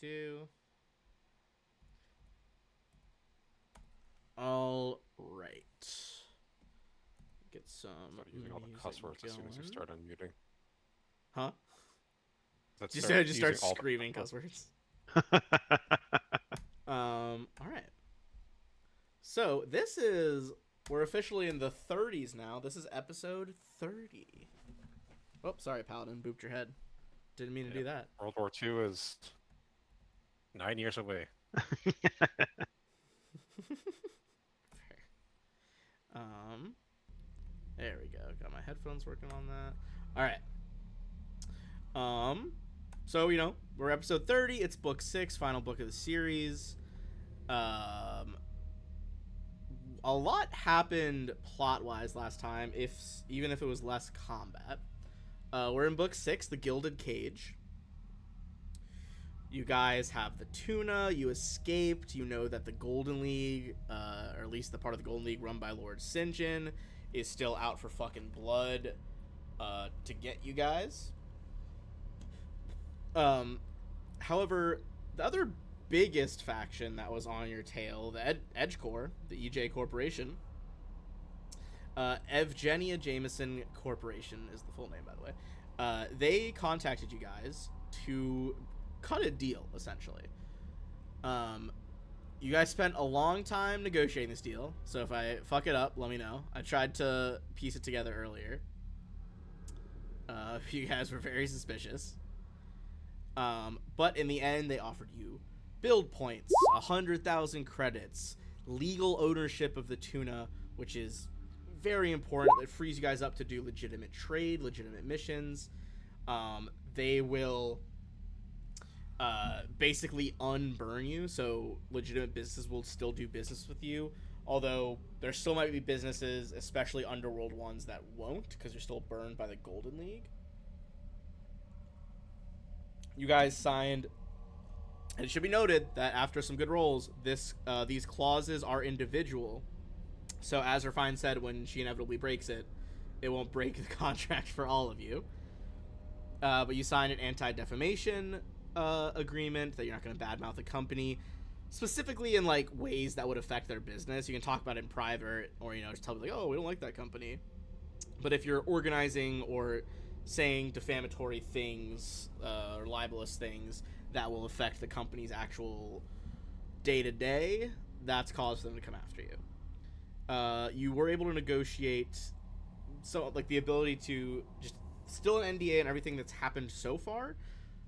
Do. All right. Get some Start using all the music cuss words as soon as you going. start unmuting. Huh? Let's start Just using start all the screaming cuss cuss words. words. All right. So this is we're officially in the 30s now. This is episode 30. Oh, sorry, Paladin, booped your head. Didn't mean to do Yep. that. World War II is 9 years away. um, there we go. Got my headphones working on that. All right. Um, so we're episode 30. It's book 6, final book of the series. Um, a lot happened plot wise last time, even if it was less combat. We're in book 6, the Gilded Cage. You guys have the tuna. You escaped. You know that the Golden League, or at least the part of the Golden League run by Lord Sinjin, is still out for fucking blood to get you guys. However, the other biggest faction that was on your tail, the Edge Corps, the EJ Corporation, Evgenia Jameson Corporation is the full name, by the way. They contacted you guys to cut a deal, essentially. You guys spent a long time negotiating this deal, so if I fuck it up, let me know. I tried to piece it together earlier. You guys were very suspicious. But in the end, they offered you build points, 100,000 credits, legal ownership of the tuna, which is very important. It frees you guys up to do legitimate trade, legitimate missions. They will basically unburn you, so legitimate businesses will still do business with you. Although there still might be businesses, especially underworld ones, that won't because you're still burned by the Golden League. You guys signed, and it should be noted that after some good rolls, these clauses are individual. So as Refine said when she inevitably breaks it, it won't break the contract for all of you. But you signed an anti-defamation agreement that you're not going to badmouth the company, specifically in like ways that would affect their business. You can talk about it in private, or just tell me like, oh, we don't like that company. But if you're organizing or saying defamatory things or libelous things that will affect the company's actual day-to-day, that's cause for them to come after you. You were able to negotiate the ability to just still an NDA and everything that's happened so far,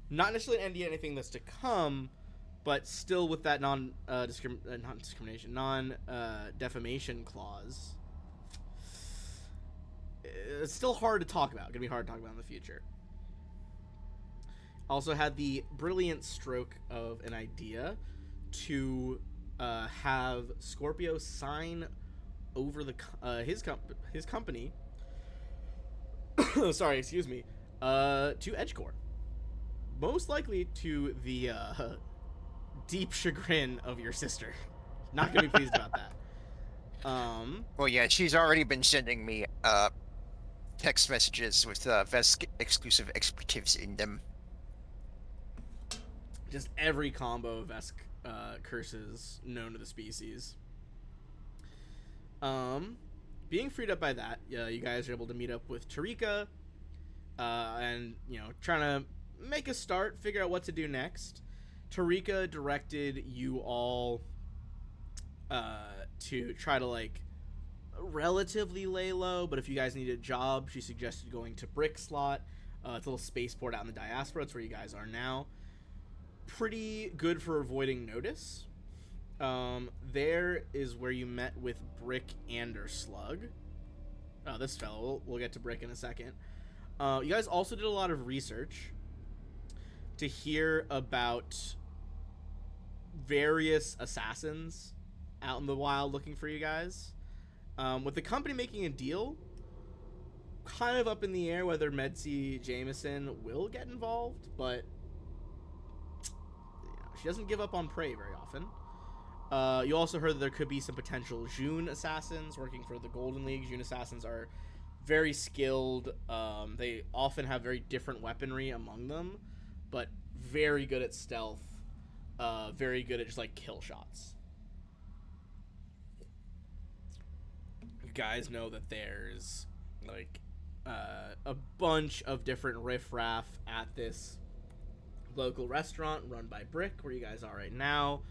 not necessarily an NDA anything that's to come, but still with that non-defamation clause. It's still hard to talk about. Gonna be hard to talk about in the future. Also had the brilliant stroke of an idea to have Scorpio sign over his company. Sorry, excuse me. To Edgecore, most likely to the deep chagrin of your sister. Not gonna be pleased about that. Well, yeah, she's already been sending me text messages with Vesk exclusive expletives in them. Just every combo of Vesk curses known to the species. Being freed up by that, you guys are able to meet up with Tarika, and trying to make a start, figure out what to do next. Tarika directed you all to try to relatively lay low, but if you guys need a job, she suggested going to Brick Slot. It's a little spaceport out in the diaspora. It's where you guys are now. Pretty good for avoiding notice. There is where you met with Brick Anderslug. This fellow. We'll get to Brick in a second. You guys also did a lot of research to hear about various assassins out in the wild looking for you guys. With the company making a deal, kind of up in the air whether Medsi Jameson will get involved, but she doesn't give up on prey very often. You also heard that there could be some potential June assassins working for the Golden League. June assassins are very skilled. They often have very different weaponry among them, but very good at stealth. very good at just like kill shots. You guys know that there's like a bunch of different riffraff at this local restaurant run by Brick, where you guys are right now.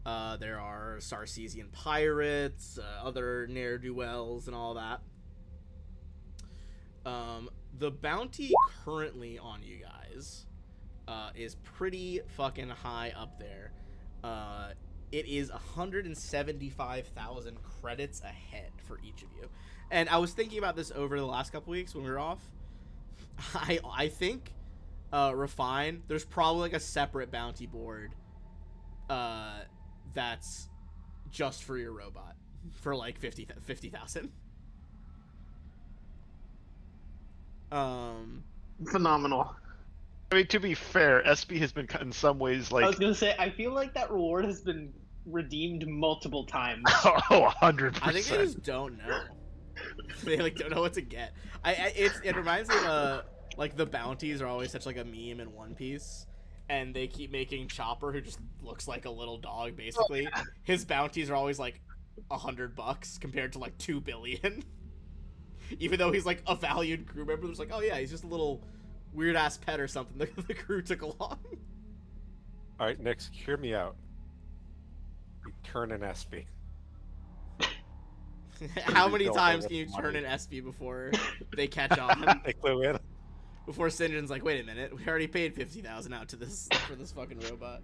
There are Sarcesian pirates, other ne'er-do-wells, and all that. The bounty currently on you guys is pretty fucking high up there. It is 175,000 credits ahead for each of you. And I was thinking about this over the last couple weeks when we were off. I think Refine, there's probably like a separate bounty board that's just for your robot for like 50,000. Phenomenal. I mean, to be fair, SB has been in some ways like I was gonna say, I feel like that reward has been redeemed multiple times. oh, 100%. I think they just don't know. They like don't know what to get. It reminds me of like the bounties are always such like a meme in One Piece, and they keep making Chopper, who just looks like a little dog basically. Oh, yeah. His bounties are always like $100 compared to like 2 billion. Even though he's like a valued crew member, there's like, oh yeah, he's just a little weird ass pet or something the crew took along. All right, next, hear me out. You turn an SB. How many times can you turn an SB before they catch on? They clue in. Before Sinjin's like, wait a minute, we already paid 50,000 out to this for this fucking robot.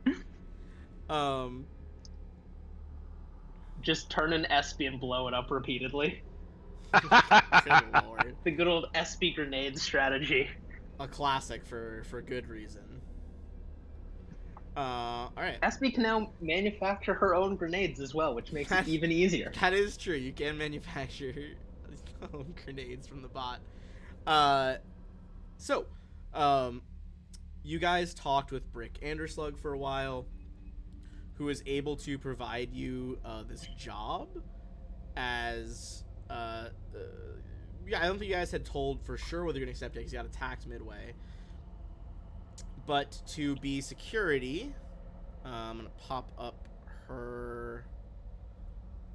Just turn an SB and blow it up repeatedly. Good lord. The good old SB grenade strategy. A classic for good reason. Alright. SB can now manufacture her own grenades as well, which makes it even easier. That is true. You can manufacture your own grenades from the bot. So, you guys talked with Brick Anderslug for a while, who is able to provide you this job as yeah, I don't think you guys had told for sure whether you're gonna accept it because you got attacked midway. But to be security, I'm gonna pop up her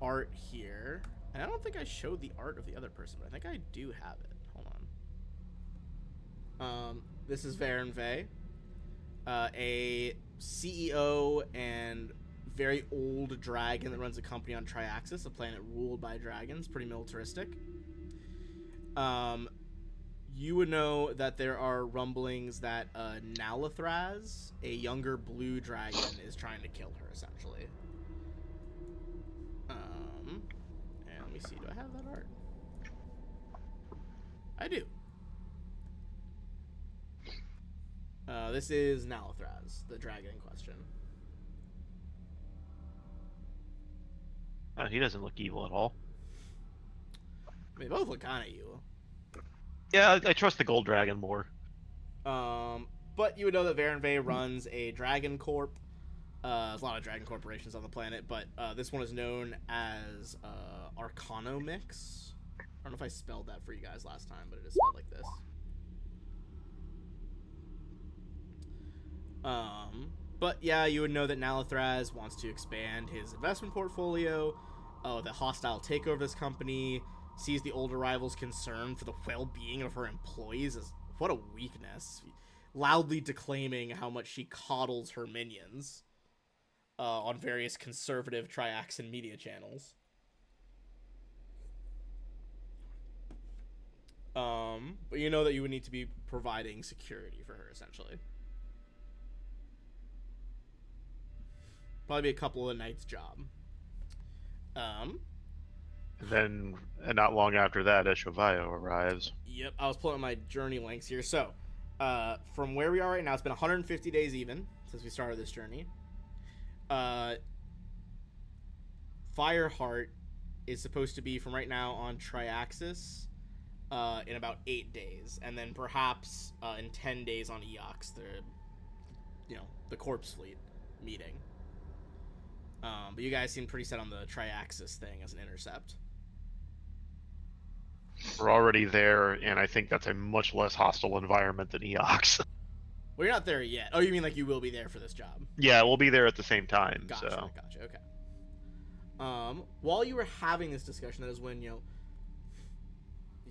art here. And I don't think I showed the art of the other person, but I think I do have it. Hold on. This is Varen Vey, a CEO and very old dragon that runs a company on Triaxis, a planet ruled by dragons, pretty militaristic. You would know that there are rumblings that Nalathraz, a younger blue dragon, is trying to kill her, essentially. And let me see, do I have that art? I do. This is Nalathraz, the dragon in question. He doesn't look evil at all. They both look kind of evil. Yeah, I trust the gold dragon more. But you would know that Varen Vey runs a dragon corp. There's a lot of dragon corporations on the planet, but this one is known as Arcanomix. I don't know if I spelled that for you guys last time, but it is spelled like this. But yeah, you would know that Nalathraz wants to expand his investment portfolio. The hostile takeover of this company sees the old arrival's concern for the well-being of her employees as what a weakness. Loudly declaiming how much she coddles her minions on various conservative Triaxan media channels. But you know that you would need to be providing security for her, essentially. Probably be a couple of nights' job. Then, and not long after that, Eshovayo arrives. Yep, I was pulling up my journey links here. So, from where we are right now, it's been 150 days even since we started this journey. Fireheart is supposed to be from right now on Triaxis in about 8 days, and then perhaps in 10 days on Eox, the corpse fleet meeting. But you guys seem pretty set on the Triaxis thing as an intercept. We're already there, and I think that's a much less hostile environment than Eox. Well, you're not there yet. Oh, you mean like you will be there for this job? Yeah, we'll be there at the same time. Gotcha. So Gotcha. Okay. While you were having this discussion, that is when you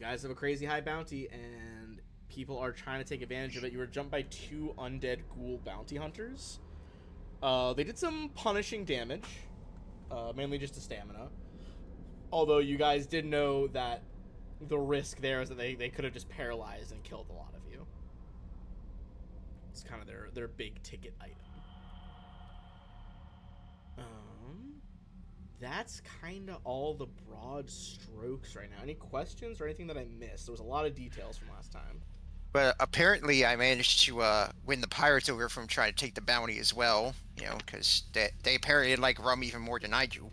guys have a crazy high bounty and people are trying to take advantage of it. You were jumped by 2 undead ghoul bounty hunters. They did some punishing damage, mainly just to stamina. Although you guys did know that the risk there is that they could have just paralyzed and killed a lot of you. It's kind of their big ticket item. That's kind of all the broad strokes right now. Any questions or anything that I missed? There was a lot of details from last time. But apparently I managed to win the pirates over from trying to take the bounty as well, because they apparently like rum even more than I do.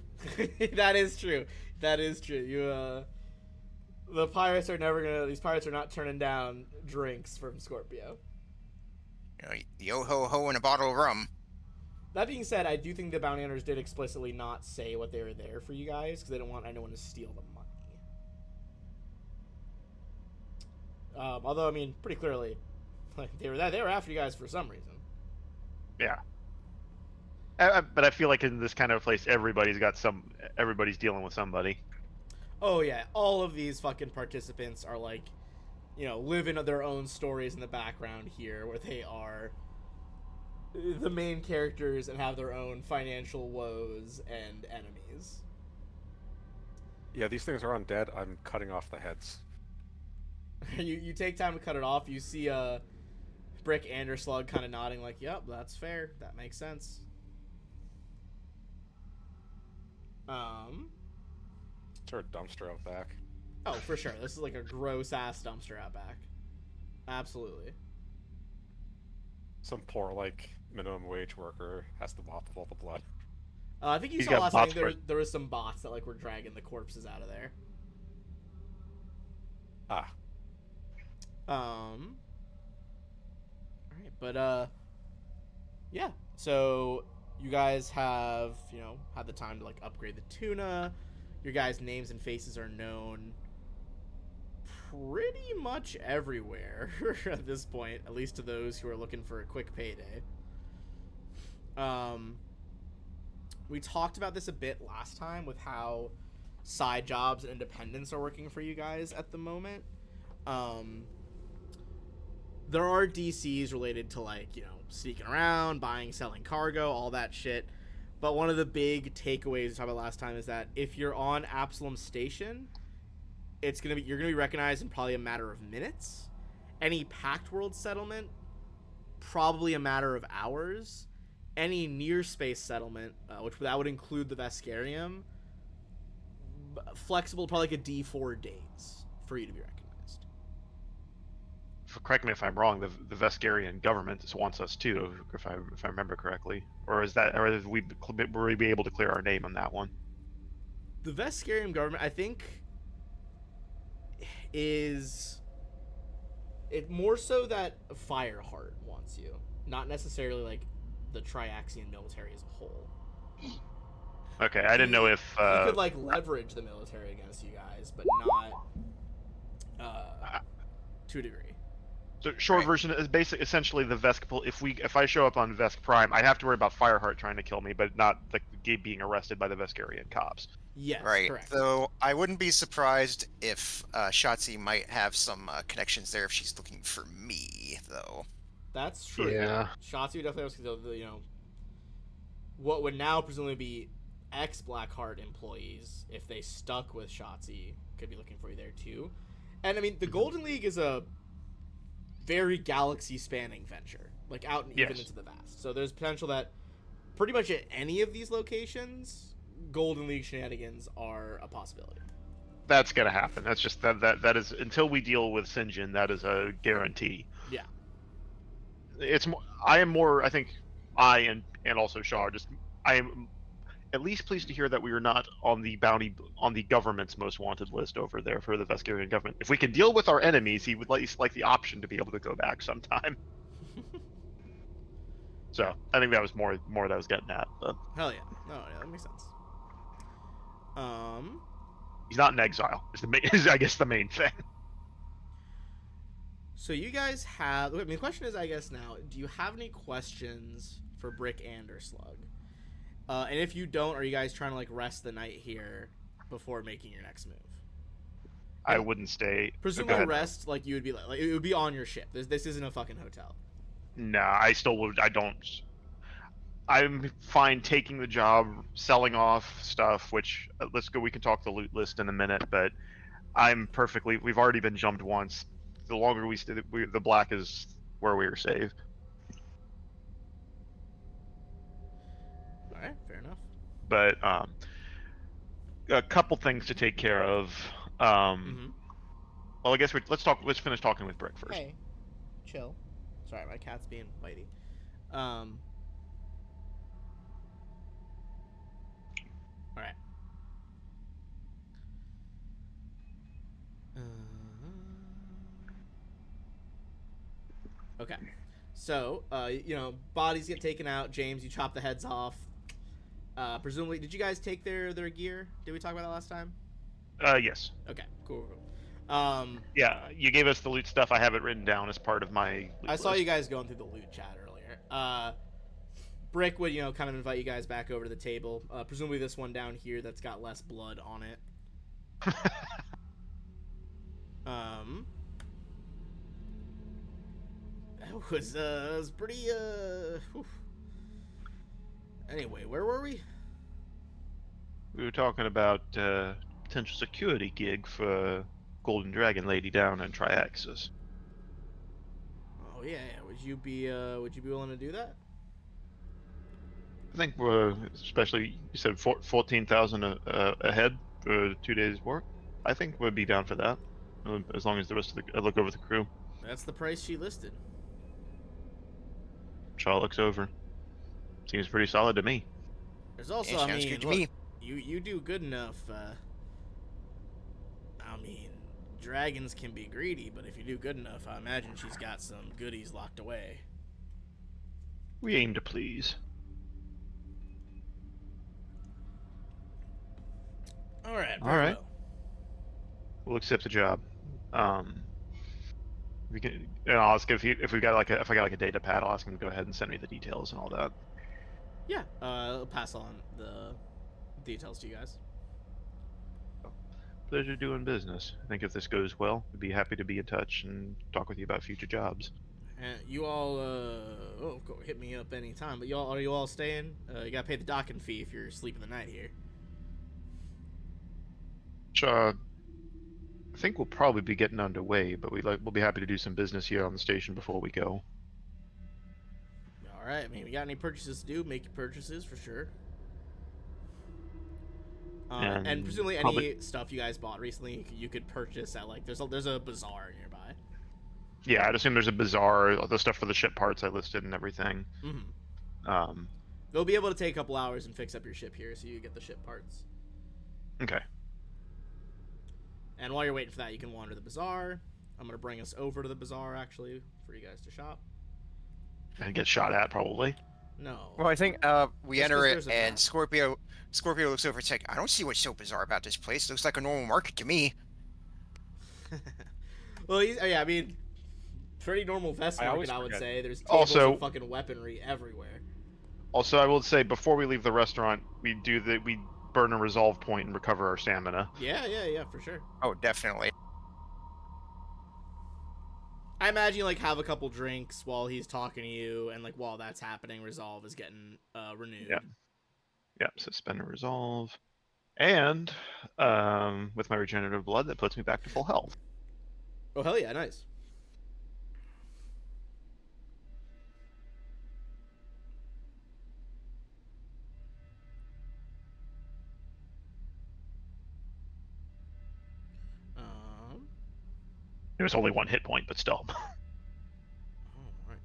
That is true. That is true. These pirates are not turning down drinks from Scorpio. Yo ho ho and a bottle of rum. That being said, I do think the bounty hunters did explicitly not say what they were there for you guys, because they don't want anyone to steal the money. Although, I mean, pretty clearly, like, they were after you guys for some reason. yeah. But I feel like in this kind of place, everybody's dealing with somebody. Oh yeah, all of these fucking participants are like, living their own stories in the background here, where they are the main characters and have their own financial woes and enemies. Yeah, these things are undead. I'm cutting off the heads. You take time to cut it off. You see Brick and Slug kind of nodding like, yep, that's fair. That makes sense. Is there a dumpster out back? Oh, for sure. This is like a gross-ass dumpster out back. Absolutely. Some poor, minimum wage worker has to mop up all the blood. I think you He's saw got last bots time there was some bots that were dragging the corpses out of there. Ah. Alright, but yeah. So you guys have, had the time to upgrade the tuna. Your guys' names and faces are known pretty much everywhere at this point, at least to those who are looking for a quick payday. We talked about this a bit last time with how side jobs and independents are working for you guys at the moment. There are DCs related to sneaking around, buying, selling cargo, all that shit. But one of the big takeaways we talked about last time is that if you're on Absalom Station, you're gonna be recognized in probably a matter of minutes. Any Pact World settlement, probably a matter of hours. Any near space settlement, that would include the Vescarium, flexible, probably like a D4 days for you to be recognized. Correct me if I'm wrong. The Vescarian government wants us too, if I remember correctly, or were we able to clear our name on that one? The Vescarian government, I think, is it more so that Fireheart wants you, not necessarily the Triaxian military as a whole. Okay, I didn't know if you could leverage the military against you guys, but not to a degree. So short version is essentially the Vesk. If I show up on Vesk Prime, I have to worry about Fireheart trying to kill me, but not being arrested by the Vescarian cops. Yes, Right. correct. Though I wouldn't be surprised if Shotzi might have some connections there if she's looking for me, though. That's true. Yeah. Shotzi would definitely have what would now presumably be ex-Blackheart employees, if they stuck with Shotzi, could be looking for you there too. And I mean, the Golden League is a very galaxy-spanning venture, out and even into the vast. So there's potential that pretty much at any of these locations, Golden League shenanigans are a possibility. That's gonna happen. That's just that is until we deal with Sinjin, that is a guarantee. Yeah. I think I and also Shaw I am at least pleased to hear that we are not on the government's most wanted list over there for the Vescarian government. If we can deal with our enemies, he would at least like the option to be able to go back sometime. So I think that was more that I was getting at. But Hell yeah. No, yeah, that makes sense. he's not in exile. Is I guess the main thing. So you guys have. I mean, the question is, I guess now, do you have any questions for Brick and or Slug? And if you don't, are you guys trying to like rest the night here before making your next move? I And wouldn't stay. Go Presumably ahead. rest like you would be like it would be on your ship. This isn't a fucking hotel. Nah, I still would. I don't. I'm fine taking the job, selling off stuff. Which let's go. We can talk the loot list in a minute, but I'm perfectly. We've already been jumped once. The longer we stay, the black is where we are safe. All right, fair enough. But a couple things to take care of. Mm-hmm. Well, I guess let's talk. Let's finish talking with Brick first. Hey, chill. Sorry, my cat's being bitey. All right. Okay. So, bodies get taken out. James, you chop the heads off. Presumably, did you guys take their gear? Did we talk about that last time? Yes. Okay, cool. Yeah, you gave us the loot stuff. I have it written down as part of my loot I saw list. you guys going through the loot chat earlier. Brick would, kind of invite you guys back over to the table. Presumably this one down here that's got less blood on it. It was pretty, whew. Anyway, where were we? We were talking about potential security gig for Golden Dragon Lady down in Triaxis. Oh yeah. Would you be willing to do that? I think we're, especially you said 14,000 a head for 2 days work. I think we'd be down for that, as long as the rest of the look over the crew. That's the price she listed. Shaw looks over. Seems pretty solid to me. There's also, Yeah, sounds good to me. you do good enough. I mean, dragons can be greedy, but if you do good enough, I imagine she's got some goodies locked away. We aim to please. All right. All right. Well. We'll accept the job. We can. I'll ask if we got like if I got like a data pad. I'll ask him to go ahead and send me the details and all that. Yeah. I'll pass on the details to you guys. Pleasure doing business. I think if this goes well, we'd be happy to be in touch and talk with you about future jobs. And you all, hit me up anytime. But are you all staying? You gotta pay the docking fee if you're sleeping the night here. I think we'll probably be getting underway, but we'll be happy to do some business here on the station before we go. All right. I mean, we got any purchases to do? Make your purchases for sure. And presumably any stuff you guys bought recently, you could purchase at like there's a bazaar nearby. Yeah, I'd assume there's a bazaar, the stuff for the ship parts I listed and everything. Mm-hmm. They'll be able to take a couple hours and fix up your ship here, so you get the ship parts. Okay. And while you're waiting for that, you can wander the bazaar. I'm gonna bring us over to the bazaar actually for you guys to shop. And get shot at probably. No. Well, I think we Just enter 'cause it, there's a and map. Scorpio looks over. It's like, I don't see what's so bizarre about this place. Looks like a normal market to me. Well, I mean, pretty normal vest I market, always I would forget. say. There's tables Also- and fucking weaponry everywhere. Also, I will say before we leave the restaurant, we burn a resolve point and recover our stamina. Yeah, for sure. Oh, definitely. I imagine you like have a couple drinks while he's talking to you, and like while that's happening, resolve is getting renewed. Yeah. Yep. So spend a resolve, and with my regenerative blood, that puts me back to full health. Oh hell yeah, nice. It was only 1 hit point, but still. Alright.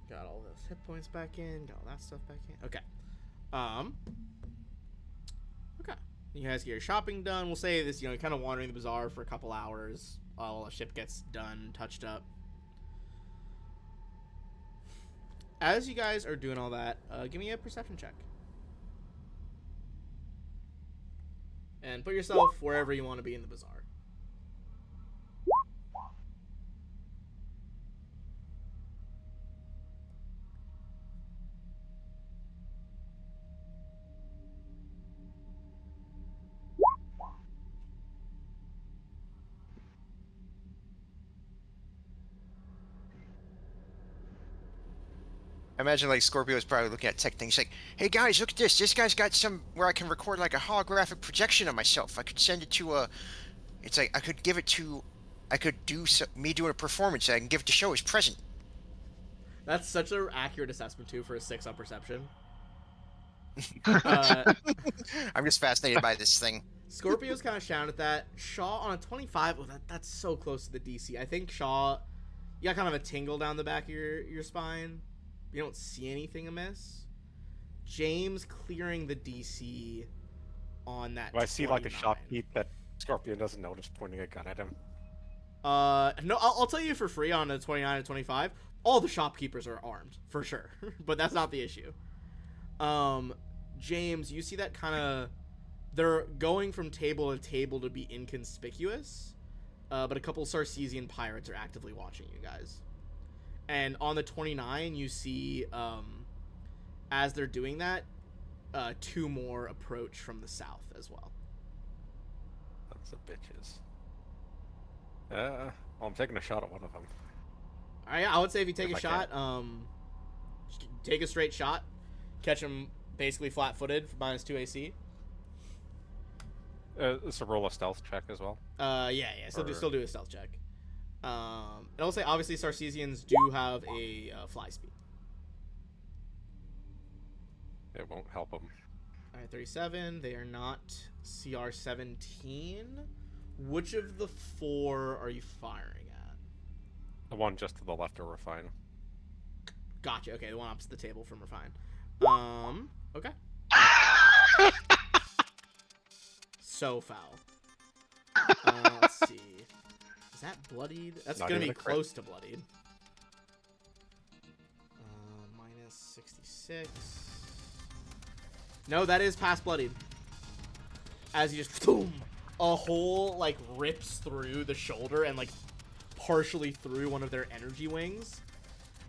Got all those hit points back in, got all that stuff back in. Okay. Okay. You guys get your shopping done. We'll say this, you're kind of wandering the bazaar for a couple hours while the ship gets done, touched up. As you guys are doing all that, give me a perception check. And put yourself wherever you want to be in the bazaar. I imagine like Scorpio's probably looking at tech things like, "Hey guys, look at this. This guy's got some where I can record like a holographic projection of myself. I could send it to a. It's like I could give it to. I could do me doing a performance. I can give it to show as present." That's such an accurate assessment too for a 6 on perception. Uh, I'm just fascinated by this thing. Scorpio's kind of shouting at that. Shaw on a 25. Oh, that's so close to the DC. I think Shaw, you got kind of a tingle down the back of your spine. You don't see anything amiss. James clearing the DC on that. Do I see like a 29. shopkeep that Scorpion doesn't notice pointing a gun at him? No, I'll tell you for free on the 29 and 25. All the shopkeepers are armed for sure, but that's not the issue. James, you see that kind of. They're going from table to table to be inconspicuous, but a couple Sarcesian pirates are actively watching you guys. And on the 29, you see, as they're doing that, 2 more approach from the south as well. That's the bitches. Well, I'm taking a shot at one of them. All right, I would say if you take If a I shot, take a straight shot, catch him basically flat-footed for -2 AC. It's a roll a stealth check as well. Yeah. Still do a stealth check. And I'll say obviously Sarcesians do have a fly speed. It won't help them. All right, 37. They are not CR 17. Which of the 4 are you firing at? The one just to the left of Refine. Gotcha. Okay, the one opposite the table from Refine. Okay. So foul. Let's see. Is that bloodied? That's Not gonna even be a crit. close to bloodied. -66. No, that is past bloodied. As you just boom, a hole like rips through the shoulder and like partially through one of their energy wings.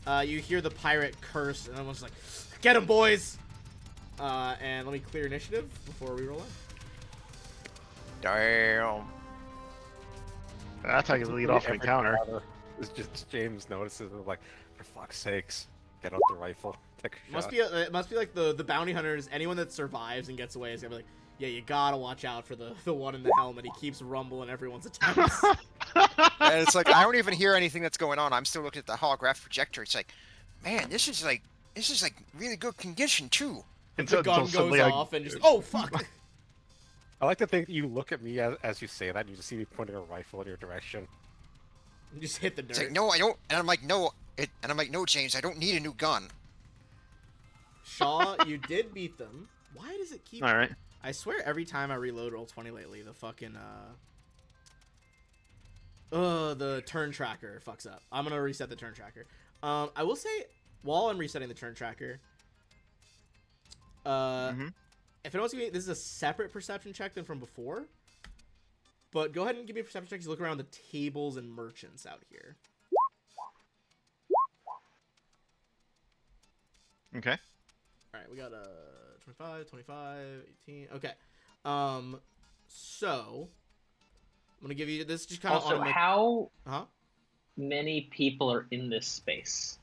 You hear the pirate curse, and everyone's like, "Get him, boys!" And let me clear initiative before we roll in. Damn. That's how you lead off an encounter. It's just James notices it, like, for fuck's sakes, get out the rifle, take a shot. It must be like the bounty hunters. Anyone that survives and gets away is gonna be like, yeah, you gotta watch out for the one in the helmet. He keeps rumbling everyone's attempts. And it's like I don't even hear anything that's going on. I'm still looking at the holographic projector. It's like, man, this is like really good condition too. And The gun goes suddenly off and just oh fuck. I like to think that you look at me as you say that, and you just see me pointing a rifle in your direction. You just hit the dirt. It's like, no, I don't. And I'm like, no. And I'm like, no, James, I don't need a new gun. Shaw, you did beat them. Why does it keep? All right. I swear every time I reload Roll20 lately, the fucking the turn tracker fucks up. I'm gonna reset the turn tracker. I will say while I'm resetting the turn tracker, if it wants to be, this is a separate perception check than from before. But go ahead and give me a perception check to look around the tables and merchants out here. Okay. All right, we got 25, 25, 18. Okay. So I'm gonna give you this just kind Also, of how huh? many people are in this space?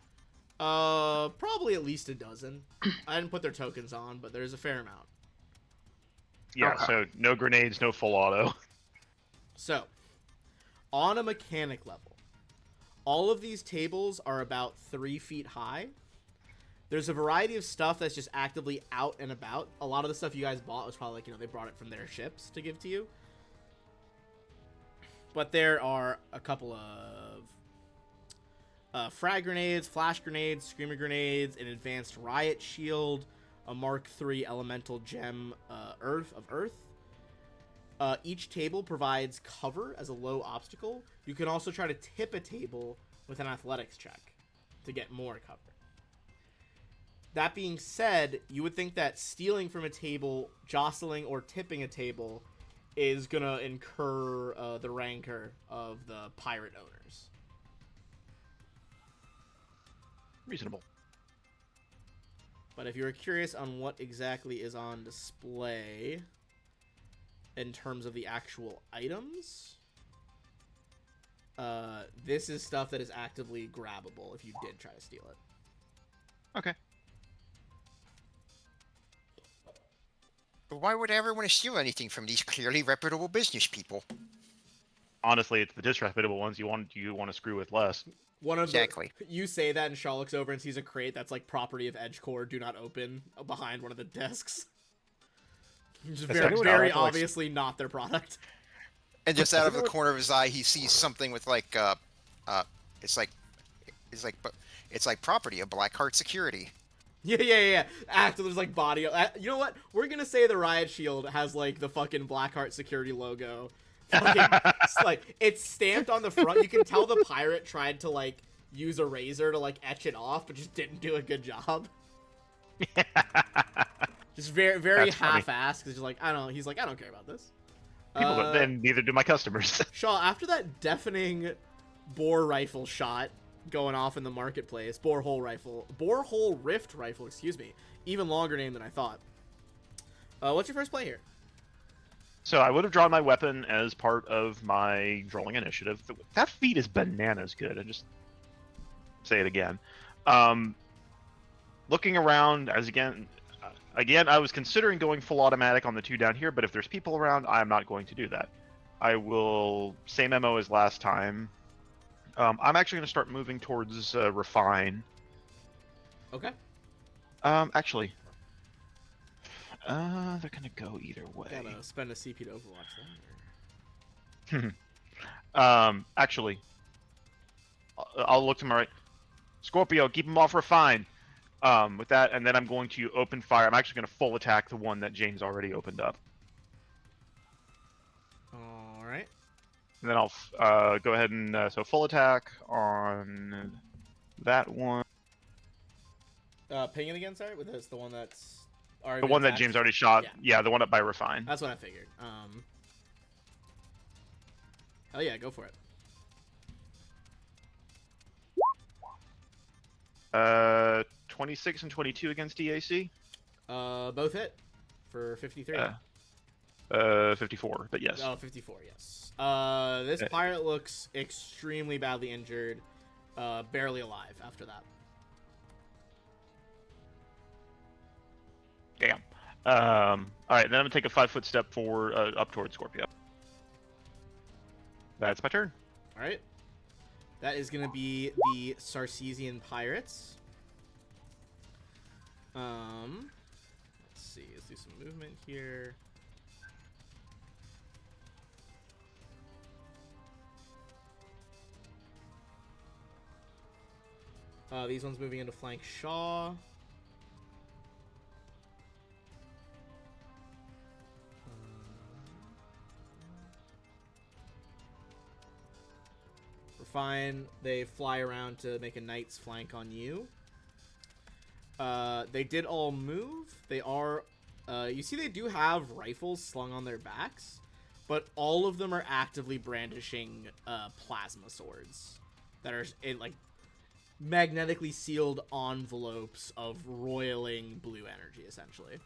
Probably at least a dozen. I didn't put their tokens on, but there's a fair amount. Yeah. Okay. So no grenades, no full auto. So, on a mechanic level, all of these tables are about 3 feet high. There's a variety of stuff that's just actively out and about. A lot of the stuff you guys bought was probably like, they brought it from their ships to give to you. But there are a couple of frag grenades, flash grenades, screamer grenades, an advanced riot shield, a Mark III elemental gem of Earth. Each table provides cover as a low obstacle. You can also try to tip a table with an athletics check to get more cover. That being said, you would think that stealing from a table, jostling, or tipping a table is going to incur the rancor of the pirate owners. Reasonable. But if you're curious on what exactly is on display in terms of the actual items, this is stuff that is actively grabbable if you did try to steal it. Okay. But why would I ever want to steal anything from these clearly reputable business people? Honestly, it's the disreputable ones you want to screw with less. One of Exactly. You say that, and Shaw looks over and sees a crate that's like property of Edgecore, do not open, behind one of the desks. Just Has very, anyone very tried to, like, obviously not their product. And just out of the corner of his eye, he sees something with like, it's like, but it's like property of Blackheart Security. Yeah. After there's like body. You know what? We're gonna say the riot shield has like the fucking Blackheart security logo. It's like it's stamped on the front. You can tell the pirate tried to like use a razor to like etch it off, but just didn't do a good job. Just very That's funny. half-assed. Cause he's like, I don't. He's like, I don't care about this. Then neither do my customers. Shaw, after that deafening bore rifle shot going off in the marketplace, borehole rift rifle, excuse me, even longer name than I thought. What's your first play here? So I would have drawn my weapon as part of my drawing initiative. That feat is bananas good. I just say it again. Looking around as again, I was considering going full automatic on the 2 down here, but if there's people around, I'm not going to do that. I will same MO as last time. I'm actually going to start moving towards refine. Okay. Actually, they're going to go either way. Gotta spend a CP to overwatch that. Actually, I'll look to my right. Scorpio, keep him off refine. With that, and then I'm going to open fire. I'm actually going to full attack the one that James already opened up. All right. And then I'll go ahead and so full attack on that one. Ping it again, sorry. With this, the one that's already The been one that attacked? James already shot. Yeah. Yeah, the one up by refine. That's what I figured. Hell yeah, go for it. 26 and 22 against DAC. Both hit for 53. 54, but yes. Oh, 54, yes. This pirate looks extremely badly injured, barely alive after that. Damn. All right, then I'm gonna take a 5-foot step forward, up towards Scorpio. That's my turn. All right. That is gonna be the Sarcesian pirates. Let's see. Let's do some movement here. These ones moving into flank Shaw. Refine. They fly around to make a knight's flank on you. They did all move. They are, you see they do have rifles slung on their backs, but all of them are actively brandishing, plasma swords that are in, like, magnetically sealed envelopes of roiling blue energy, essentially.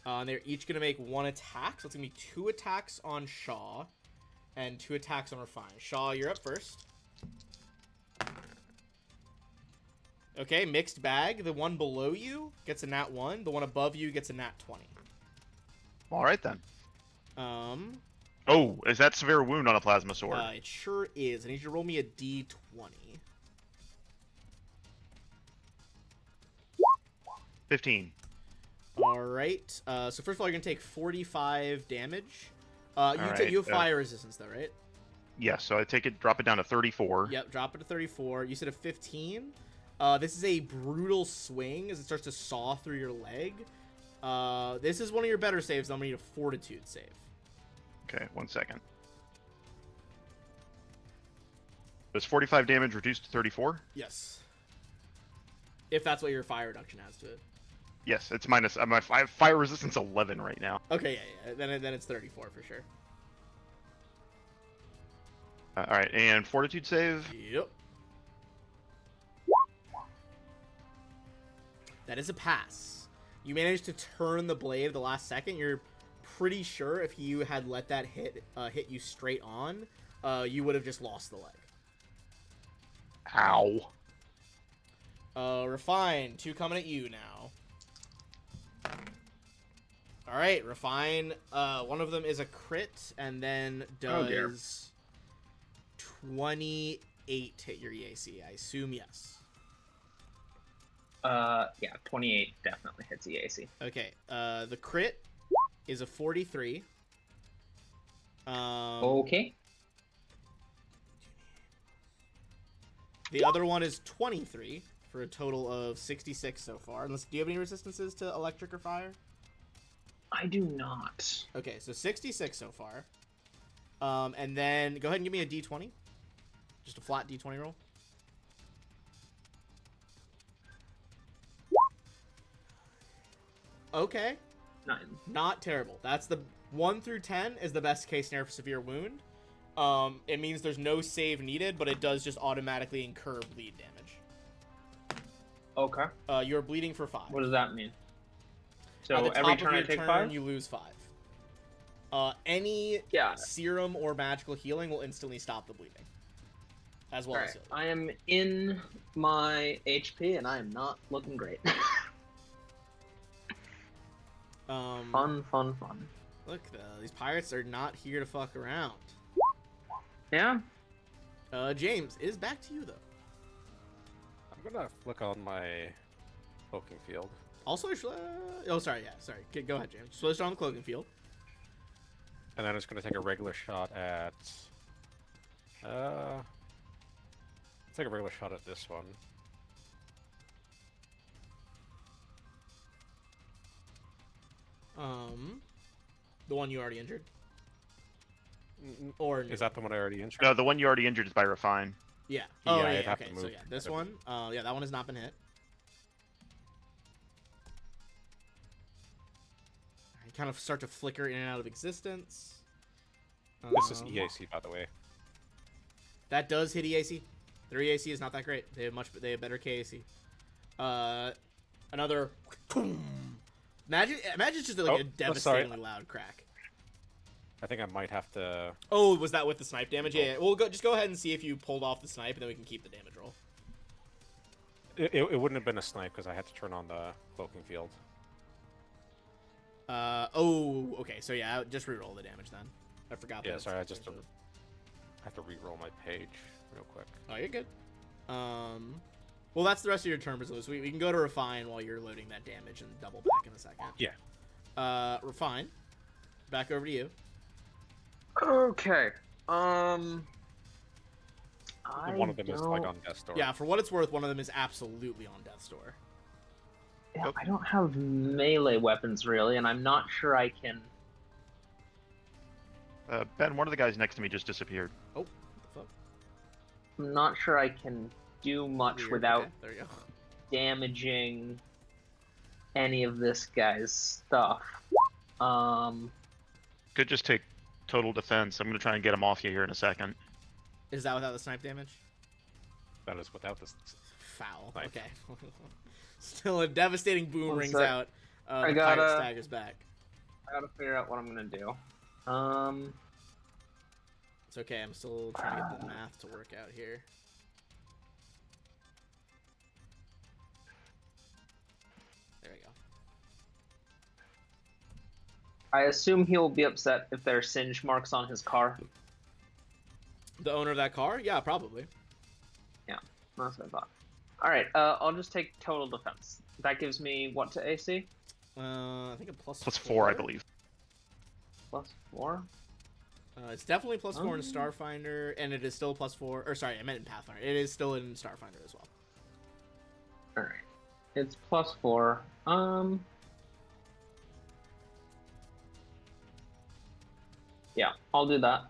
And they're each going to make 1 attack, so it's going to be 2 attacks on Shaw and 2 attacks on Refine. Shaw, you're up first. Okay, mixed bag. The one below you gets a nat 1. The one above you gets a nat 20. All right then. Um, Oh, is that severe wound on a plasma sword? it sure is. I need you to roll me a d20. 15. All right. So first of all, you're gonna take 45 damage. You right, you have fire resistance though, right? Yes, so I take it, drop it down to 34. Yep. Drop it to 34. You said a 15. This is a brutal swing as it starts to saw through your leg. This is one of your better saves. I'm gonna need a fortitude save. Okay, 1 second. Does 45 damage reduced to 34? Yes. If that's what your fire reduction has to it. Yes, it's minus. I have fire resistance 11 right now. Okay, yeah. Then it's 34 for sure. All right, and fortitude save. Yep. That is a pass. You managed to turn the blade at the last second. You're pretty sure if you had let that hit you straight on, you would have just lost the leg. Ow. Refine, 2 coming at you now. All right, Refine. One of them is a crit, and then does 28 hit your EAC. I assume yes. Yeah, 28 definitely hits EAC. Okay. The crit is a 43. Okay. The other one is 23 for a total of 66 so far. Unless, do you have any resistances to electric or fire? I do not. Okay, so 66 so far. And then go ahead and give me a d20. Just a flat d20 roll. Okay. 9. Not terrible. That's the 1 through 10 is the best case scenario for severe wound. It means there's no save needed, but it does just automatically incur bleed damage. Okay. You're bleeding for 5. What does that mean? So At the every top turn of I your take turn, 5? you lose 5. Any Yeah. serum or magical healing will instantly stop the bleeding, as well as Alright, healing. I am in my HP and I am not looking great. Fun. Look, these pirates are not here to fuck around. Yeah? James, it is back to you though. I'm gonna flick on my cloaking field. Also, oh sorry, yeah, sorry. Go ahead, James. Switch on the cloaking field. And then I'm just gonna take a regular shot at. Let's take a regular shot at this one. The one you already injured, or Is that the one I already injured? No, the one you already injured is by Refine. yeah? Yeah, Oh I'd yeah. have to Okay, so move. yeah, this one. Yeah, that one has not been hit. You kind of start to flicker in and out of existence. This is EAC, by the way. That does hit EAC. Their EAC is not that great. They have better KAC. Another. Imagine it's just like a devastatingly loud crack. I think I might have to. Oh, was that with the snipe damage? Yeah. We'll just go ahead and see if you pulled off the snipe, and then we can keep the damage roll. It wouldn't have been a snipe because I had to turn on the cloaking field. Oh, okay. So yeah, just reroll the damage then. I forgot. Yeah, that sorry, I it's- just have to re-roll my page real quick. Oh, you're good. Well, that's the rest of your turn, Brazil. So we can go to Refine while you're loading that damage and double back in a second. Yeah. Refine. Back over to you. Okay. One of them is like on death's door. Yeah, for what it's worth, one of them is absolutely on death's door. Yeah, I don't have melee weapons really, and I'm not sure I can. Ben, one of the guys next to me just disappeared. Oh, what the fuck? I'm not sure I can do much Weird. without Okay, there you go. damaging any of this guy's stuff. Could just take total defense. I'm gonna try and get him off you here in a second. Is that without the snipe damage? That is without this. Foul. Snipe. Okay. Still a devastating boom One rings sec. out. I The gotta- pirate staggers back. I gotta figure out what I'm gonna do. It's okay. I'm still trying to get the math to work out here. There we go. I assume he'll be upset if there are singe marks on his car. The owner of that car? Yeah, probably. That's what I thought. Alright, I'll just take total defense. That gives me what to AC? I think a plus Plus 4, I believe. Plus 4? It's definitely plus 4 in Oh. Starfinder, and it is still plus 4. Or sorry, I meant in Pathfinder. It is still in Starfinder as well. Alright. It's plus 4. Yeah, I'll do that.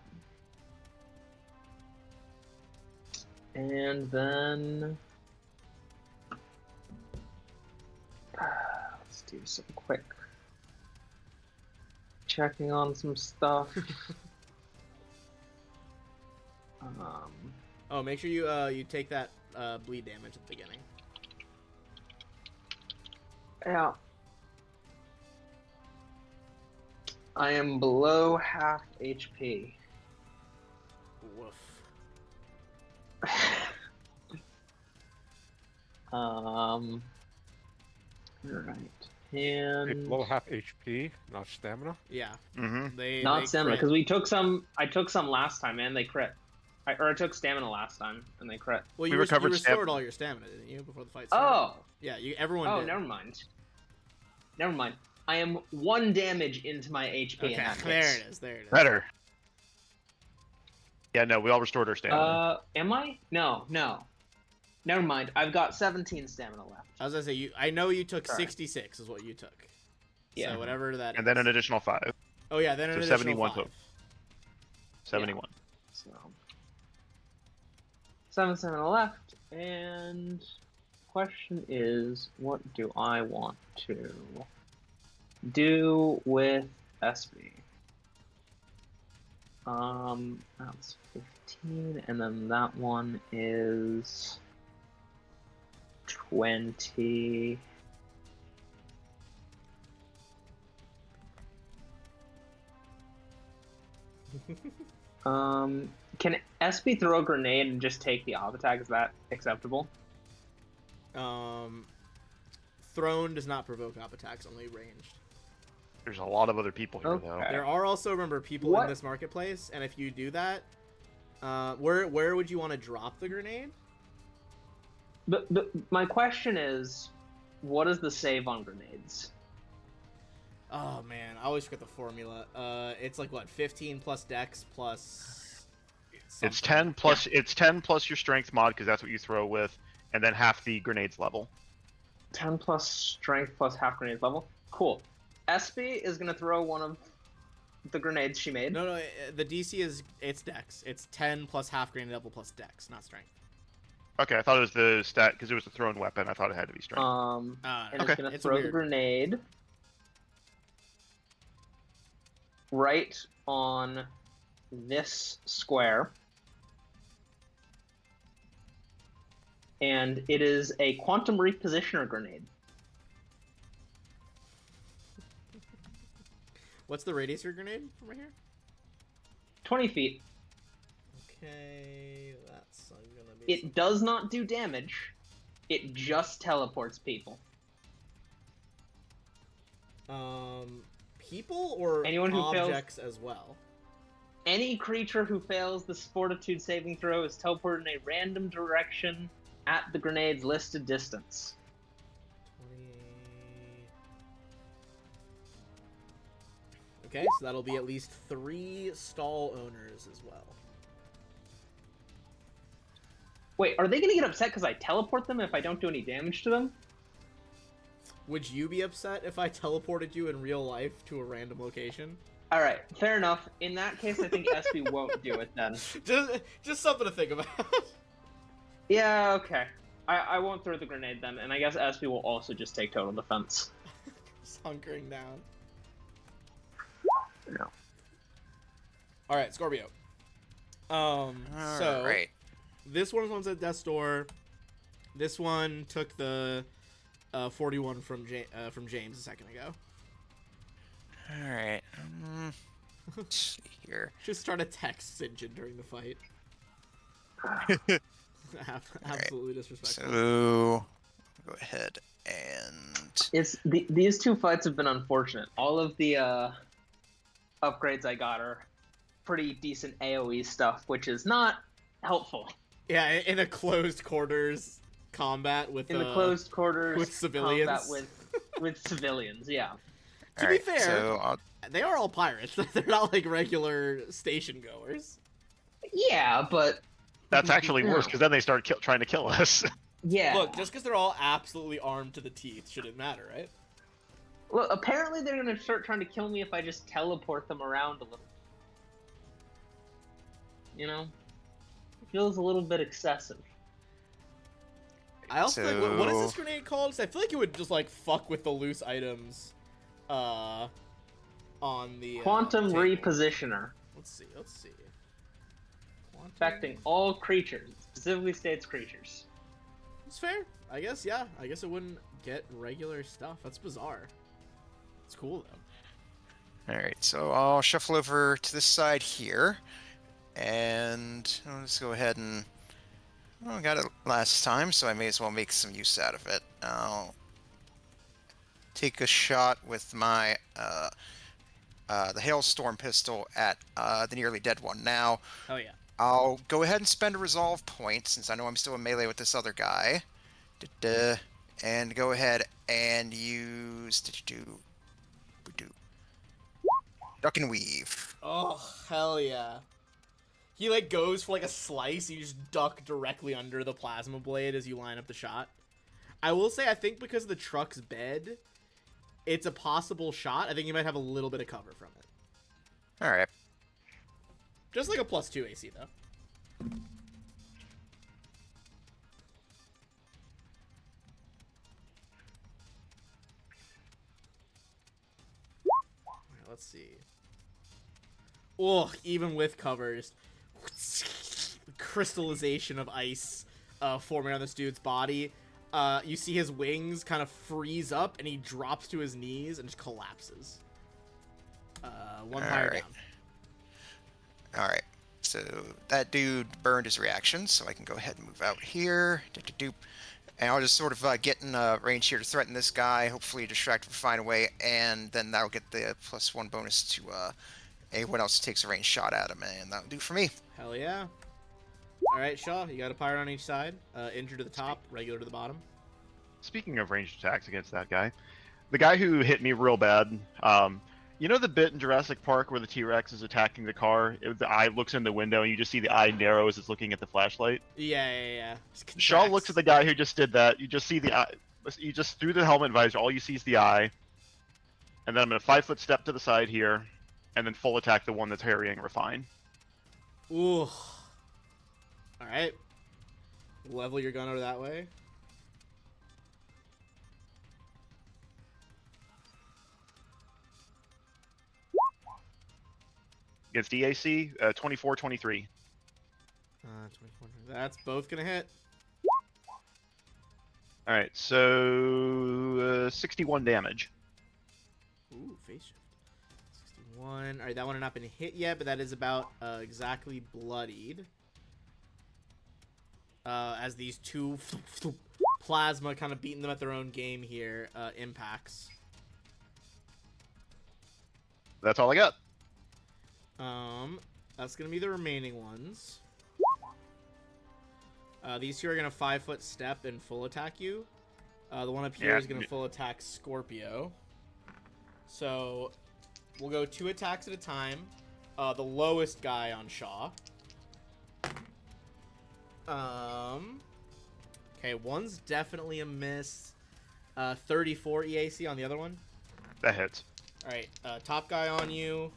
And then let's do some quick checking on some stuff. Oh, make sure you take that bleed damage at the beginning. Yeah. I am below half HP. Woof. Right. It's And low half HP, not stamina. Yeah. Mm-hmm. They not they stamina, crit. because we took some. I took some last time, and they crit. I took stamina last time, and they crit. Well, We you recovered restored all your stamina, didn't you, before the fight started? Oh. Yeah, everyone did. Never mind. Never mind. I am 1 damage into my HP in Okay, that there case. it is. There it is. Better. Yeah, no, we all restored our stamina. Am I? No. Never mind. I've got 17 stamina left. I was gonna say I know you took Sorry. 66 is what you took. Yeah. So whatever that And then is. an additional 5. Oh yeah, then an so additional 71 5. total. 71. So 7 stamina left, and question is, what do I want to do with SB? That's 15, and then that one is 20. Can SB throw a grenade and just take the op attack? Is that acceptable? Thrown does not provoke op attacks, only ranged. There's a lot of other people here, though. Okay. There are also, remember, people What? in this marketplace, and if you do that, where would you want to drop the grenade? But my question is, what is the save on grenades? Oh man, I always forget the formula. It's like what, 15 plus Dex plus. It's something. 10 plus. It's 10 plus your strength mod because that's what you throw with, and then half the grenades level. 10 plus strength plus half grenade level. Cool. SB is gonna throw one of the grenades she made. No, the DC is it's Dex. It's 10 plus half grenade level plus Dex, not strength. Okay, I thought it was the stat because it was a thrown weapon. I thought it had to be strength. And Okay. it's gonna It's throw the weird. grenade right on this square. And it is a quantum repositioner grenade. What's the radius of your grenade from right here? 20 feet. Okay, that's gonna be. It does not do damage. It just teleports people. People or Anyone who fails- objects as well. Any creature who fails the fortitude saving throw is teleported in a random direction at the grenade's listed distance. 20. Okay, so that'll be at least 3 stall owners as well. Wait, are they going to get upset because I teleport them if I don't do any damage to them? Would you be upset if I teleported you in real life to a random location? Alright, fair enough. In that case, I think SB won't do it then. Just something to think about. Yeah, okay. I won't throw the grenade then, and I guess SB will also just take total defense. Just hunkering down. No. All right, Scorpio. So Alright. this one's at death's door. This one took the 41 from James a second ago. Alright. Let's see here. Just start a text engine during the fight. Absolutely disrespectful. So, go ahead and... These two fights have been unfortunate. All of the upgrades I got are pretty decent AoE stuff, which is not helpful. Yeah, in a closed quarters combat with In the closed quarters with civilians. combat with civilians, yeah. To be Alright, fair, so they are all pirates. They're not like regular station goers. Yeah, but That's actually worse because then they start trying to kill us. yeah. Look, just because they're all absolutely armed to the teeth shouldn't matter, right? Look, apparently they're gonna start trying to kill me if I just teleport them around a little. You know? It feels a little bit excessive. I also think, what is this So- grenade called? 'Cause I feel like it would just like fuck with the loose items, on the Quantum table. repositioner. Let's see. Quantum... Affecting all creatures. It specifically states creatures. It's fair. I guess, yeah. I guess it wouldn't get regular stuff. That's bizarre. It's cool though. Alright, so I'll shuffle over to this side here. And let's go ahead and Well, I got it last time, so I may as well make some use out of it. I'll take a shot with my the Hailstorm pistol at the nearly dead one. Now, Oh yeah. I'll go ahead and spend a resolve point, since I know I'm still in melee with this other guy. Da-da. And go ahead and use... Duck and weave. Oh hell yeah. He like goes for like a slice. You just duck directly under the plasma blade as you line up the shot. I will say, I think because of the truck's bed, it's a possible shot. I think you might have a little bit of cover from it. Alright. Just like a +2 AC though. Alright, let's see. Oh, even with cover, just crystallization of ice forming on this dude's body. You see his wings kind of freeze up, and he drops to his knees and just collapses. One fire Alright. down. Alright. So that dude burned his reaction, so I can go ahead and move out here. Do-do-do. And I'll just sort of get in range here to threaten this guy, hopefully distract him, find a way, and then that'll get the +1 bonus to anyone else who takes a range shot at him, and that'll do for me. Hell yeah. Alright, Shaw, you got a pirate on each side. Injured to the top, regular to the bottom. Speaking of ranged attacks against that guy, the guy who hit me real bad, you know the bit in Jurassic Park where the T-Rex is attacking the car? The eye looks in the window and you just see the eye narrow as it's looking at the flashlight? Yeah. Shaw looks at the guy who just did that. You just see the eye. You just, through the helmet visor, all you see is the eye. And then I'm going to 5-foot step to the side here, and then full attack the one that's harrying Refine. Ooh. Alright. Level your gun over that way. Against DAC, 24-23. 24. That's both gonna hit. Alright, so 61 damage. Ooh, face shift. 61. Alright, that one has not been hit yet, but that is about exactly bloodied. As these two plasma kind of beating them at their own game here impacts. That's all I got. That's gonna be the remaining ones. These two are gonna 5-foot step and full attack you. The one up here is gonna full attack Scorpio. So we'll go 2 attacks at a time. The lowest guy on Shaw. Okay, one's definitely a miss. 34 EAC on the other one. That hits. Alright, top guy on you.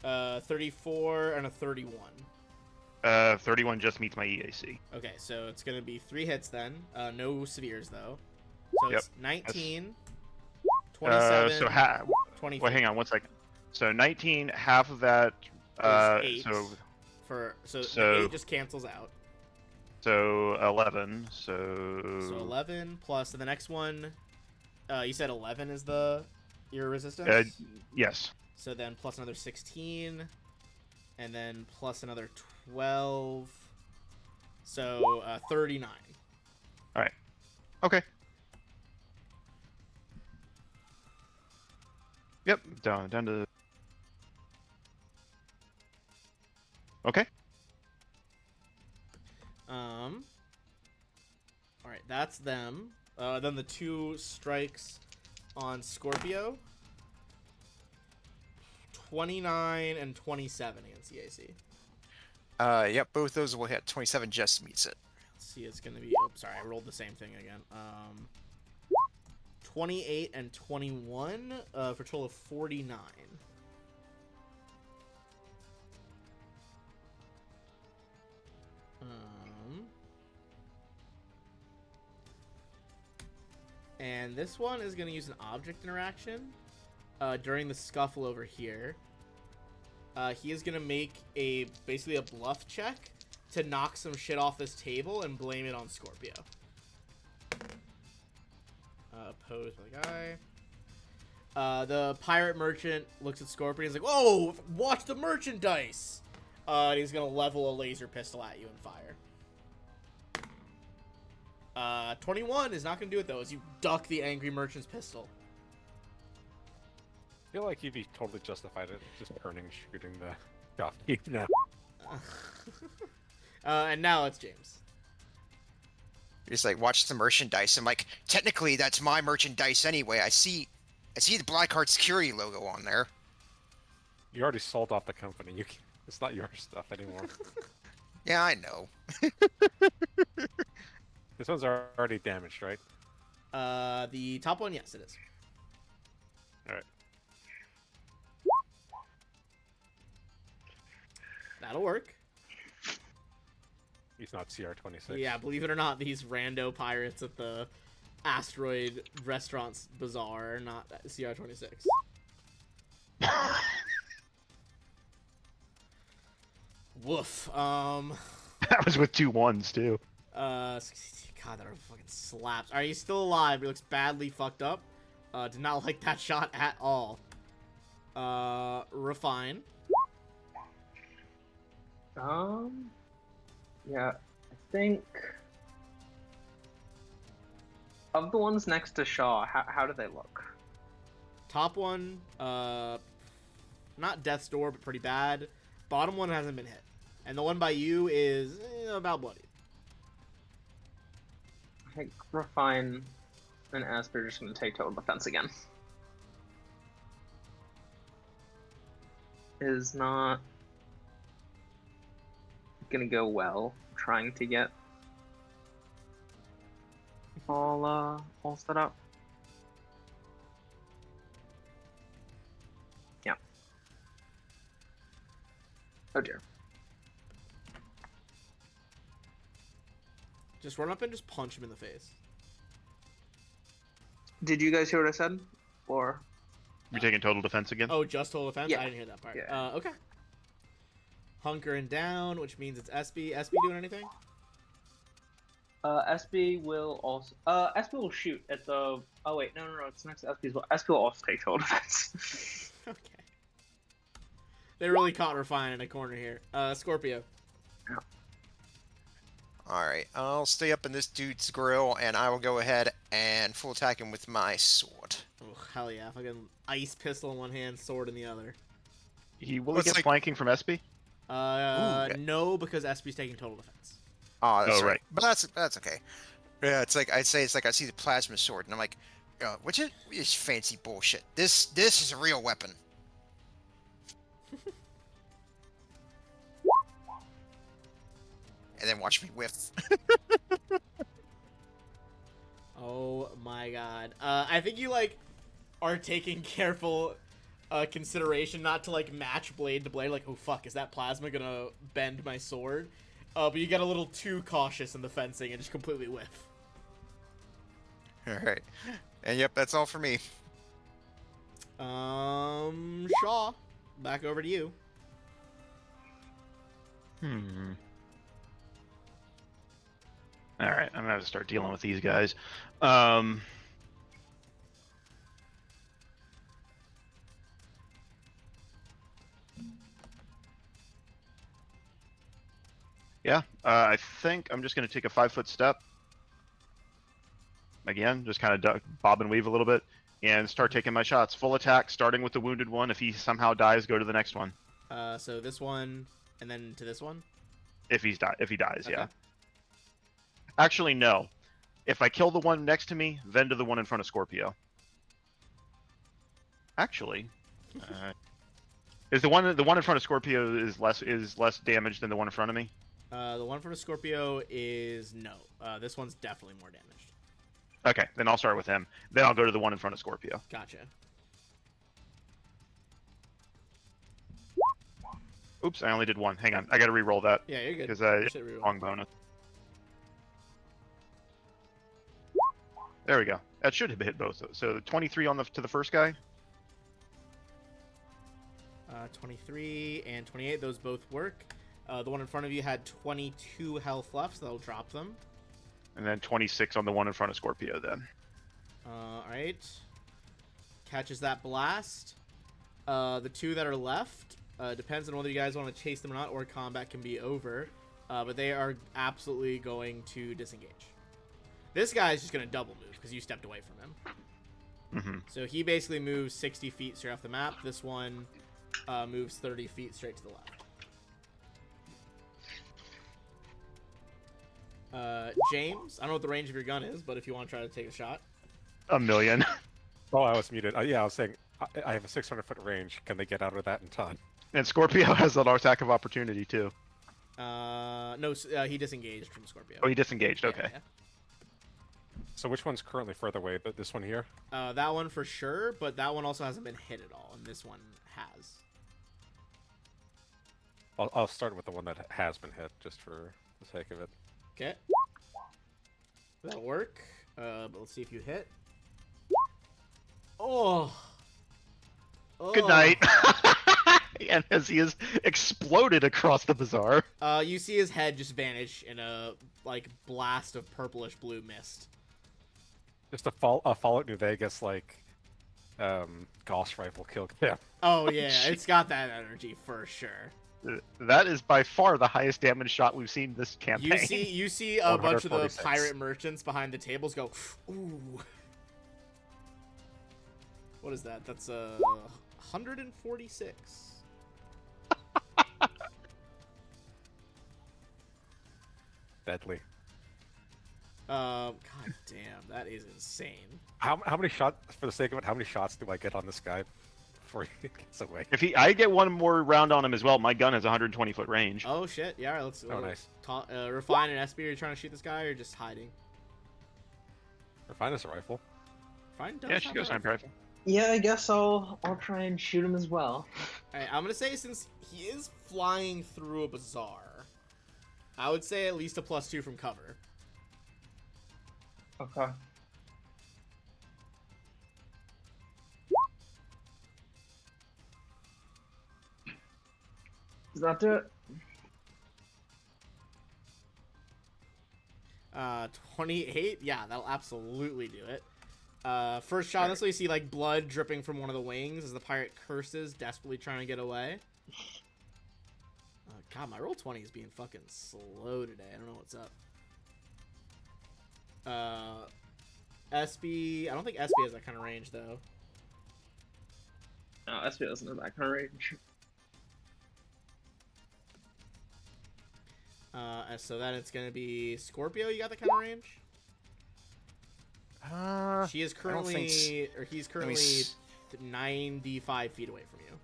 34 and a 31. 31 just meets my EAC. Okay, so it's gonna be 3 hits then. No severes though. So Yep. it's 19, 27, So 24. wait, hang on 1 second. So 19, half of that. Is 8 so so- 8 just cancels out. So 11. So So 11 plus, and the next one, you said 11 is your resistance? yes. So then plus another 16, and then plus another 12. So 39. All right. Okay. Yep. Down to. Okay. All right, that's them. Then the 2 strikes on Scorpio. 29 and 27 against the AC. Yep, both those will hit. 27 just meets it. Let's see, it's gonna be. Oh, sorry, I rolled the same thing again. 28 and 21 for a total of 49. And this one is gonna use an object interaction during the scuffle over here. He is gonna make basically a bluff check to knock some shit off this table and blame it on Scorpio. Opposed by the guy. The pirate merchant looks at Scorpio and is like, "Whoa, watch the merchandise!" And he's gonna level a laser pistol at you and fire. 21 is not gonna do it though, as you duck the angry merchant's pistol. I feel like he'd be totally justified at just turning, shooting the shopkeep now. And now it's James. Just like watch the merchandise. I'm like, technically that's my merchandise anyway. I see the Blackheart security logo on there. You already sold off the company. It's not your stuff anymore. Yeah, I know. This one's already damaged, right? The top one, yes, it is. Alright. That'll work. He's not CR26. Yeah, believe it or not, these rando pirates at the Asteroid Restaurants Bazaar are not CR26. Woof. That was with 2 1s too. God, that are fucking slaps. Alright, he's still alive. He looks badly fucked up. Did not like that shot at all. Refine. Yeah, I think of the ones next to Shaw, how do they look? Top one, not death's door, but pretty bad. Bottom one hasn't been hit. And the one by you is about bloody. I think Refine and Asper are just going to take total defense again. Is not going to go well. Trying to get all set up. Yeah. Oh dear. Just run up and just punch him in the face. Did you guys hear what I said? Or You're taking total defense again? Oh, just total defense? Yeah. I didn't hear that part. Yeah. Okay. Hunkering down, which means it's SB. SB doing anything? SB will also SB will shoot at the oh wait, no, it's next to SB as well. SB will also take total defense. Okay. They really caught Refine in a corner here. Scorpio. Alright, I'll stay up in this dude's grill, and I will go ahead and full attack him with my sword. Oh, hell yeah. Fucking ice pistol in one hand, sword in the other. Will he Looks get like- flanking from SB? No, because SB's taking total defense. Oh, that's Oh, right. right. But that's okay. Yeah, it's like I see the plasma sword, and I'm like, what's it? This fancy bullshit. This is a real weapon. And then watch me whiff. Oh my god. I think you, are taking careful consideration not to, match blade to blade. Like, oh fuck, is that plasma gonna bend my sword? But you get a little too cautious in the fencing and just completely whiff. Alright. And yep, that's all for me. Shaw, back over to you. Alright, I'm gonna have to start dealing with these guys. Yeah, I think I'm just gonna take a 5-foot step. Again, just kind of bob and weave a little bit, and start taking my shots. Full attack, starting with the wounded one. If he somehow dies, go to the next one. So this one, and then to this one? If he dies, Okay. yeah. Actually, no. If I kill the one next to me, then to the one in front of Scorpio. Actually, is the one in front of Scorpio is less damaged than the one in front of me? The one from the Scorpio is no. This one's definitely more damaged. Okay, then I'll start with him. Then I'll go to the one in front of Scorpio. Gotcha. Oops, I only did one. Hang on, I gotta re-roll that Yeah, you're good. because I You should reroll. wrong bonus. There we go. That should have hit both. So the 23 to the first guy. 23 and 28, those both work. The one in front of you had 22 health left, so that'll drop them. And then 26 on the one in front of Scorpio then. Alright. Catches that blast. The two that are left Depends on whether you guys want to chase them or not, or combat can be over. But they are absolutely going to disengage. This guy is just going to double move because you stepped away from him. Mm-hmm. So he basically moves 60 feet straight off the map. This one moves 30 feet straight to the left. James, I don't know what the range of your gun is, but if you want to try to take a shot. A million. Oh, I was muted. Yeah, I was saying I have a 600-foot range. Can they get out of that in time? And Scorpio has an attack of opportunity too. No, he disengaged from Scorpio. Oh, he disengaged. Yeah, Okay. yeah. So which one's currently further away? But this one here? That one for sure, but that one also hasn't been hit at all, and this one has. I'll start with the one that has been hit, just for the sake of it. Okay. That'll work. But let's see if you hit. Oh. Good night. And as he is exploded across the bazaar. You see his head just vanish in a blast of purplish blue mist. Just a Fallout New Vegas Gauss rifle kill cam. Oh yeah, it's got that energy for sure. That is by far the highest damage shot we've seen this campaign. You see a bunch of the 146. pirate merchants behind the tables go, ooh. What is that? That's 146. Deadly. God damn, that is insane. How many shots, for the sake of it, how many shots do I get on this guy before he gets away? If I get one more round on him as well, my gun has 120-foot range. Oh shit! Yeah, all right, let's. Oh, nice. Refine and SB, are you trying to shoot this guy or just hiding? Refine is a rifle. Fine. Yeah, she goes sniper rifle. Yeah, I guess I'll try and shoot him as well. Alright, I'm gonna say since he is flying through a bazaar, I would say at least a +2 from cover. Okay. Does that do it? 28. Yeah, that'll absolutely do it. First shot, this way you see blood dripping from one of the wings as the pirate curses, desperately trying to get away. God, my roll 20 is being fucking slow today. I don't know what's up. SB, I don't think SB has that kind of range though. No, SB doesn't have that kind of range. So then it's gonna be Scorpio. You got that kind of range? She is currently, or he's currently 95 feet away from you.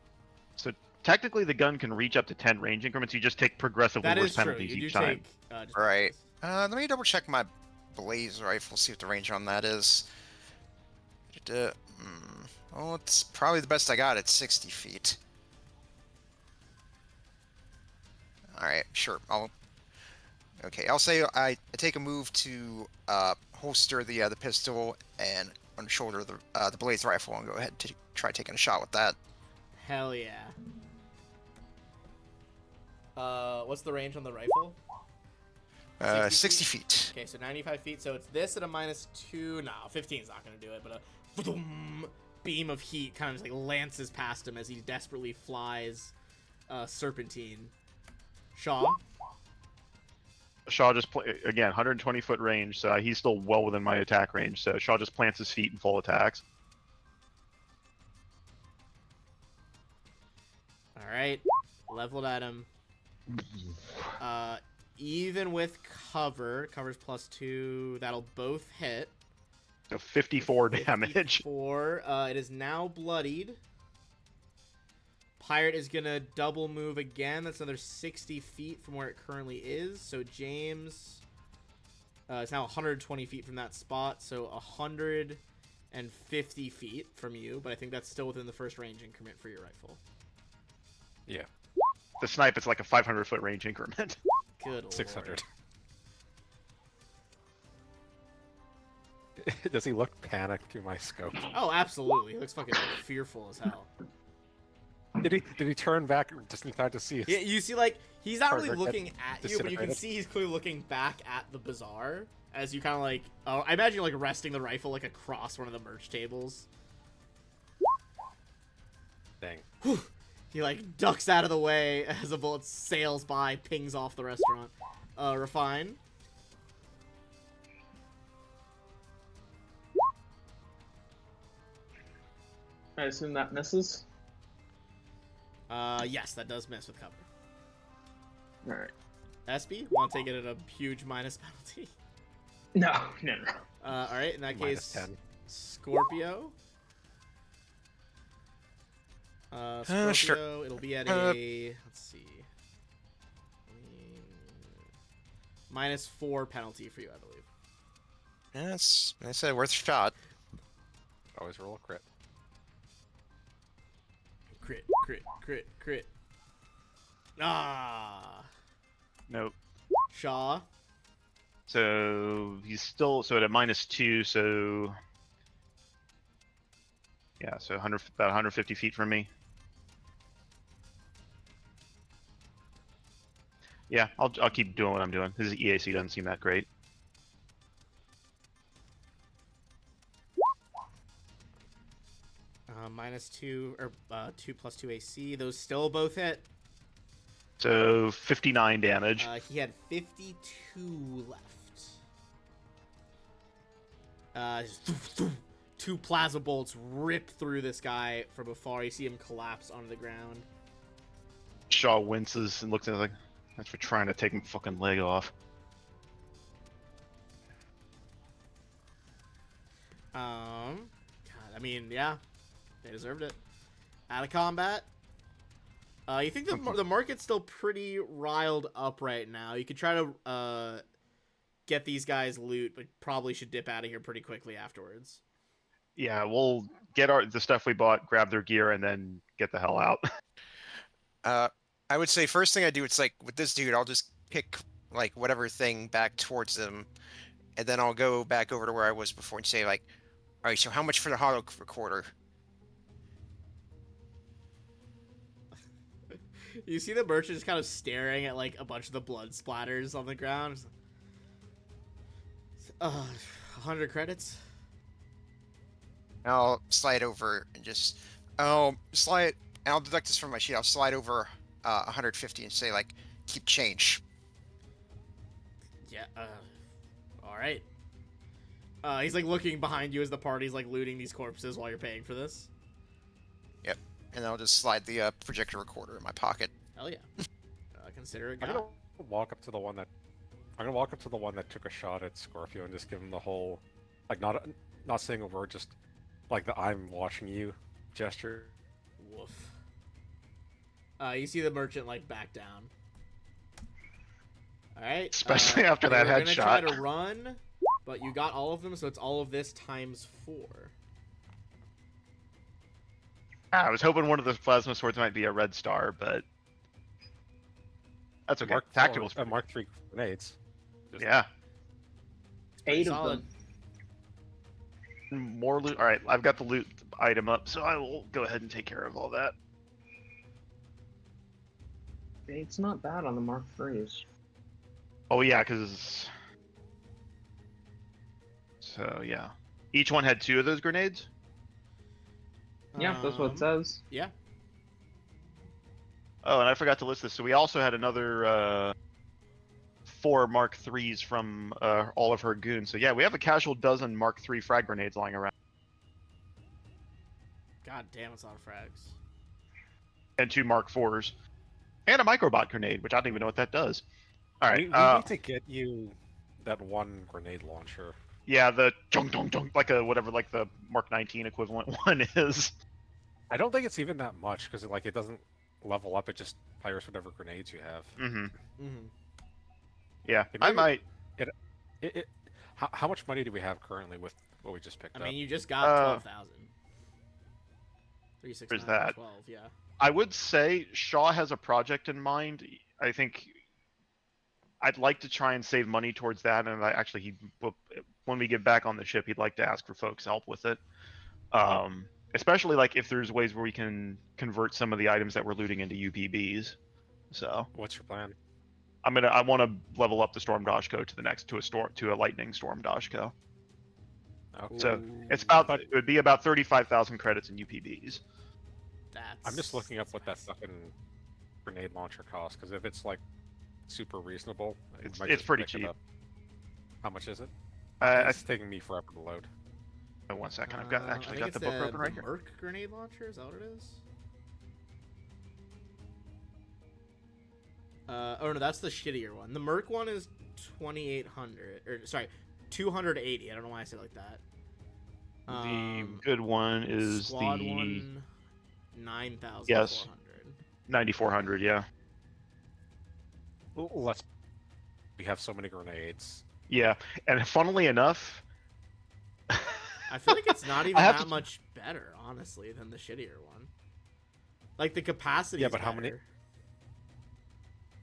So technically, the gun can reach up to 10 range increments. You just take progressively That worse is true. penalties You do each time. take. Just Right. penalties. Let me double check my blaze rifle, see what the range on that is. Oh, it's probably the best I got at 60 feet. Alright, sure. I'll say I take a move to holster the pistol and unshoulder the blaze rifle and go ahead and try taking a shot with that. Hell yeah. What's the range on the rifle? 60 feet. Okay, so 95 feet. So it's this at a -2. No, 15 is not going to do it, but a beam of heat kind of just lances past him as he desperately flies serpentine. Shaw? Shaw just again 120-foot range, so he's still well within my attack range. So Shaw just plants his feet in full attacks. All right, leveled at him. Even with cover's +2. That'll both hit. So 54 damage. 54. It is now bloodied. Pirate is gonna double move again. That's another 60 feet from where it currently is. So James is now 120 feet from that spot. So 150 feet from you. But I think that's still within the first range increment for your rifle. Yeah. The snipe, it's like a 500-foot range increment. Good 600. Lord. Does he look panicked through my scope? Oh, absolutely. He looks fucking fearful as hell. Did he turn back just in time to see? Yeah, you see, he's not really Partner looking at you, but you can disintegrated. see he's clearly looking back at the bazaar as you kind of I imagine you resting the rifle across one of the merch tables. Dang. He like ducks out of the way as a bullet sails by, pings off the restaurant. Refine. I assume that misses. Yes, that does miss with cover. All right. Espy, want to take it at a huge minus penalty? No. All right, in that Minus case, 10. Scorpio. Scorpio, Sure. it'll be at a, let's see, -4 penalty for you, I believe. That's a worth a shot. Always roll a crit. Crit. Ah, Nope. Shaw. So he's still at a -2. So yeah, so about 150 feet from me. Yeah, I'll keep doing what I'm doing. His EAC doesn't seem that great. -2 or 2 + 2 AC. Those still both hit. So 59 damage. He had 52 left. Just two plasma bolts rip through this guy from afar. You see him collapse onto the ground. Shaw winces and looks at it like, "Thanks for trying to take my fucking leg off." God, I mean, yeah, they deserved it. Out of combat. You think the market's still pretty riled up right now. You could try to get these guys loot, but probably should dip out of here pretty quickly afterwards. Yeah, we'll get the stuff we bought, grab their gear, and then get the hell out. I would say first thing I do, it's like with this dude, I'll just pick like whatever thing back towards them, and then I'll go back over to where I was before and say like, all right, so how much for the holo recorder? You see the merchant just kind of staring at like a bunch of the blood splatters on the ground. 100 credits. I'll slide over and just slide. I'll deduct this from my sheet. I'll slide over 150 and say like, keep change. Yeah. All right. He's like looking behind you as the party's like looting these corpses while you're paying for this. Yep. And I'll just slide the projector recorder in my pocket. Hell yeah. Consider it I'm gone. gonna walk up to the one that. I'm gonna walk up to the one that took a shot at Scorpio and just give him the whole, like not saying a word, just like the "I'm watching you" gesture. Woof. You see the merchant like back down. All right. Especially after that you're gonna try headshot. to run, but you got all of them, so it's all of this times 4. I was hoping one of those plasma swords might be a red star, but that's okay. Tactical's pretty Mark 3 grenades. good. Yeah. 8 solid. of them. More loot. All right, I've got the loot item up, so I will go ahead and take care of all that. It's not bad on the Mark IIIs. Oh yeah, because so yeah, each one had 2 of those grenades. Yeah, that's what it says. Yeah. Oh, and I forgot to list this. So we also had another 4 Mark IIIs from all of her goons. So yeah, we have a casual dozen Mark III frag grenades lying around, God damn, it's a lot of frags. and 2 Mark IVs, and a microbot grenade, which I don't even know what that does. All right. We need to get you that one grenade launcher. Yeah, the junk dong dong, like the Mark 19 equivalent one is. I don't think it's even that much because it doesn't level up. It just fires whatever grenades you have. Mm-hmm. Mm-hmm. Yeah, It I might- might. How much money do we have currently with what we just picked I up? mean, you just got 12,000. 3, 6, Where's 9, that? 12, yeah. I would say Shaw has a project in mind. I think I'd like to try and save money towards that, and when we get back on the ship, he'd like to ask for folks' help with it. Especially like if there's ways where we can convert some of the items that we're looting into UPBs. So What's your plan? I want to level up the Storm Dashko to a Lightning Storm Dashko. Okay. So Ooh. it would be about 35,000 credits in UPBs. That's. I'm just looking up that's what that nice. fucking grenade launcher costs, because if it's like super reasonable, I It's might it's just pretty pick it cheap. up. How much is it? I It's taking me forever to load. one second. I've got I actually think got it's the book open right the here. Merc grenade launcher. Is that what it is? Oh no, that's the shittier one. The Merc one is 2,800, or sorry, 280. I don't know why I say it like that. The good one is Squad the one, 9,400. yes 9400. Yeah, Let's. We have so many grenades. yeah. And funnily enough, I feel like it's not I even have that to- much better, honestly, than the shittier one. Like the capacity. Yeah, but how many-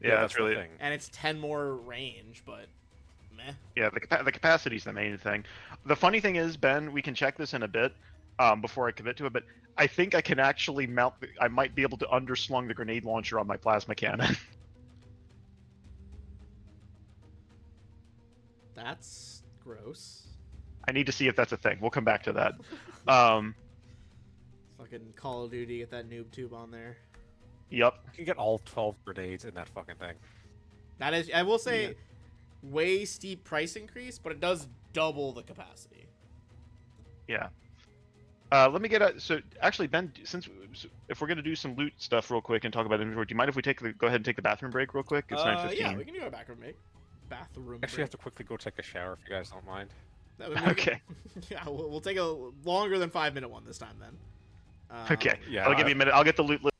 Yeah, that's the really thing. And it's 10 more range, but meh. yeah. The capacity's the main thing. The funny thing is, Ben, we can check this in a bit before I commit to it, but I think I can actually mount. I might be able to underslung the grenade launcher on my plasma cannon. That's gross. I need to see if that's a thing. We'll come back to that. Um, Fucking Call of Duty, get that noob tube on there. yep. You can get all 12 grenades in that fucking thing. That is, I will say, way steep price increase, but it does double the capacity. Yeah. Let me get a. So actually, Ben, if we're gonna do some loot stuff real quick and talk about inventory, do you mind if we go ahead and take the bathroom break real quick? It's 9:15. Yeah, we can do a bathroom break. Bathroom Actually, I break. have to quickly go take a shower if you guys don't mind. That would make Okay. Yeah, we'll take a longer than 5-minute one this time then. Okay. yeah, I'll give you a minute. I'll get the loot list.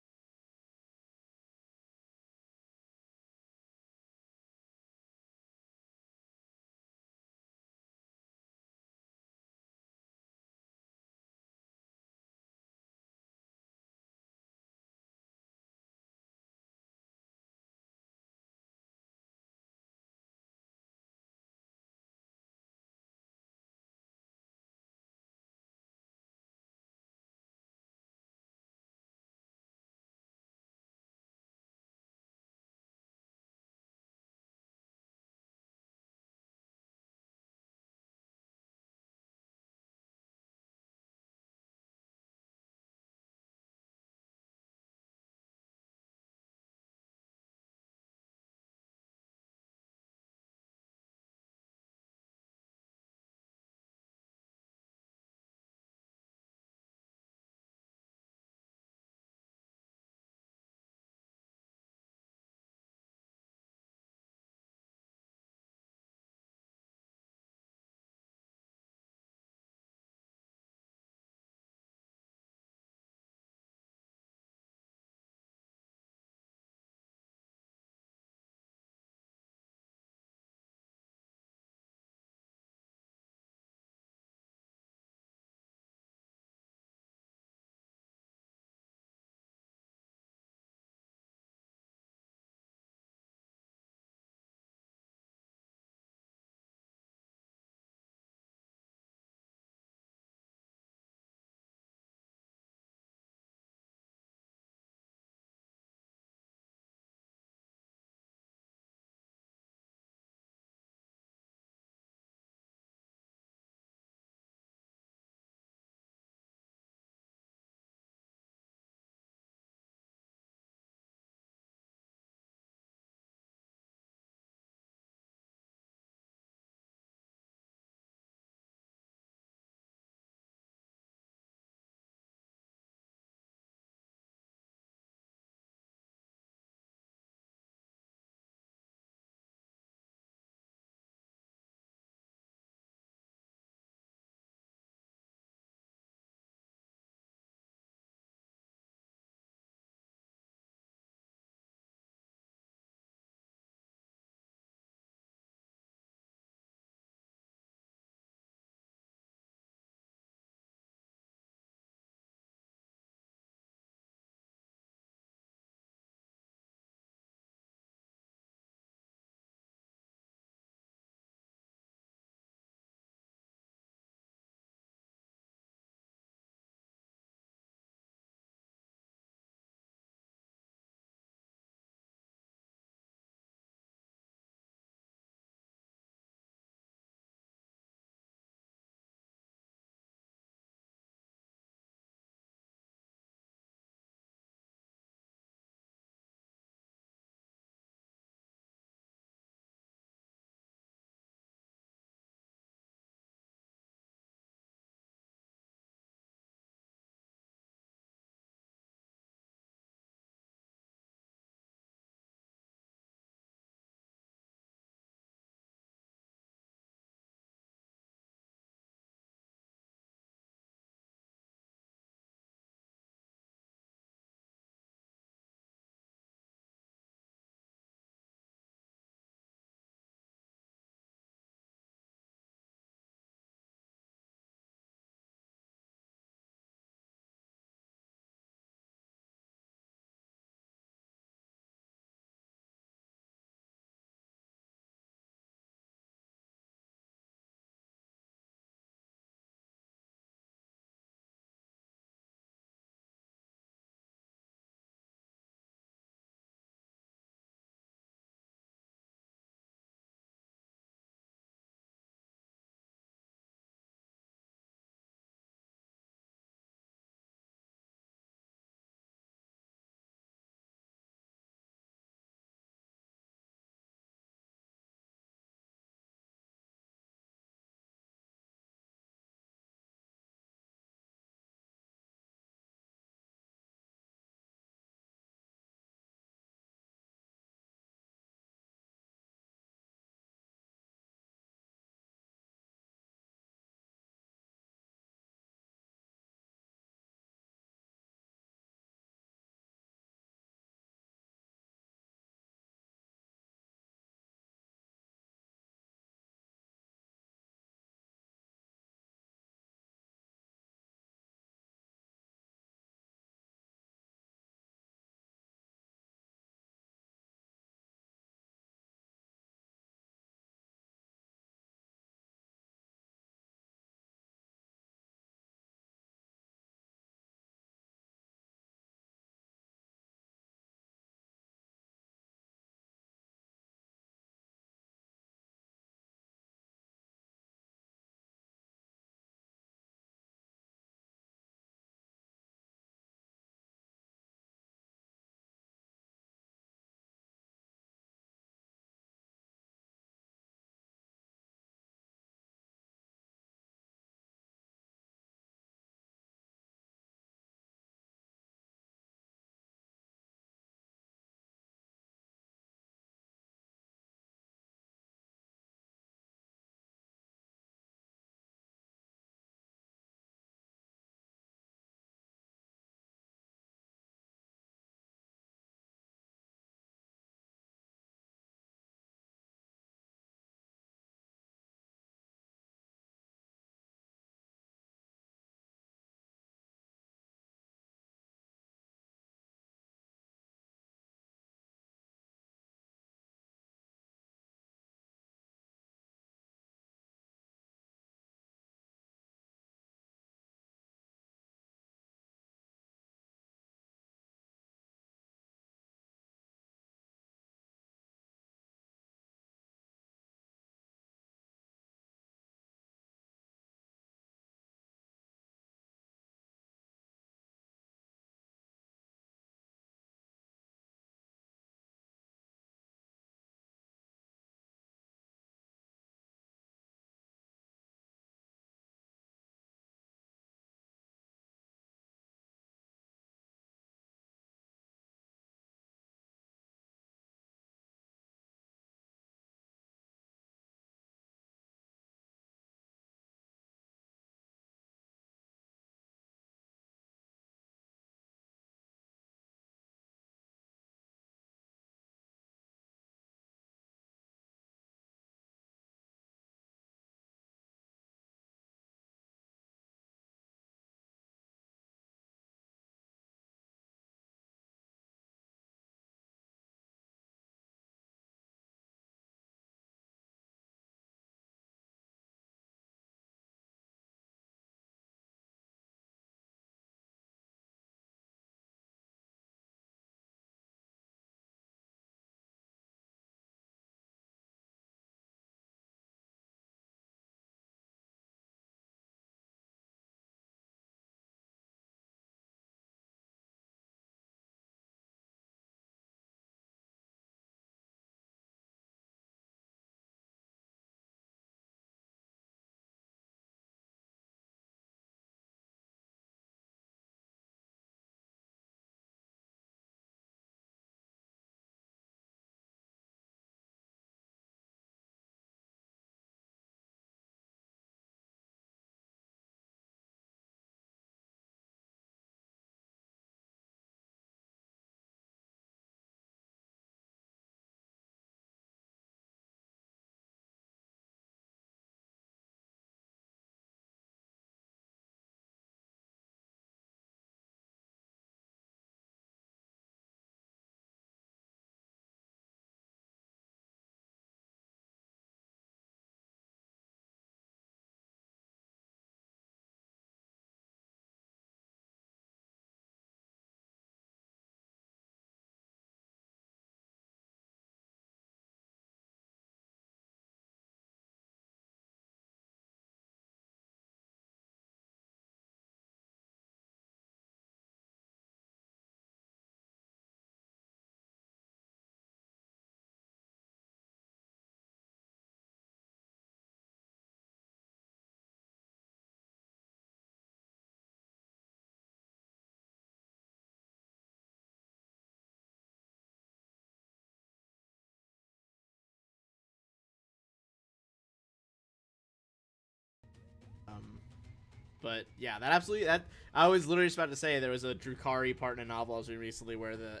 But yeah, that absolutely that I was literally just about to say there was a Drukari part in a novel I was reading recently where the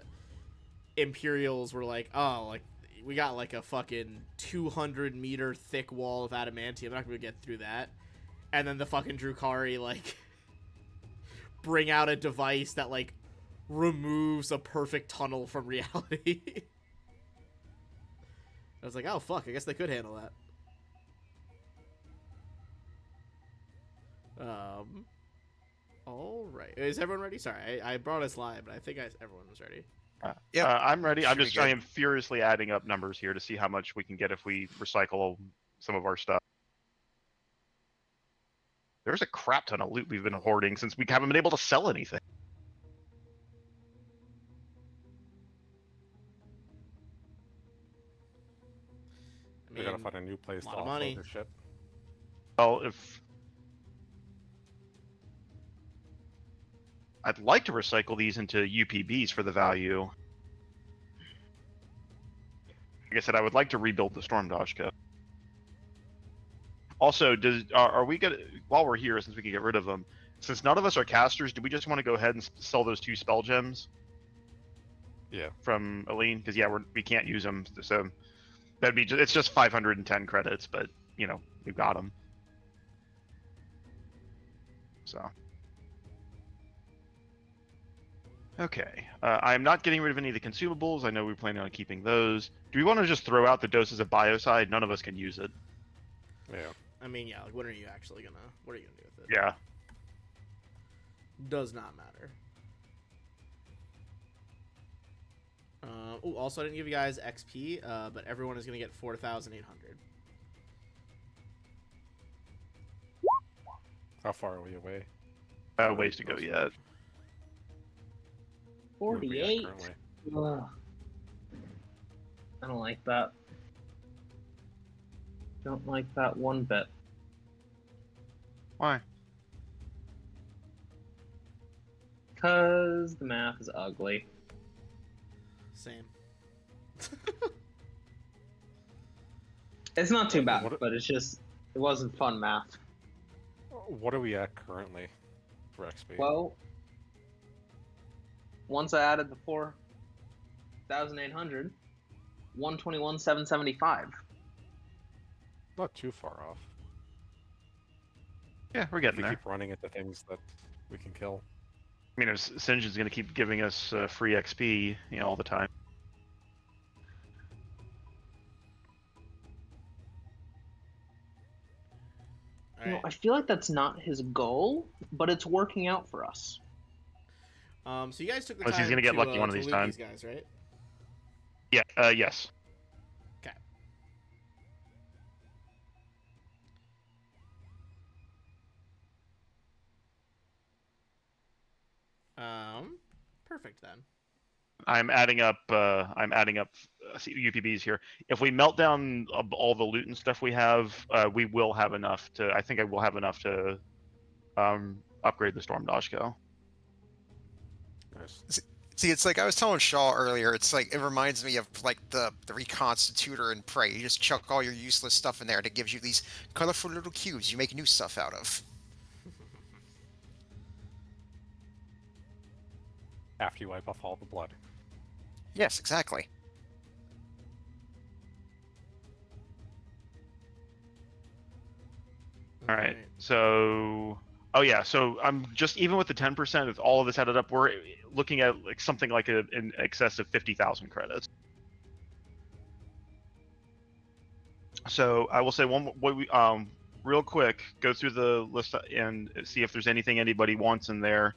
Imperials were like, oh, like we got like a fucking 200-meter thick wall of adamantium. I'm not gonna get through that. And then the fucking Drukari like bring out a device that like removes a perfect tunnel from reality. I was like, oh fuck, I guess they could handle that. All right, is everyone ready? Sorry, I brought a slide, but I think everyone was ready. Yep. I'm ready. Should be good. I am furiously adding up numbers here to see how much we can get if we recycle some of our stuff. There's a crap ton of loot we've been hoarding since we haven't been able to sell anything. I We gotta mean, find a new place to lot of offload money. their ship. Well, if I'd like to recycle these into UPBs for the value. Like I said, I would like to rebuild the Storm Dodge Code. Also, are we gonna, while we're here, since we can get rid of them, since none of us are casters, do we just want to go ahead and sell those 2 spell gems Yeah. from Aline? Because yeah, we can't use them, so that'd be it's just 510 credits, but you know we've got them. So. Okay, I'm not getting rid of any of the consumables. I know we're planning on keeping those. Do we want to just throw out the doses of biocide? None of us can use it. Yeah. I mean, yeah, like what are you actually gonna? What are you gonna do with it? Yeah. Does not matter. Also, I didn't give you guys XP, but everyone is gonna get 4,800. How far are we away? Ways to go yet. Where are we at 48. currently? Ugh. I don't like that. Don't like that one bit. Why? Cause the math is ugly. Same. It's not too bad, What- but it's just it wasn't fun math. What are we at currently for XP? Well, once I added the 4,800, 121,775. Not too far off. Yeah, we're If getting we there. keep running into things that we can kill. I mean, if Sinjin's going to keep giving us free XP, you know, all the time. You know, Alright. I feel like that's not his goal, but it's working out for us. So you guys took the Unless time he's gonna get to, lucky one of to these loot times. these guys, right? Yeah. Yes. Okay. Perfect then. I'm adding up. UPBs here. If we melt down all the loot and stuff we have, we will have enough to. I think I will have enough to upgrade the Storm Dashko. Nice. See, it's like I was telling Shaw earlier. It's like it reminds me of like the reconstitutor in Prey. You just chuck all your useless stuff in there, and it gives you these colorful little cubes you make new stuff out of. After you wipe off all the blood. Yes, exactly. All right. So, oh yeah. So I'm just even with the 10%, with all of this added up, we're looking at like something like in excess of 50,000 credits. So I will say real quick, go through the list and see if there's anything anybody wants in there.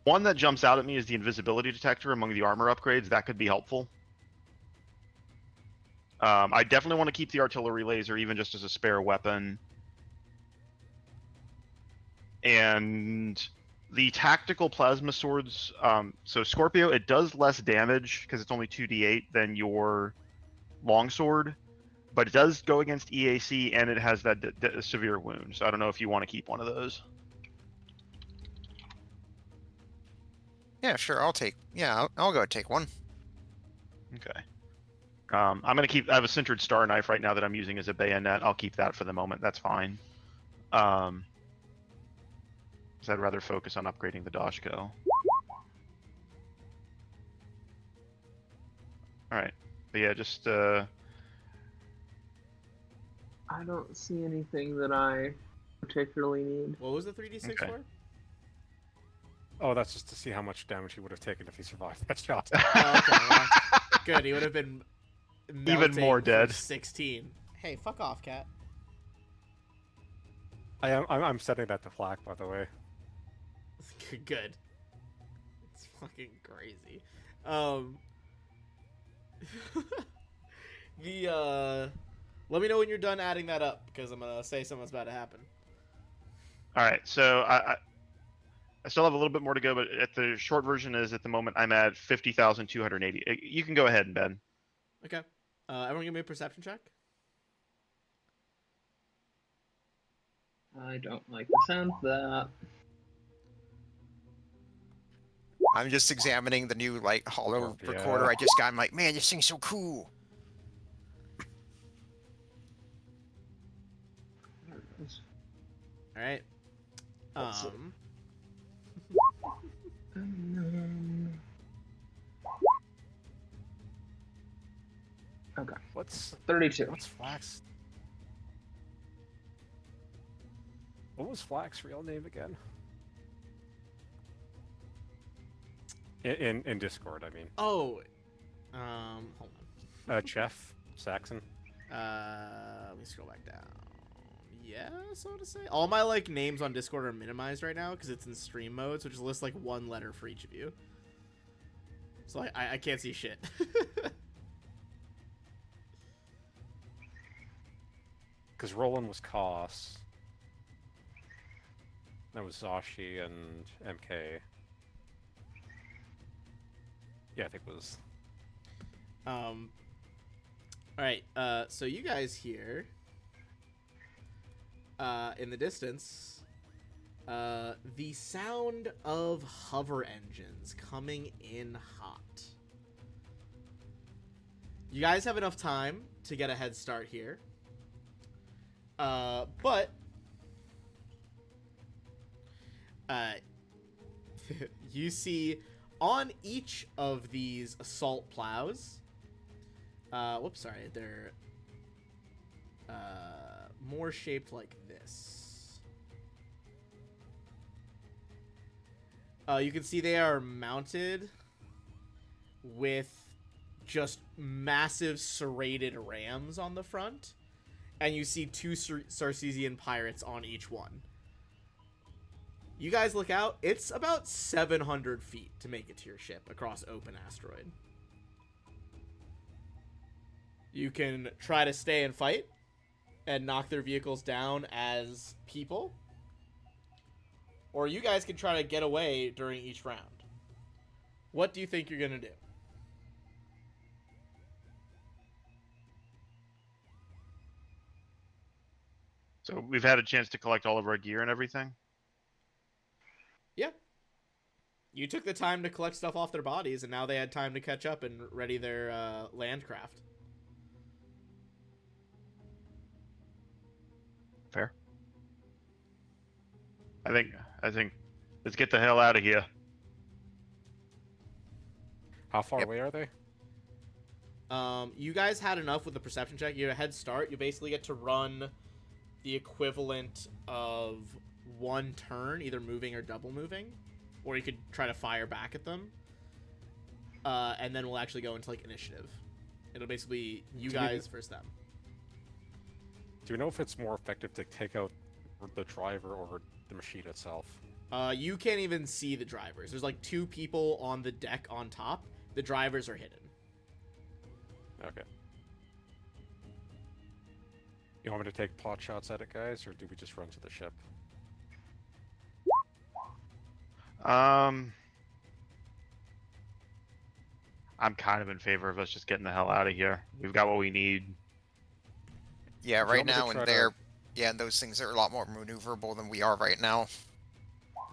One that jumps out at me is the invisibility detector among the armor upgrades. That could be helpful. I definitely want to keep the artillery laser, even just as a spare weapon. And the tactical plasma swords. So Scorpio, it does less damage because it's only 2d8 than your longsword, but it does go against EAC and it has that severe wound. So I don't know if you want to keep one of those. Yeah, sure. I'll go take one. Okay. I'm gonna keep. I have a sintered star knife right now that I'm using as a bayonet. I'll keep that for the moment. That's fine. Because I'd rather focus on upgrading the Dashko. Alright. But yeah, just I don't see anything that I particularly need. What was the 3d6 Okay. for? Oh, that's just to see how much damage he would have taken if he survived that shot. Oh, okay, well, good. He would have been Even more melting for dead. 16. Hey, fuck off, cat. I'm setting that to flak, by the way. Good. It's fucking crazy. Let me know when you're done adding that up, because I'm gonna say something's about to happen. Alright, so I still have a little bit more to go, but at the short version is at the moment I'm at 50,280. You can go ahead and Ben. Okay. Everyone give me a perception check. I don't like the sound of that. I'm just examining the new like hollow Yeah. recorder I just got. I'm like, man, this thing's so cool. There it is. All right. Let's see. Okay, What's 32. Flax? What was Flax's real name again? In Discord, I mean. Oh. Hold Jeff Saxon. on. Let me scroll back down. Yeah, so to say. All my like names on Discord are minimized right now because it's in stream mode, so it just lists like one letter for each of you. So I can't see shit. Because Roland was Koss. That was Zashi and MK. Yeah, I think it was. All right. So you guys hear in the distance the sound of hover engines coming in hot. You guys have enough time to get a head start here. But you see on each of these assault plows, whoops, sorry, they're more shaped like this. You can see they are mounted with just massive serrated rams on the front. And you see two Sarcesian pirates on each one. You guys look out. It's about 700 feet to make it to your ship across open asteroid. You can try to stay and fight and knock their vehicles down as people. Or you guys can try to get away during each round. What do you think you're going to do? So we've had a chance to collect all of our gear and everything. Yeah. You took the time to collect stuff off their bodies, and now they had time to catch up and ready their landcraft. Fair. I think let's get the hell out of here. How far Yep. away are they? You guys had enough with the perception check. You had a head start. You basically get to run the equivalent of one turn, either moving or double moving, or you could try to fire back at them. And then we'll actually go into like initiative. It'll basically be you guys versus them. Do you know if it's more effective to take out the driver or the machine itself? You can't even see the drivers. There's like two people on the deck on top. The drivers are hidden. Okay. You want me to take pot shots at it, guys, or do we just run to the ship? I'm kind of in favor of us just getting the hell out of here. We've got what we need. Yeah, Do you right want me to now, try and to- they're yeah, and those things are a lot more maneuverable than we are right now.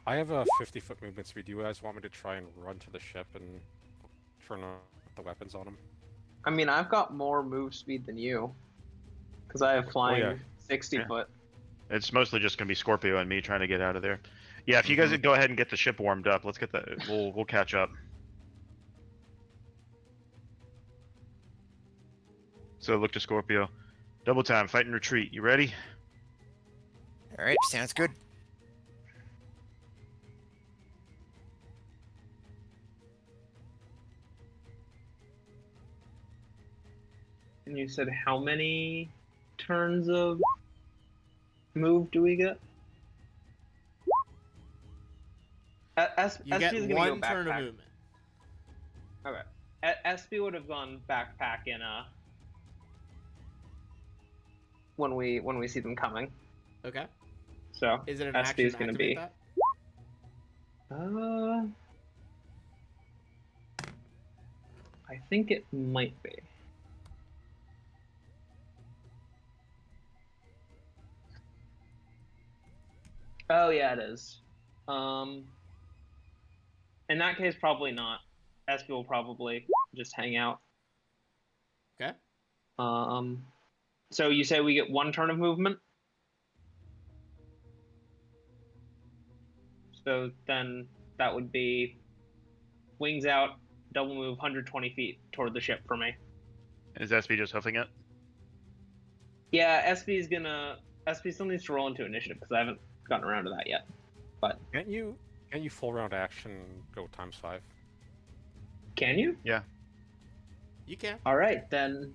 I have a 50-foot movement speed. Do you guys want me to try and run to the ship and turn on the weapons on them? I mean, I've got more move speed than you. Because I have flying yeah. 60 Yeah. foot. It's mostly just gonna be Scorpio and me trying to get out of there. Yeah, if you guys Mhm. would go ahead and get the ship warmed up, let's get the. We'll catch up. So look to Scorpio. Double time, fight and retreat. You ready? All right, sounds good. And you said how many turns of move do we get? You SB get is gonna one go turn of backpack. movement. Okay. SB would have gone backpack in when we see them coming. Okay. So Is it an SB action is to gonna activate be. that? I think it might be. Oh yeah, it is. In that case, probably not. SB will probably just hang out. Okay. So you say we get one turn of movement? So then that would be wings out, double move 120 feet toward the ship for me. Is SB just hoofing it? Yeah, SB still needs to roll into initiative because I haven't gotten around to that yet. But Can't you full round action go ×5? can you? Yeah. You can. All right, then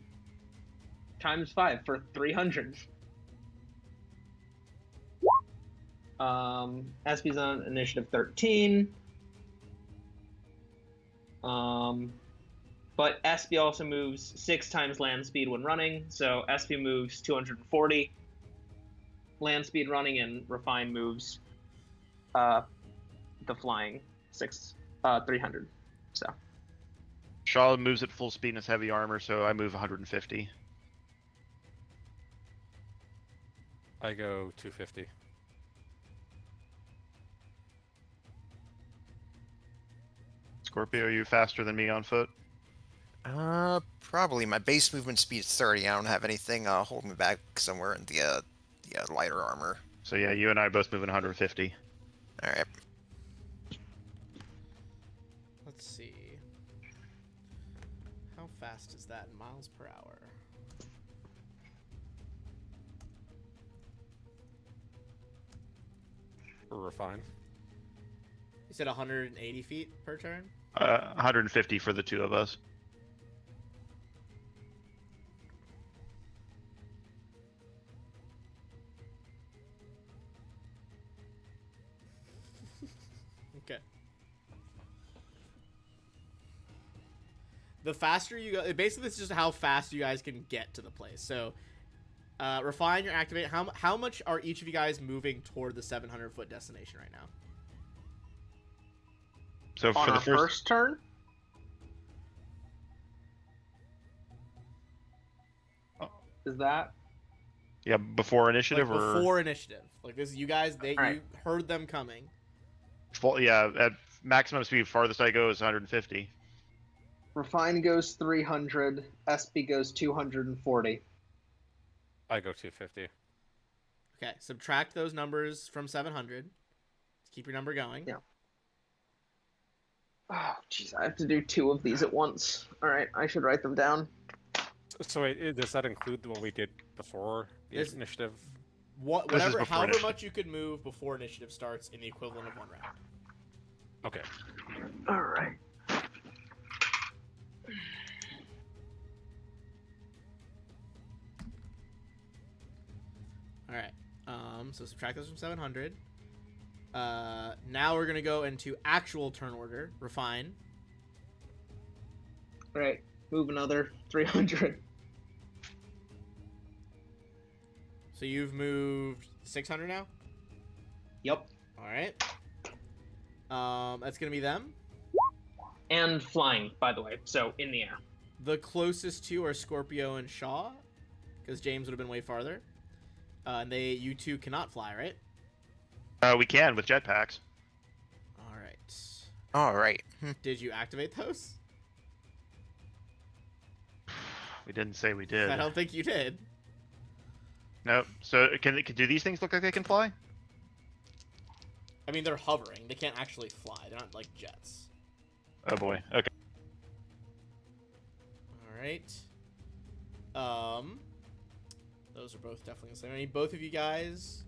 ×5 for 300. SB's on initiative 13. But SB also moves 6 times land speed when running, so SB moves 240 land speed running, and Refine moves the flying 300. So Shaw moves at full speed and has heavy armor, so I move 150. I go 250. Scorpio, are you faster than me on foot? Probably. My base movement speed is 30. I don't have anything holding me back somewhere in the lighter armor. So yeah, you and I both moving 150. All right. Let's see. How fast is that in miles per hour? For refine. You said 180 feet per turn? 150 for the two of us. Okay. The faster you go, basically it's just how fast you guys can get to the place. So, refine your activate. How much are each of you guys moving toward the 700-foot destination right now? So on for the our first turn, is that yeah, before initiative Like or before initiative. Like this, you guys, Alright. you heard them coming. yeah, at maximum speed, farthest I go is 150. Refine goes 300, SB goes 240. I go 250. Okay, subtract those numbers from 700. Keep your number going. Yeah. Oh, jeez, I have to do 2 of these at once. All right, I should write them down. So wait, does that include the one we did before the This- initiative? This is Whatever, before however initiative. much you could move before initiative starts in the equivalent of 1 round. Okay. All right. All right. So subtract those from 700. Now we're gonna go into actual turn order. Refine. All right, move another 300. So you've moved 600 now. Yep. All right. That's gonna be them. And flying, by the way, so in the air. The closest two are Scorpio and Shaw, because James would have been way farther. And you two cannot fly, right? We can with jetpacks. All right. All right. Did you activate those? We didn't say we did. I don't think you did. Nope. So do these things look like they can fly? I mean, they're hovering. They can't actually fly. They're not like jets. Oh boy. Okay. All right. Those are both definitely the same. I need both of you guys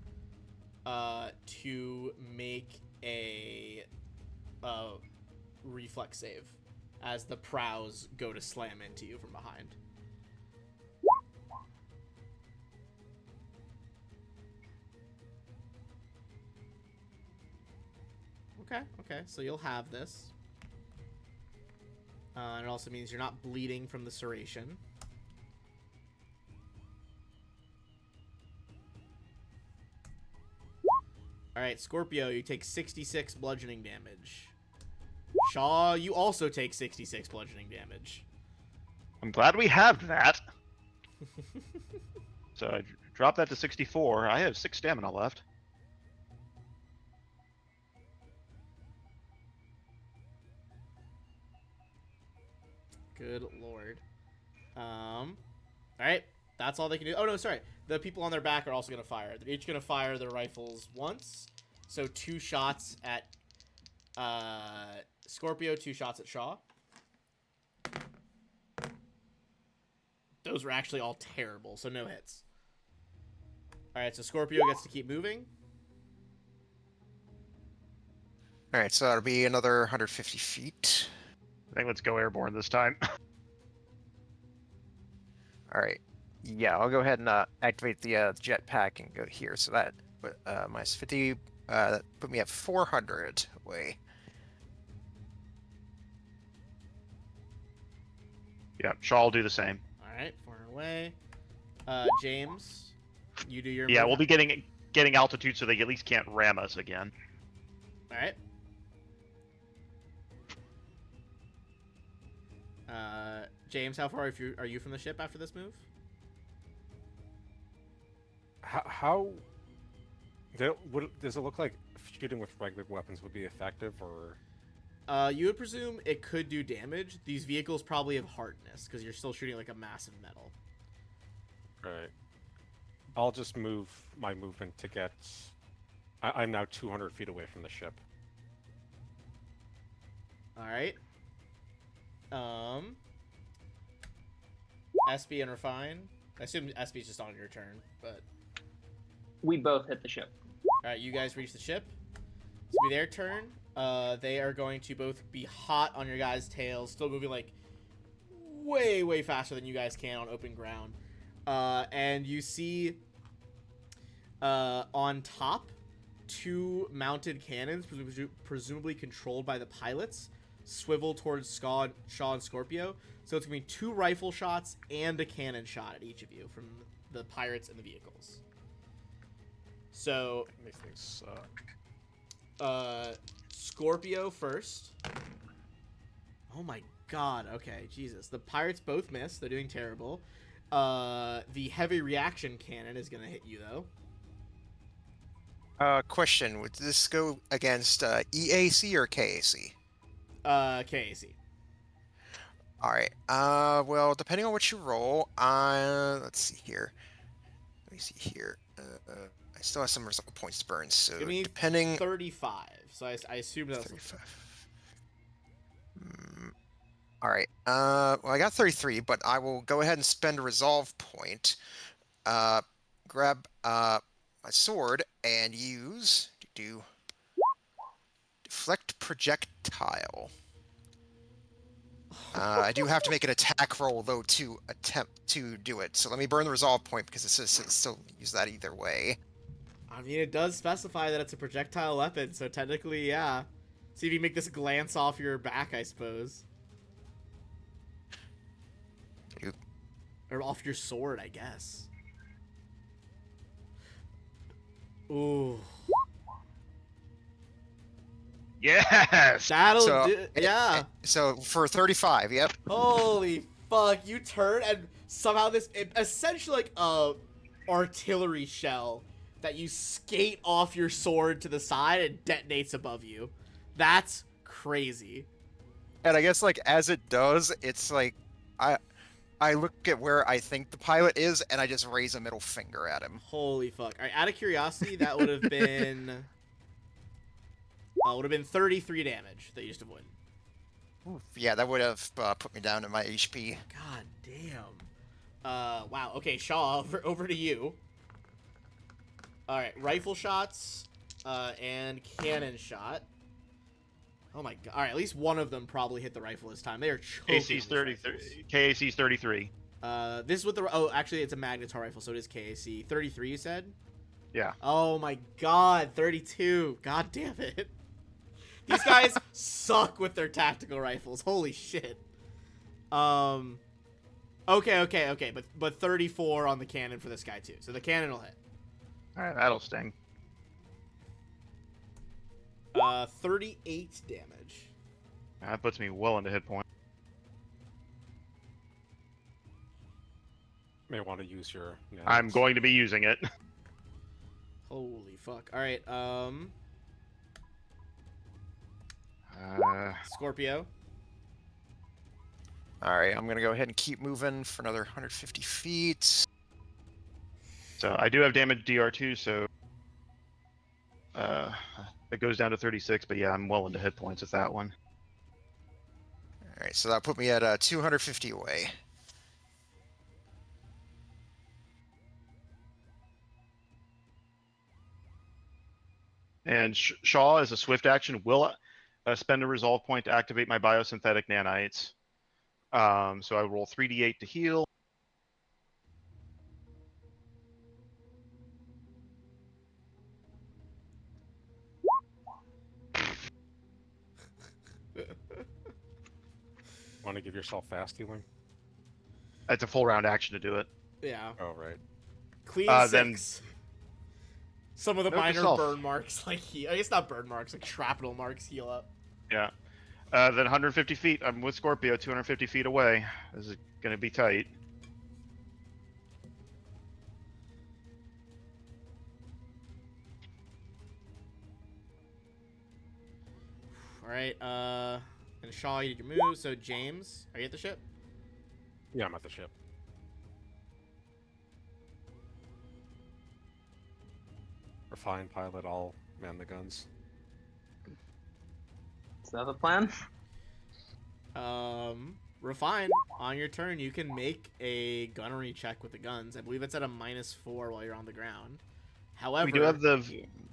to make a reflex save as the prows go to slam into you from behind. Okay, so you'll have this. And it also means you're not bleeding from the serration. Alright, Scorpio, you take 66 bludgeoning damage. Shaw, you also take 66 bludgeoning damage. I'm glad we have that. So I dropped that to 64. I have 6 stamina left. Good lord. Alright, that's all they can do. Oh no, sorry. The people on their back are also going to fire. They're each going to fire their rifles once. So 2 shots at Scorpio, 2 shots at Shaw. Those were actually all terrible, so no hits. Alright, so Scorpio gets to keep moving. Alright, so that'll be another 150 feet. I think let's go airborne this time. Alright. Yeah, I'll go ahead and activate the jetpack and go here. So that minus 50, that put me at 400 away. Yeah, Shaw will do the same. Alright, 400 away. James, you do your Yeah, move. we'll be getting altitude so they at least can't ram us again. Alright. James, how far are you from the ship after this move? How does it look like shooting with regular weapons would be effective, or? You would presume it could do damage. These vehicles probably have hardness because you're still shooting like a massive metal. Right. I'll just move my movement to get. I'm now 200 feet away from the ship. All right. SB and Refine. I assume SB's just on your turn, but We both hit the ship. all right, you guys reach the ship. It's gonna be their turn. They are going to both be hot on your guys' tails, still moving like way faster than you guys can on open ground. And you see on top 2 mounted cannons, presumably controlled by the pilots, swivel towards Shaw and Scorpio. So it's gonna be 2 rifle shots and a cannon shot at each of you from the pirates and the vehicles. So These things suck. Scorpio first. Oh my god, okay, Jesus. The pirates both miss, they're doing terrible. The heavy reaction cannon is gonna hit you though. Question, would this go against EAC or KAC? KAC. Alright, well, depending on what you roll, let's see here. Let me see here. I still have some result points to burn, so Give me depending... 35, so I assume that's 35. Alright, well, I got 33, but I will go ahead and spend a resolve point. Grab my sword and use... deflect projectile. I do have to make an attack roll, though, to attempt to do it. So let me burn the resolve point, because it says still use that either way. I mean, it does specify that it's a projectile weapon, so technically, yeah. See if you make this glance off your back, I suppose. Oop. Or off your sword, I guess. Ooh. Yes. That'll So, do. Yeah. So for 35, yep. Holy fuck. You turn and somehow essentially like a artillery shell that you skate off your sword to the side and detonates above you. That's crazy. And I guess, like, as it does, it's like, I look at where I think the pilot is, and I just raise a middle finger at him. Holy fuck. All right, out of curiosity, that would have been would have been 33 damage that you just avoided. Yeah, that would have put me down to my HP. God damn. Wow. Okay, Shaw, over to you. All right, rifle shots, and cannon shot. Oh my god! All right, at least one of them probably hit the rifle this time. They are choking. KAC's 33. KAC's 33. This is with the. Oh, actually, it's a magnetar rifle, so it is KAC 33. You said. Yeah. Oh my god, 32. God damn it. These guys suck with their tactical rifles. Holy shit. Okay. But 34 on the cannon for this guy too. So the cannon will hit. All right, that'll sting. 38 damage. That puts me well into hit point. May want to use your. I'm going to be using it. Holy fuck. All right. Scorpio. All right, I'm gonna go ahead and keep moving for another 150 feet. So I do have damage DR2, so it goes down to 36. But yeah, I'm well into hit points with that one. All right, so that put me at 250 away. And Shaw, as a swift action, will spend a resolve point to activate my biosynthetic nanites. So I roll 3d8 to heal. Want to give yourself fast healing? It's a full round action to do it. Yeah. Oh, right. Clean Then- 6. Some of the Note to minor self. burn marks, like I guess not burn marks, like shrapnel marks heal up. Yeah. Then 150 feet. I'm with Scorpio, 250 feet away. This is going to be tight. All right. And Shaw, you did your move. So James, are you at the ship? Yeah, I'm at the ship. Refine pilot, I'll man the guns. Is that the plan? Refine. On your turn, you can make a gunnery check with the guns. I believe it's at a -4 while you're on the ground. However, We do have the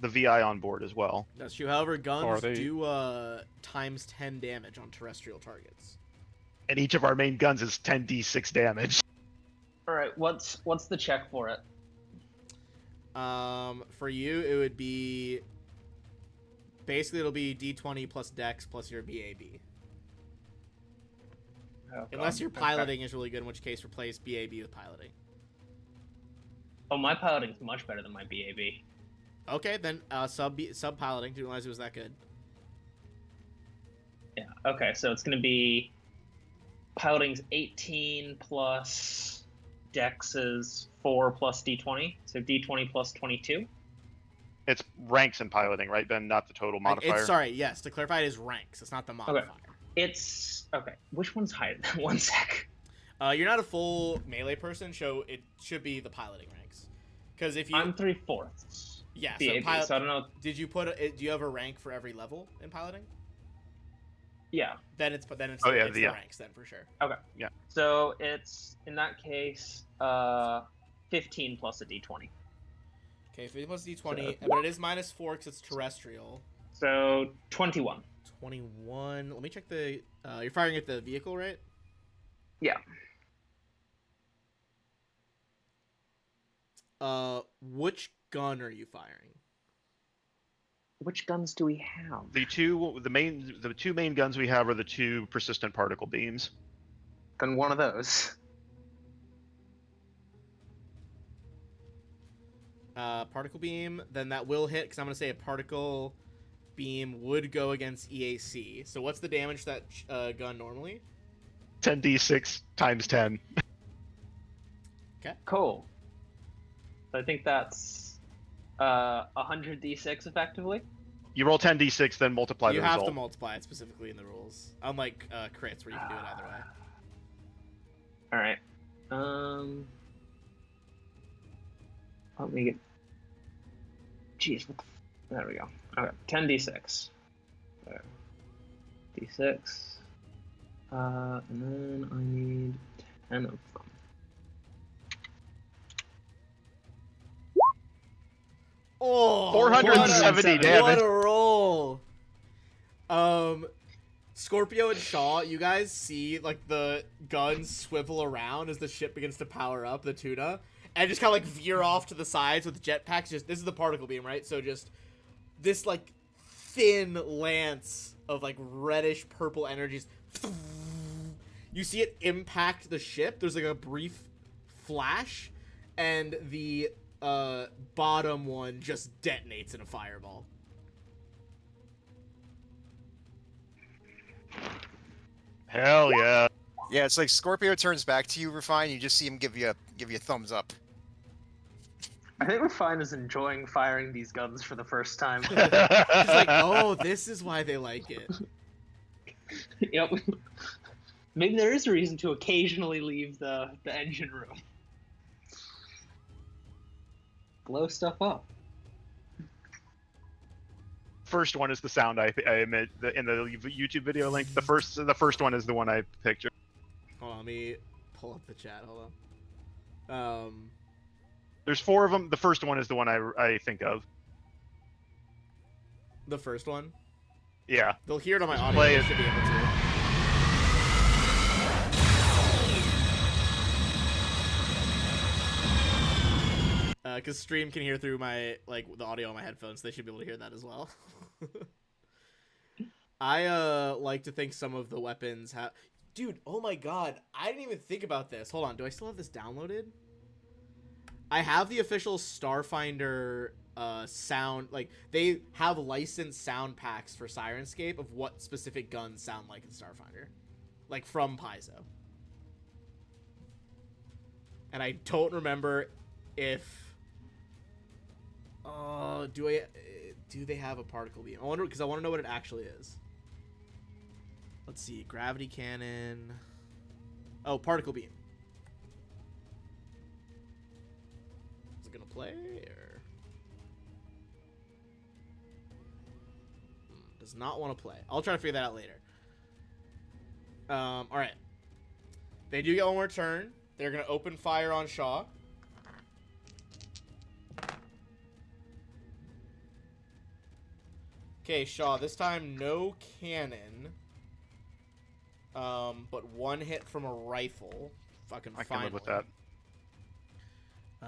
VI on board as well. that's true. However, guns Are they- do times 10 damage on terrestrial targets. And each of our main guns is 10d6 damage. All right. What's the check for it? For you, it would be basically it'll be D20 plus Dex plus your BAB. Oh, Unless your okay. piloting is really good, in which case replace BAB with piloting. Oh, my piloting's much better than my BAB. Okay, then sub piloting. Didn't realize it was that good. Yeah. Okay, so it's gonna be piloting's 18 plus Dex is 4 plus D20, so D20 plus 22. It's ranks in piloting, right, Ben? Not the total modifier. It's sorry, yes. To clarify, it is ranks. It's not the modifier. It's okay. Which one's higher? One sec. You're not a full melee person, so it should be the piloting ranks. Because if you, I'm 3/4 yeah, so BAB, pilot. so I don't know. Did you put? Do you have a rank for every level in piloting? Yeah. Then it's Oh, yeah, it's the yeah. ranks then for sure. Okay. Yeah. So it's in that case 15 plus a D20. Okay, 50 plus D20, but it is -4 because it's terrestrial. So 21. 21. Let me check the. You're firing at the vehicle, right? Yeah. Which gun are you firing? Which guns do we have? The two main guns we have are the two persistent particle beams. Then one of those. Particle beam. Then that will hit because I'm gonna say a particle beam would go against EAC. So what's the damage that gun normally? 10d6 times 10. Cool. So I think that's 100 D6 effectively. You roll 10d6, then multiply You the have result. to multiply it specifically in the rules, unlike crits where you can do it either way. All right. Let me get. Jeez, what the... There we go. Okay, 10 D6. There. D6. And then I need 10 of them. Oh, 470 what damage. a roll! Scorpio and Shaw, you guys see like the guns swivel around as the ship begins to power up, the tuna, and just kind of like veer off to the sides with jetpacks. Just this is the particle beam, right? So just this like thin lance of like reddish purple energies. You see it impact the ship. There's like a brief flash, and the bottom one just detonates in a fireball. Hell yeah. Yeah, it's like Scorpio turns back to you, Refine. You just see him give you a thumbs up. I think Refine is enjoying firing these guns for the first time. It's like, oh, this is why they like it. Yep. Maybe there is a reason to occasionally leave the engine room. Blow stuff up. First one is the sound I emit in the YouTube video link. The first one is the one I pictured. Hold on, let me pull up the chat. Hold on. There's 4 of them. The first one is the one I think of. The first one. Yeah. They'll hear it on my audio. Play They it. should be able to. Because stream can hear through my the audio on my headphones. They should be able to hear that as well. I like to think some of the weapons have. Dude, oh my god, I didn't even think about this. Hold on, do I still have this downloaded? I have the official Starfinder sound. Like they have licensed sound packs for Sirenscape of what specific guns sound like in Starfinder, like from Paizo. And I don't remember if. Do they have a particle beam? I wonder because I want to know what it actually is. Let's see, gravity cannon. Oh, particle beam. Is it gonna play or does not want to play? I'll try to figure that out later. All right. They do get one more turn. They're gonna open fire on Shaw. Okay, Shaw, this time no cannon. But one hit from a rifle. Fucking I can live with that.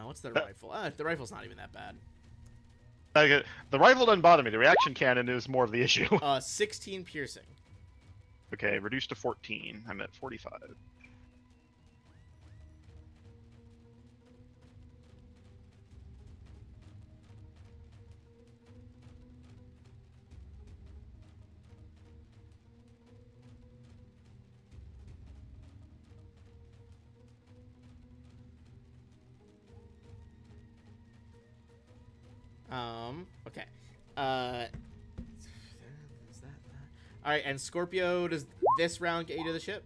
What's their rifle? The rifle's not even that bad. The rifle doesn't bother me. The reaction cannon is more of the issue. 16 piercing. Okay, reduced to 14. I'm at 45. Okay. Is that? All right, and Scorpio, does this round get you to the ship?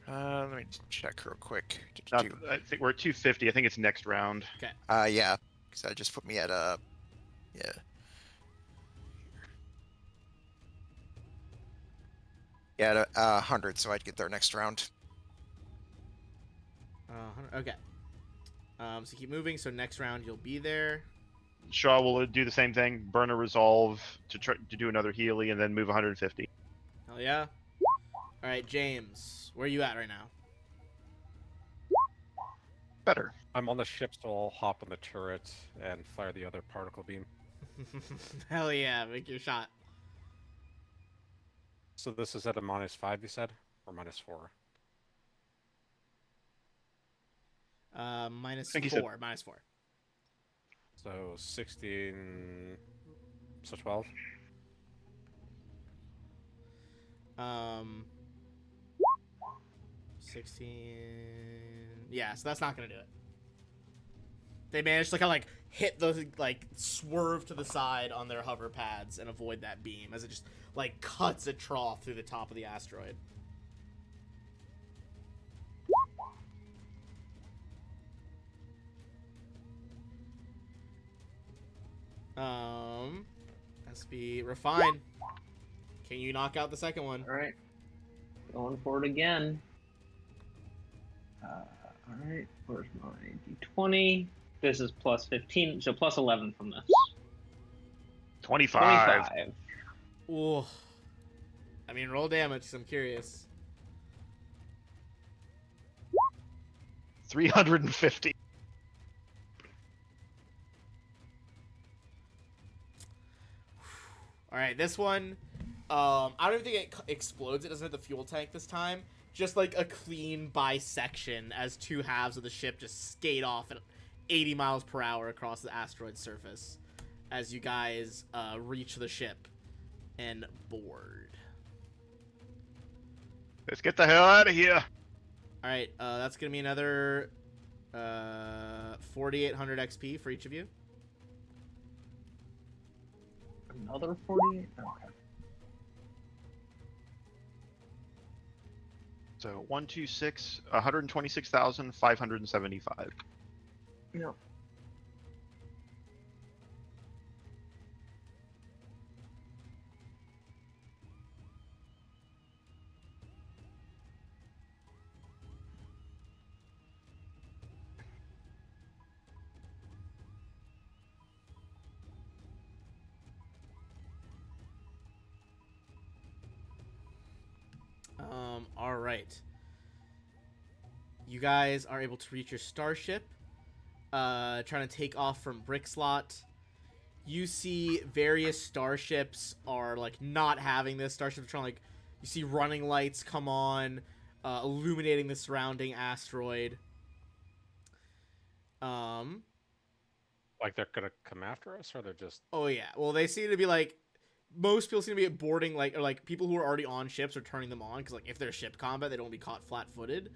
Let me check real quick. I think we're at 250. I think it's next round. Okay. Yeah, because that just put me at yeah. Yeah, at 100, so I'd get there next round. 100. Okay. So keep moving. So next round you'll be there. Shaw will do the same thing. Burn a resolve to try to do another Healy, and then move 150. Hell yeah. All right, James, where are you at right now? Better. I'm on the ship, so I'll hop on the turret and fire the other particle beam. Hell yeah, make your shot. So this is at a -5, you said? Or -4? Minus I think he 4. said- Minus 4. So 16... So 12? 16. Yeah, so that's not gonna do it. They managed to kind of hit the swerve to the side on their hover pads and avoid that beam as it just cuts a trough through the top of the asteroid. Must be refine. Can you knock out the second one? All right, going for it again. All right, where's my d20? This is plus 15, so plus 11 from this. 25. 25. Ooh. I mean, roll damage, 'cause I'm curious. 350. All right, this one, I don't even think it explodes. It doesn't have the fuel tank this time. Just like a clean bisection as two halves of the ship just skate off at 80 miles per hour across the asteroid surface as you guys reach the ship and board. Let's get the hell out of here. All right, that's gonna be another 4,800 XP for each of you. Another 48? Okay. So 126, 126,575. Yep. All right. You guys are able to reach your starship, trying to take off from Brickslot. You see various starships are like not having this. Starships are trying like, you see running lights come on, illuminating the surrounding asteroid. Like they're gonna come after us, or they're just Oh yeah. Well, they seem to be like, most people seem to be boarding like, or like people who are already on ships are turning them on because like if they're ship combat, they don't be caught flat-footed.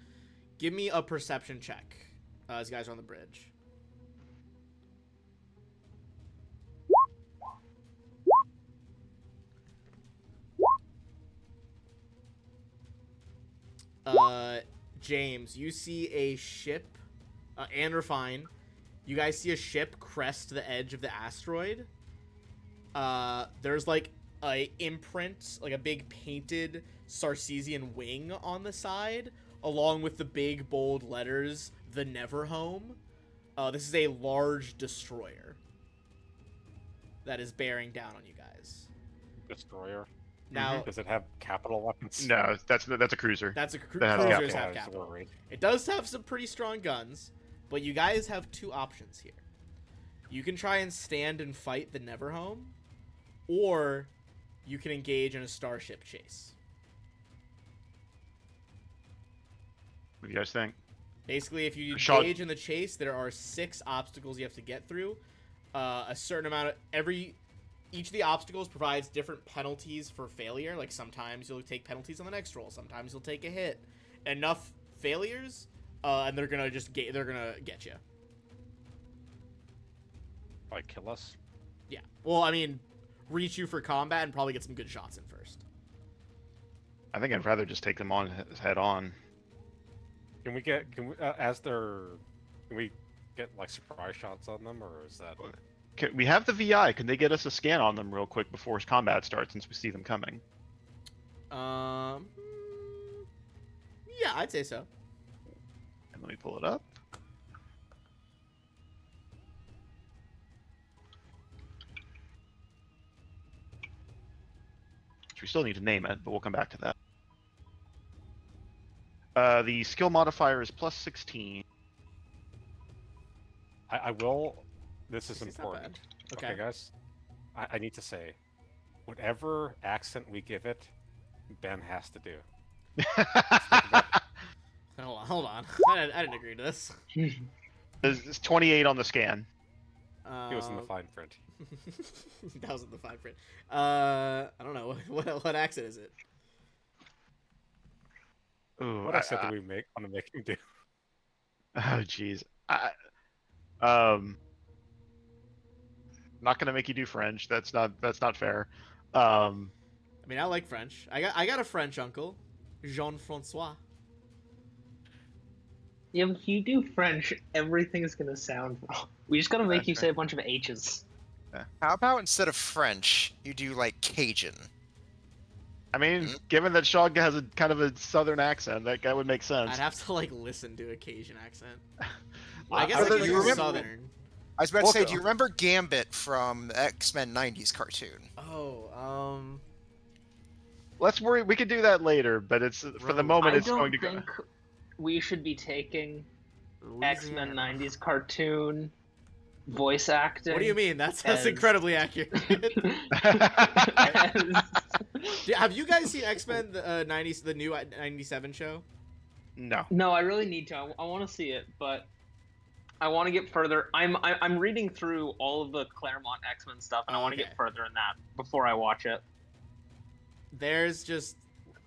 Give me a perception check as you guys are on the bridge. James, you see a ship, and Refine. You guys see a ship crest the edge of the asteroid. There's like a imprint, like a big painted Sarcesian wing on the side, along with the big bold letters, "The Never Home." This is a large destroyer that is bearing down on you guys. destroyer. Now, Does it have capital weapons? No, that's a cruiser. that's a That has cruisers capital. have Yeah, it's capital. overrated. It does have some pretty strong guns, but you guys have two options here. You can try and stand and fight the Neverhome, or you can engage in a starship chase. What do you guys think? Basically, if you Shot- engage in the chase, there are 6 obstacles you have to get through. A certain amount of each of the obstacles provides different penalties for failure. Like sometimes you'll take penalties on the next roll. Sometimes you'll take a hit. Enough failures, and they're gonna get you. Like kill us? Yeah. Well, I mean, reach you for combat and probably get some good shots in first. I think I'd rather just take them on head on. Can we get like surprise shots on them, or is that? We have the VI. Can they get us a scan on them real quick before combat starts since we see them coming? Yeah, I'd say so. And let me pull it up. We still need to name it, but we'll come back to that. The skill modifier is plus 16. I will. This is It's not important. bad. Okay, Okay. guys. I need to say, whatever accent we give it, Ben has to do. Hold on. I didn't agree to this. It's 28 on the scan. He was in the fine print. That was in the fine print. I don't know what accent is it. Ooh, What accent do we want to make him do? Oh, jeez. Not gonna make you do French. That's not fair. I mean, I like French. I got a French uncle, Jean-Francois. Yeah, but if you do French, everything's gonna sound wrong. We just gotta make That's you fair. say a bunch of H's. How about instead of French, you do like Cajun? I mean, Mhm. given that Shaw has a kind of a southern accent, that would make sense. I'd have to like listen to a Cajun accent. Well, I guess other I could than- do you remember- Southern. I was about to Well, say, do you remember Gambit from the X-Men '90s cartoon? Oh, Let's worry. We could do that later, but it's for the Rogue. moment. I It's don't going to think we should be taking X-Men Louisiana. '90s cartoon voice acting. What do you mean? That's as- incredibly accurate. As- Have you guys seen X-Men the 90s, the new '97 show? no. No, I really need to. I want to see it, but I want to get further. I'm reading through all of the Claremont X-Men stuff, and I want to Okay. get further in that before I watch it. There's just,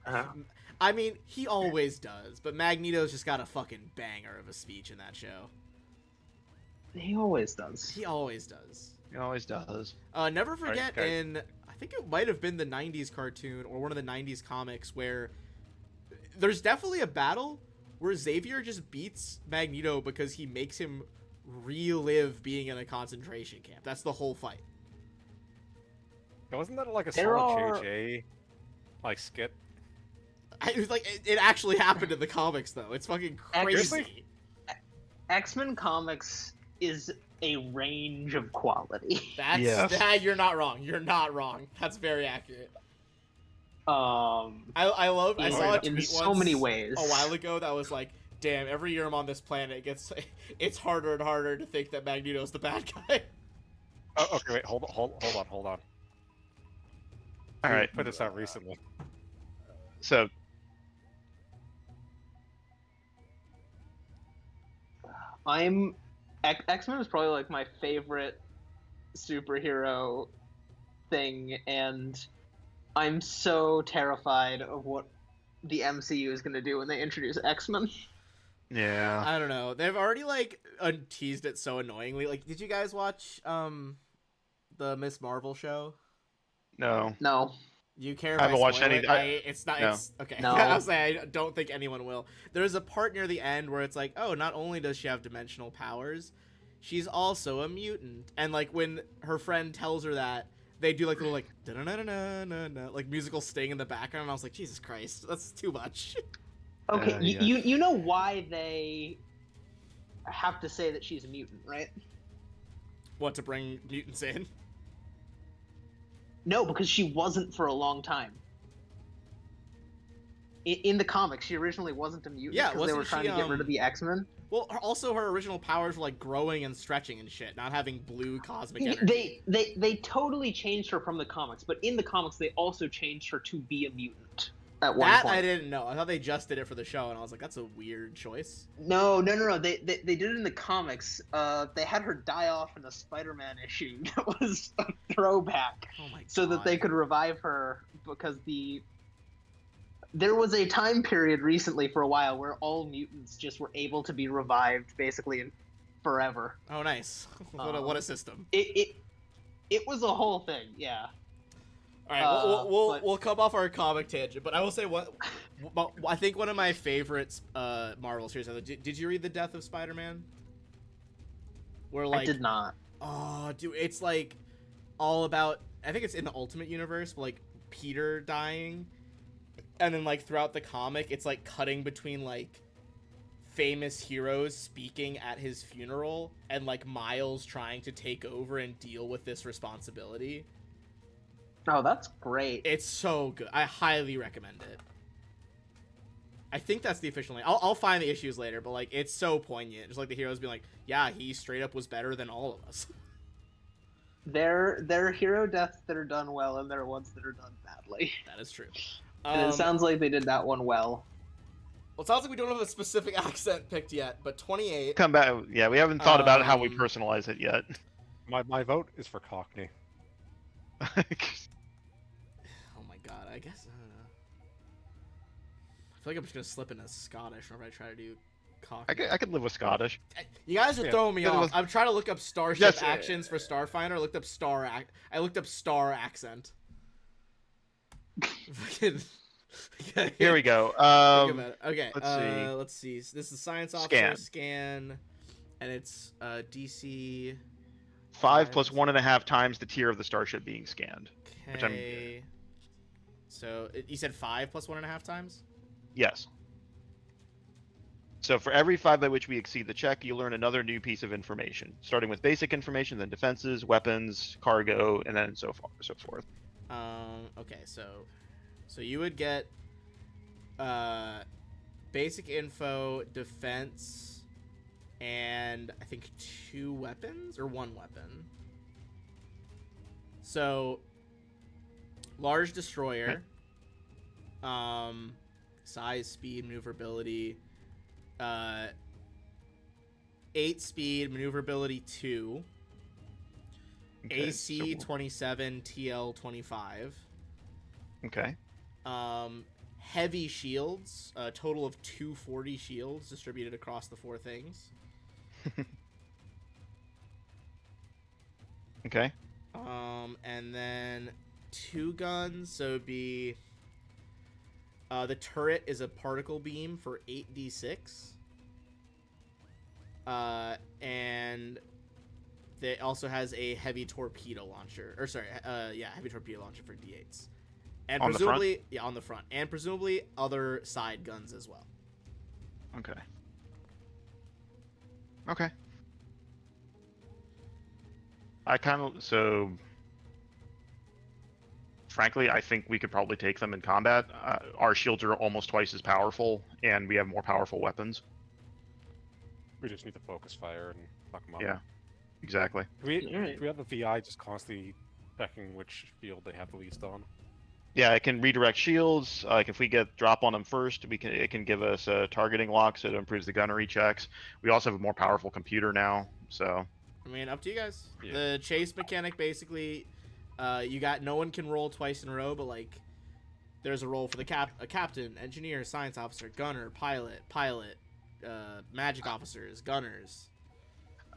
Uh-huh. I mean, he always does, but Magneto's just got a fucking banger of a speech in that show. He always does. He always does. He always does. Never forget okay. in, I think it might have been the '90s cartoon or one of the '90s comics where there's definitely a battle where Xavier just beats Magneto because he makes him relive being in a concentration camp. That's the whole fight. Wasn't that like a There solid are- JJ like skit? It was like it actually happened in the comics though. It's fucking crazy. X-Men comics is a range of quality. That's Yes. that. You're not wrong. You're not wrong. That's very accurate. I love. I in, saw a in tweet so once many ways. a while ago that was like, "Damn, every year I'm on this planet, it's harder and harder to think that Magneto's the bad guy." Oh, okay, wait, hold on. All right. Put this out recently. So X-Men is probably like my favorite superhero thing, and I'm so terrified of what the MCU is going to do when they introduce X-Men. yeah. I don't know. They've already like teased it so annoyingly. Like, did you guys watch the Miss Marvel show? No. No. You care if I haven't watched spoil any- it? I- It's not. no. It's okay. No. I was saying I don't think anyone will. There's a part near the end where it's like, oh, not only does she have dimensional powers, she's also a mutant. And like when her friend tells her that, they do like a little like da-na-na-na-na-na, like musical sting in the background. And I was like, Jesus Christ, that's too much. Okay, Yeah. you know why they have to say that she's a mutant, right? What, to bring mutants in? No, because she wasn't for a long time. In the comics, she originally wasn't a mutant Yeah, because they were wasn't trying she, to get rid of the X-Men. Well, also her original powers were like growing and stretching and shit, not having blue cosmic energy. They totally changed her from the comics, but in the comics they also changed her to be a mutant at one That point. I didn't know. I thought they just did it for the show, and I was like, that's a weird choice. No. They did it in the comics. They had her die off in a Spider-Man issue that was a throwback, Oh my god. so that they could revive her because there was a time period recently for a while where all mutants just were able to be revived basically forever. Oh, nice. What a system. It was a whole thing, yeah. All right, but- we'll come off our comic tangent, but I will say I think one of my favorites Marvel series. Did you read The Death of Spider-Man? Where like I did not. Oh, dude, it's like all about. I think it's in the Ultimate Universe, but like Peter dying, and then like throughout the comic, it's like cutting between like famous heroes speaking at his funeral, and like Miles trying to take over and deal with this responsibility. Oh, that's great. It's so good. I highly recommend it. I think that's the official name. I'll find the issues later, but like it's so poignant. Just like the heroes being like, "Yeah, he straight up was better than all of us." There are hero deaths that are done well, and there are ones that are done badly. That is true. And it sounds like they did that one well. Well, it sounds like we don't have a specific accent picked yet, but 28. Come back. Yeah, we haven't thought about how we Um, personalize it yet. My vote is for Cockney. Oh my god, I guess. I don't know. I feel like I'm just gonna slip into Scottish whenever I try to do Cockney. I could live with Scottish. You guys are Yeah. throwing me Yeah, off. let's- I'm trying to look up starship Yes, actions for Starfinder. I looked up I looked up star accent. Fucking- Here we go. Think about it. Okay, let's see. let's see. This is Science Officer Scan. scan, and it's DC. 5 plus 1.5 times the tier of the starship being scanned. Which I'm- Okay. So you said 5 plus 1.5 times? Yes. So for every 5 by which we exceed the check, you learn another new piece of information, starting with basic information, then defenses, weapons, cargo, and then so forth. Okay, so you would get basic info, defense, and I think 2 weapons or 1 weapon. So large destroyer, size, speed, maneuverability, 8 speed, maneuverability 2, Okay, AC so- 27, TL 25. Okay. Heavy shields, a total of 240 shields distributed across the 4 things. Okay. And then 2 guns, so it'd be the turret is a particle beam for 8d6. And it also has a heavy torpedo launcher, or sorry, heavy torpedo launcher for d8s. And On the front? presumably, on the front, and presumably other side guns as well. Okay. Okay. Frankly, I think we could probably take them in combat. Our shields are almost twice as powerful, and we have more powerful weapons. We just need to focus fire and fuck them up. Yeah, exactly. Alright. Do we have a VI just constantly checking which field they have the least on? Yeah, it can redirect shields. Like if we get drop on them first, it can give us a targeting lock, so it improves the gunnery checks. We also have a more powerful computer now, so. I mean, up to you guys. Yeah. The chase mechanic basically, you got no one can roll twice in a row, but like, there's a roll for the captain, engineer, science officer, gunner, pilot, magic officers, gunners.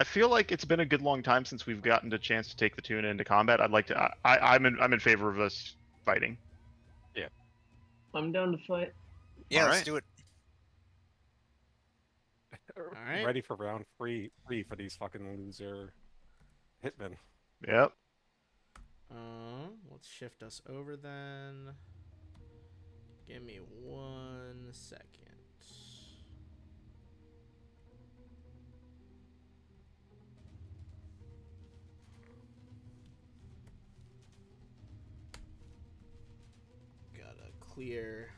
I feel like it's been a good long time since we've gotten the chance to take the tuna into combat. I'd like to. I'm in favor of us fighting. I'm down to fight. Yeah, let's Alright. do it. Alright. Ready for round three for these fucking loser hitmen. Yep. Let's shift us over then. Give me 1 second. Gotta clear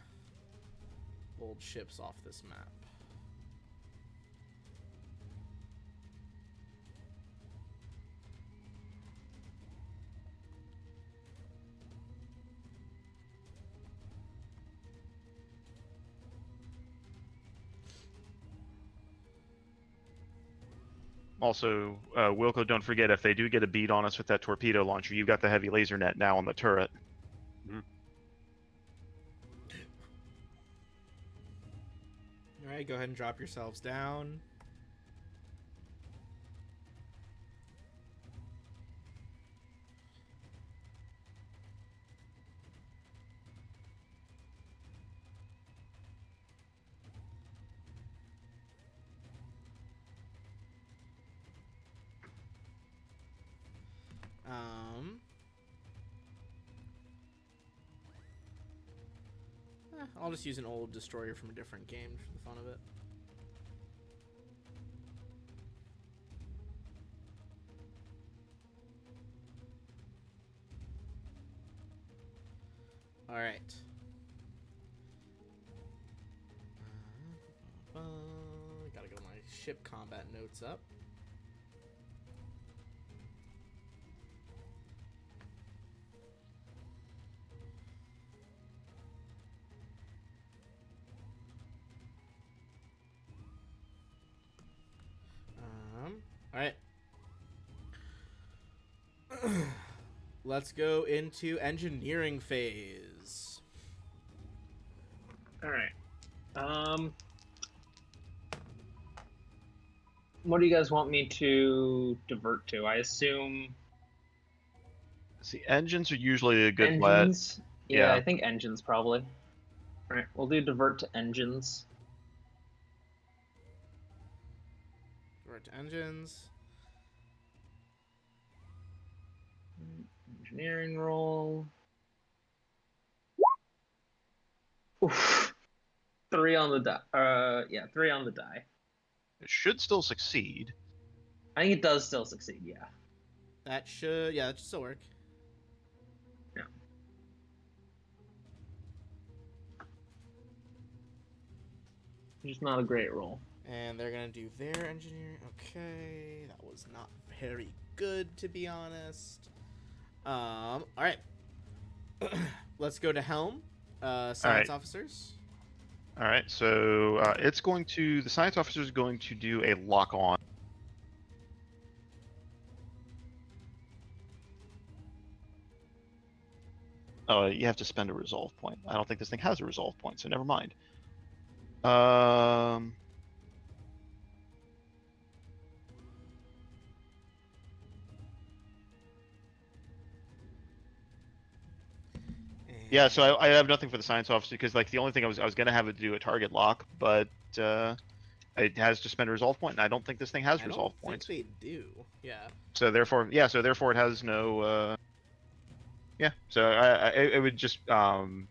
old ships off this map. Also, Wilco, don't forget if they do get a beat on us with that torpedo launcher, you've got the heavy laser net now on the turret. Alright, go ahead and drop yourselves down. I'll just use an old destroyer from a different game for the fun of it. All right. Gotta get my ship combat notes up. All right. Let's go into engineering phase. All right. What do you guys want me to divert to? I assume See, engines are usually a good bet. engines. Yeah, Yeah. I think engines probably. All right, we'll do divert to engines. Right to engines. Engineering roll. Oof. 3 on the die. Yeah, 3 on the die. It should still succeed. I think it does still succeed. Yeah. That should still work. Yeah. Just not a great roll. And they're gonna do their engineering. Okay, that was not very good, to be honest. All right. Let's go to Helm. Science right. officers. All right, so the science officer is going to do a lock on. Oh, you have to spend a resolve point. I don't think this thing has a resolve point, so never mind. Yeah, so I have nothing for the science officer because like the only thing I was gonna have it do a target lock, but it has to spend a resolve point, and I don't think this thing has resolve points. I think they do. Yeah. So therefore it has no. Yeah, so it would just because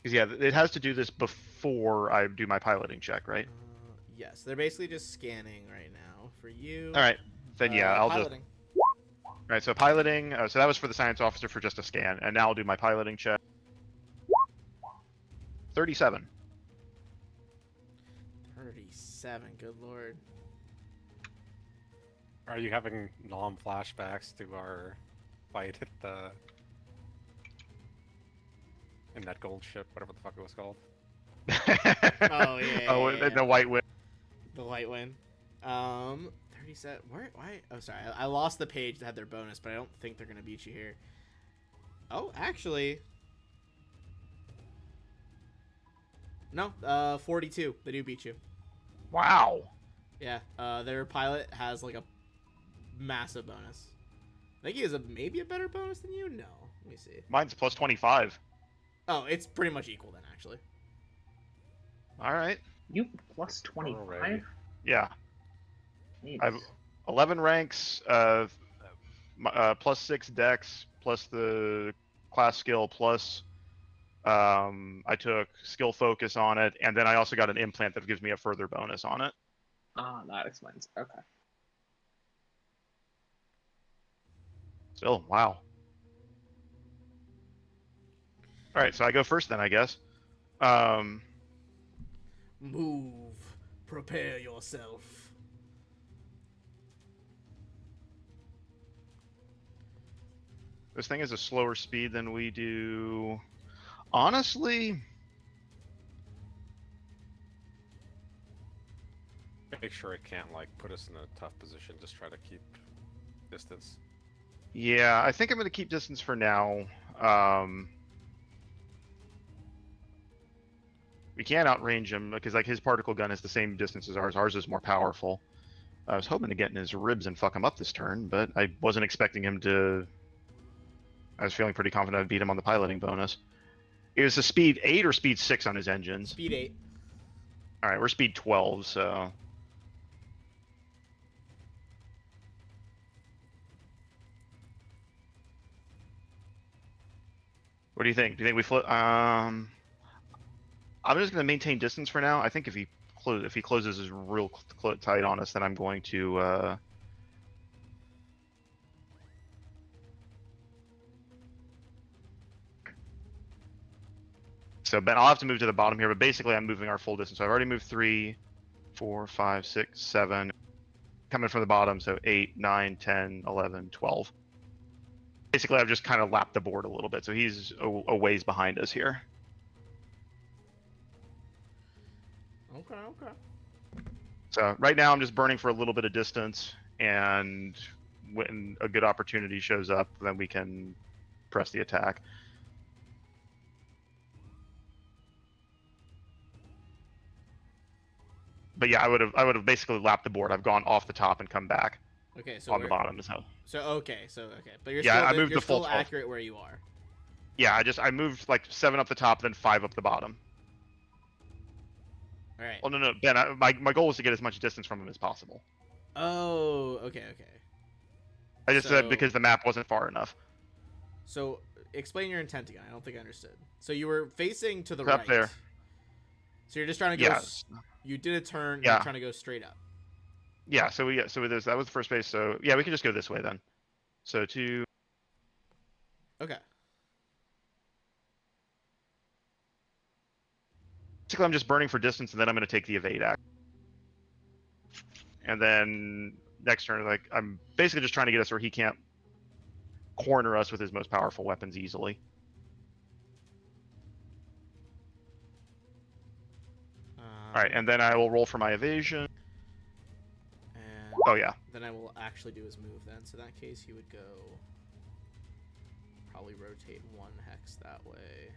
yeah, it has to do this before I do my piloting check, right? Yes, they're basically just scanning right now for you. All right, then yeah, I'll piloting. just. All right, so piloting. So that was for the science officer for just a scan, and now I'll do my piloting check. 37. 37. Good lord. Are you having flashbacks to our fight at the in that gold ship, whatever the fuck it was called? Oh yeah. Oh, yeah. the white win. The light win. 37. Where? Why? Oh, sorry. I lost the page that had their bonus, but I don't think they're gonna beat you here. Oh, actually. No. 42. They do beat you. Wow. Yeah. Their pilot has like a massive bonus. I think he has maybe a better bonus than you. No. Let me see. Mine's plus 25. Oh, it's pretty much equal then, actually. All right. You plus 25? Yeah. Jeez. I have 11 ranks, plus 6 dex, plus the class skill, plus I took skill focus on it, and then I also got an implant that gives me a further bonus on it. Ah, that explains. Okay. Still, wow. All right, so I go first then, I guess. Move. Prepare yourself. This thing is a slower speed than we do. Honestly, Make sure it can't like put us in a tough position. Just try to keep distance. yeah, I think I'm going to keep distance for now. We can't outrange him because like his particle gun is the same distance as ours. Ours is more powerful. I was hoping to get in his ribs and fuck him up this turn, but I wasn't expecting him to. I was feeling pretty confident I'd beat him on the piloting bonus. It was a speed 8 or speed 6 on his engines. Speed 8. All right, we're speed 12, so. What do you think? Do you think we float? I'm just going to maintain distance for now. I think if he closes his real tight on us, then I'm going to. So Ben, I'll have to move to the bottom here, but basically I'm moving our full distance. So I've already moved 3, 4, 5, 6, 7. Coming from the bottom, so 8, 9, 10, 11, 12. Basically, I've just kind of lapped the board a little bit, so he's a ways behind us here. Okay. So right now I'm just burning for a little bit of distance, and when a good opportunity shows up, then we can press the attack. But yeah, I would have basically lapped the board. I've gone off the top and come back. Okay, so on the bottom. So okay, but you're yeah, still, I moved you're the full still 12. accurate where you are. Yeah, I moved like 7 up the top, then 5 up the bottom. All right. Well, no, Ben. My goal was to get as much distance from him as possible. Oh, okay. I just So- said because the map wasn't far enough. So explain your intent again. I don't think I understood. So you were facing to the Up right. there. So you're just trying to go. Yes. You did a turn. Yeah. You're trying to go straight up. Yeah. So that was the first base. So yeah, we can just go this way then. So Okay. basically, I'm just burning for distance, and then I'm going to take the evade act. And then next turn, like I'm basically just trying to get us where he can't corner us with his most powerful weapons easily. All right, and then I will roll for my evasion. And Oh yeah. then I will actually do his move then. So in that case, he would go. Probably rotate 1 hex that way.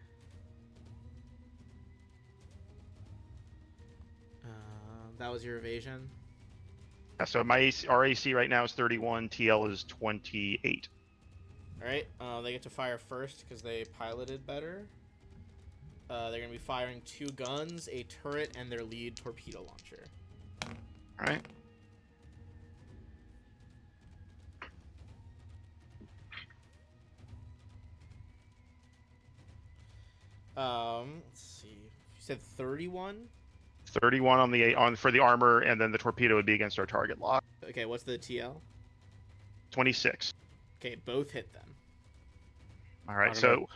That was your evasion. Yeah, so our AC right now is 31. TL is 28. All right. They get to fire first because they piloted better. They're gonna be firing 2 guns, a turret, and their lead torpedo launcher. All right. Let's see. You said 31. 31 on for the armor, and then the torpedo would be against our target lock. Okay. What's the TL? 26. Okay, both hit them. All right. I'm So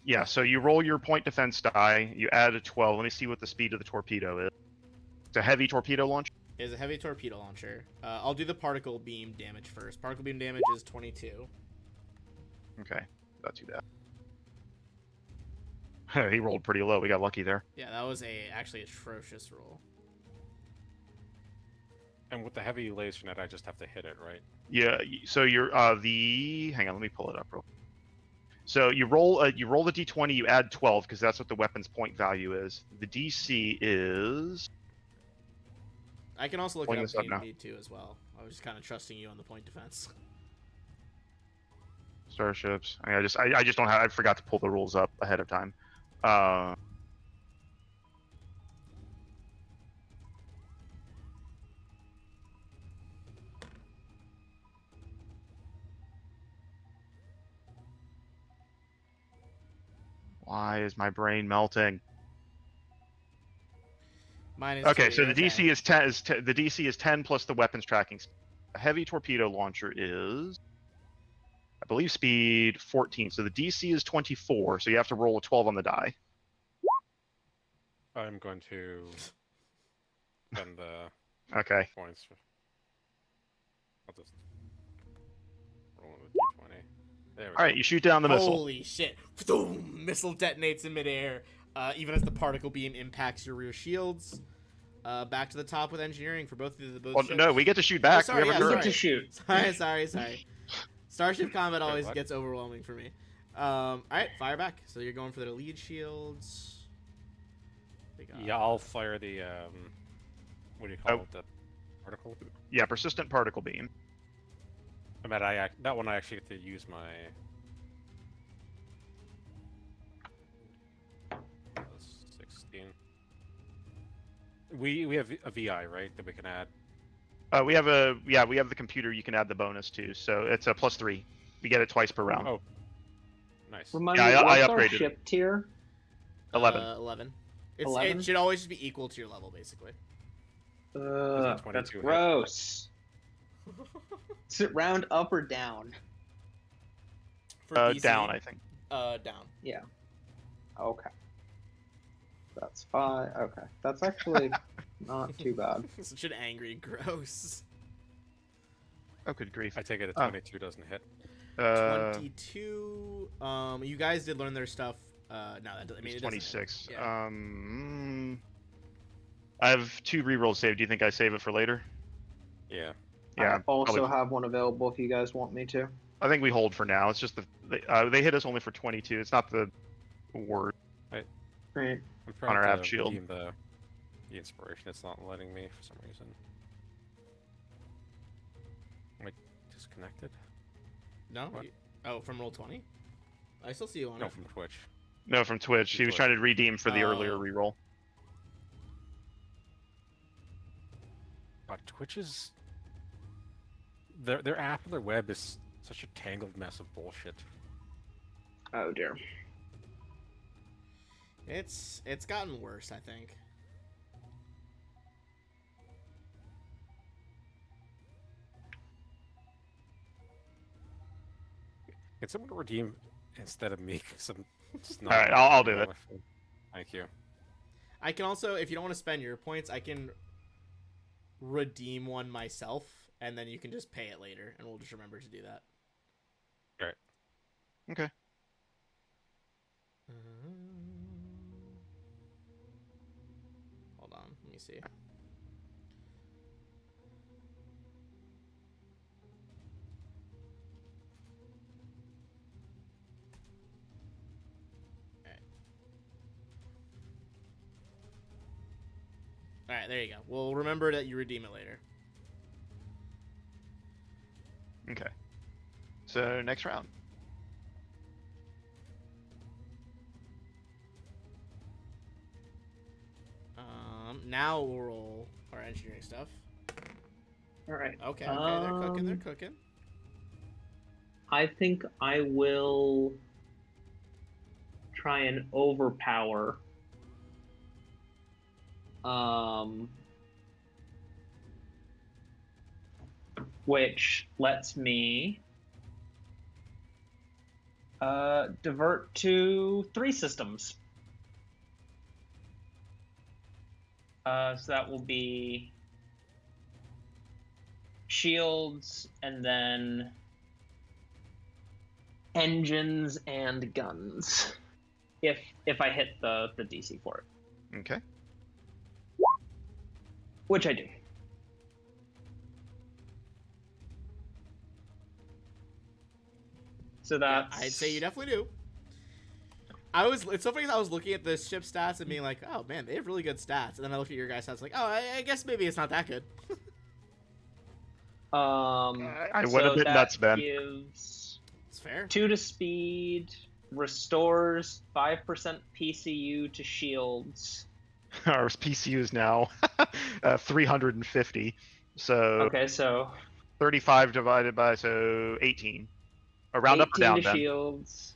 yeah, so you roll your point defense die. You add a 12. Let me see what the speed of the torpedo is. It's a heavy torpedo launcher. It is a heavy torpedo launcher. I'll do the particle beam damage first. Particle beam damage is 22. Okay, not too bad. He rolled pretty low. We got lucky there. Yeah, that was actually atrocious roll. And with the heavy laser net, I just have to hit it, right? Yeah. So you're hang on, let me pull it up real. So you roll the d20. You add 12 because that's what the weapon's point value is. The DC is. I can also look Pulling it this up up if you now. need to as well. I was just kind of trusting you on the point defense. Starships. I just don't have. I forgot to pull the rules up ahead of time. Why is my brain melting? Mine is Okay, 2, so the okay. DC is 10. The DC is 10 plus the weapons tracking. A heavy torpedo launcher is, I believe, speed 14. So the DC is 24. So you have to roll a 12 on the die. I'm going to spend the Okay. points. I'll just roll with D20. There we All right, go. you shoot down the missile. Holy shit! Boom! Missile detonates in midair. Even as the particle beam impacts your rear shields. Back to the top with engineering for both of the both Well, ships. no, we get to shoot back. sorry, we have a yeah, We turret. get to shoot. Sorry. Starship combat always what? gets overwhelming for me. All right, fire back. So you're going for the lead shields. They got- Yeah, I'll fire the what do you call Oh. it? The particle. Yeah, persistent particle beam. I mean, that one I actually get to use my. 16. We have a VI, right, that we can add. We have the computer. You can add the bonus to. So it's a +3. We get it twice per round. Oh, nice. Remind Yeah, me, I what's our upgraded it. ship tier? 11. 11. 11? It should always just be equal to your level, basically. That's 22 hit? gross. Is it round up or down? For DC, Down, I think. Down. Yeah. Okay. That's fine. Okay. That's actually not too bad. Such an angry gross. Oh, good grief. I take it a Oh. 22 doesn't hit. 22. You guys did learn their stuff. No, that doesn't. I mean, It's it doesn't- 26. yeah. I have 2 rerolls saved. Do you think I save it for later? Yeah. Yeah. I also probably. have one available if you guys want me to. I think we hold for now. It's just they hit us only for 22. It's not the word. Right. I'm trying our to app shield. redeem the inspiration. It's not letting me for some reason. Am I disconnected? No. What? Oh, from roll 20. I still see you on No, it. from Twitch. No, from Twitch. He was Twitch. trying to redeem for the earlier Oh. reroll. Twitch is their app and their web is such a tangled mess of bullshit. Oh dear. It's gotten worse, I think. Can someone redeem instead of me? 'Cause I'm just not. All right, I'll do it. Thank you. I can also, if you don't want to spend your points, I can redeem one myself, and then you can just pay it later, and we'll just remember to do that. Alright. Okay. Hold on, let me see. Alright, there you go. We'll remember that you redeem it later. Okay. So next round. Now we'll roll our engineering stuff. All right. Okay, they're cooking. I think I will try and overpower. Which lets me divert to 3 systems. So that will be shields and then engines and guns. If I hit the DC for it. Okay. Which I do. So that's... I'd say you definitely do. It's so funny 'cause I was looking at the ship stats and being like, oh man, they have really good stats. And then I looked at your guys' stats like, oh, I guess maybe it's not that good. I would have been nuts, Ben. Gives It's fair. 2 to speed, restores 5% PCU to shields. Our PCU is now 350. So Okay, so 35 divided by 18. Round up or 18 down, to Ben? shields.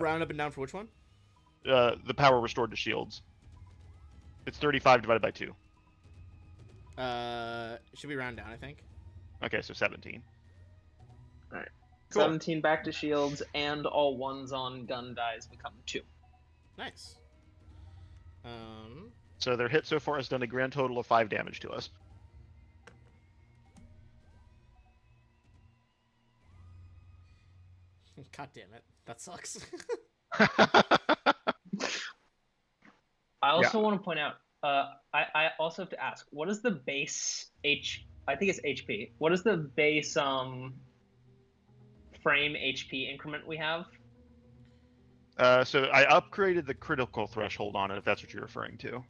Round up and down for which one? The power restored to shields. It's 35 divided by 2. Should we round down, I think. Okay, so 17. Alright. Cool. 17 back to shields, and all ones on gun dies become 2. Nice. So their hit so far has done a grand total of 5 damage to us. God damn it. That sucks. I also want to point out, I also have to ask, what is the base I think it's HP. What is the base frame HP increment we have? So I upgraded the critical threshold on it, if that's what you're referring to.